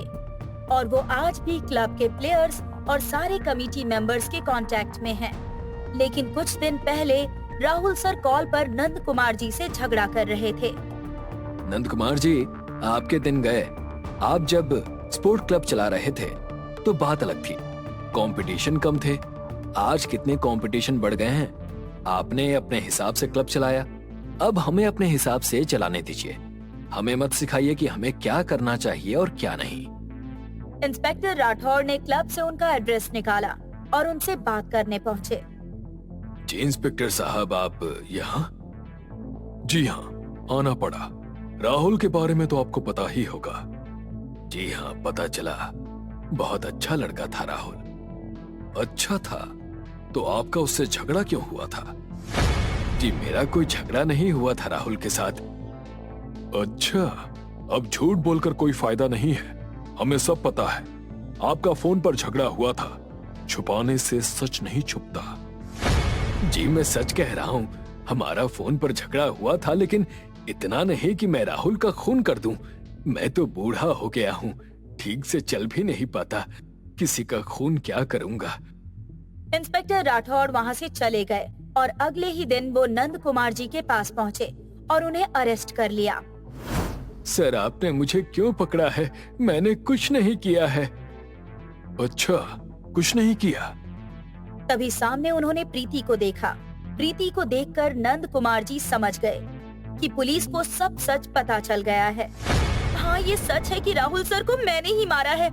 Speaker 17: और वो आज भी क्लब के प्लेयर्स और सारे कमेटी मेंबर्स के कांटेक्ट में हैं। लेकिन कुछ दिन पहले राहुल सर कॉल पर नंद कुमार जी से झगड़ा कर रहे थे।
Speaker 7: नंद कुमार जी, आपके दिन गए। आप जब स्पोर्ट क्लब चला रहे थे तो बात अलग थी, कंपटीशन कम थे। आज कितने कंपटीशन बढ़ गए हैं। आपने अपने हिसाब से क्लब चलाया, अब हमें अपने हिसाब से चलाने दीजिए। हमें मत सिखाइए कि हमें क्या करना चाहिए और क्या नहीं।
Speaker 17: इंस्पेक्टर राठौर ने क्लब से उनका एड्रेस निकाला और उनसे बात करने पहुंचे।
Speaker 7: जी इंस्पेक्टर साहब, आप यहाँ? जी हाँ, आना पड़ा। राहुल के बारे में तो आपको पता ही होगा। जी हाँ, पता चला। बहुत अच्छा लड़का था राहुल। अच्छा था तो आपका उससे झगड़ा क्यों हुआ था? जी, मेरा कोई झगड़ा नहीं हुआ था राहुल के साथ। अच्छा, अब झूठ बोलकर कोई फायदा नहीं है। हमें सब पता है आपका फोन पर झगड़ा हुआ था। छुपाने से सच नहीं छुपता। जी, मैं सच कह रहा हूँ, हमारा फोन पर झगड़ा हुआ था, लेकिन इतना नहीं कि मैं राहुल का खून कर दूं। मैं तो बूढ़ा हो गया हूँ, ठीक से चल भी नहीं पाता। किसी का खून क्या करूंगा।
Speaker 17: इंस्पेक्टर राठौर वहाँ से चले गए और अगले ही दिन वो नंद कुमार जी के पास पहुँचे और उन्हें अरेस्ट कर लिया।
Speaker 7: सर, आपने मुझे क्यों पकड़ा है? मैंने कुछ नहीं किया है। अच्छा, कुछ नहीं किया।
Speaker 17: तभी सामने उन्होंने प्रीति को देखा। प्रीति को देखकर नंद कुमार जी समझ गए कि पुलिस को सब सच पता चल गया है। हाँ, ये सच है कि राहुल सर को मैंने ही मारा है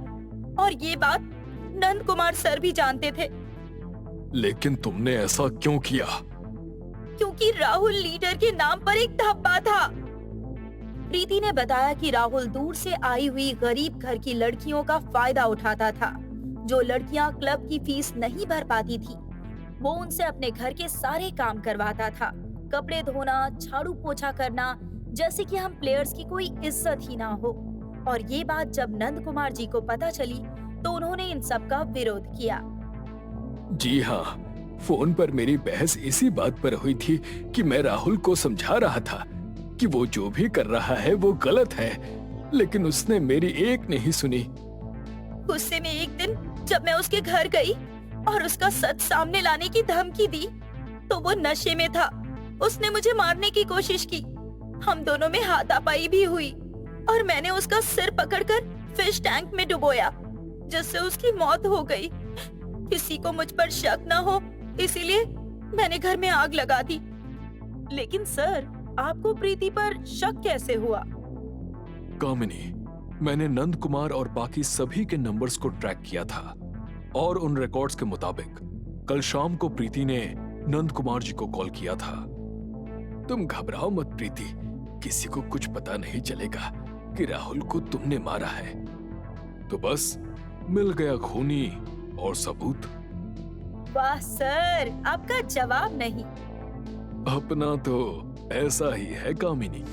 Speaker 17: और ये बात नंद कुमार सर भी जानते थे।
Speaker 7: लेकिन तुमने ऐसा क्यों किया?
Speaker 17: क्योंकि राहुल लीडर के नाम पर एक धब्बा था। प्रीति ने बताया कि राहुल दूर से आई हुई गरीब घर की लड़कियों का फायदा उठाता था। जो लड़कियां क्लब की फीस नहीं भर पाती थी, वो उनसे अपने घर के सारे काम करवाता था। कपड़े धोना, झाड़ू पोछा करना, जैसे कि हम प्लेयर्स की कोई इज्जत ही ना हो। और ये बात जब नंद कुमार जी को पता चली तो उन्होंने इन सब का विरोध किया।
Speaker 7: जी हाँ, फोन पर मेरी बहस इसी बात पर हुई थी कि मैं राहुल को समझा रहा था कि वो जो भी कर रहा है वो गलत है, लेकिन उसने मेरी एक नहीं सुनी।
Speaker 17: गुस्से में एक दिन जब मैं उसके घर गई और उसका सच सामने लाने की धमकी दी तो वो नशे में था। उसने मुझे मारने की कोशिश की। हम दोनों में हाथापाई भी हुई और मैंने उसका सिर पकड़कर फिश टैंक में डुबोया, जिससे उसकी मौत हो गई। किसी को मुझ पर शक न हो, इसीलिए मैंने घर में आग लगा दी। लेकिन सर, आपको प्रीति पर शक कैसे हुआ?
Speaker 7: कामिनी, मैंने नंद कुमार और बाकी सभी के नंबर्स को ट्रैक किया था और उन रिकॉर्ड्स के मुताबिक कल शाम को प्रीति ने नंद कुमार जी को कॉल किया था। तुम घबराओ मत प्रीति, किसी को कुछ पता नहीं चलेगा कि राहुल को तुमने मारा है। तो बस मिल गया खूनी और सबूत।
Speaker 17: वाह सर, आपका जवाब नहीं।
Speaker 7: अपना तो ऐसा ही है कामिनी।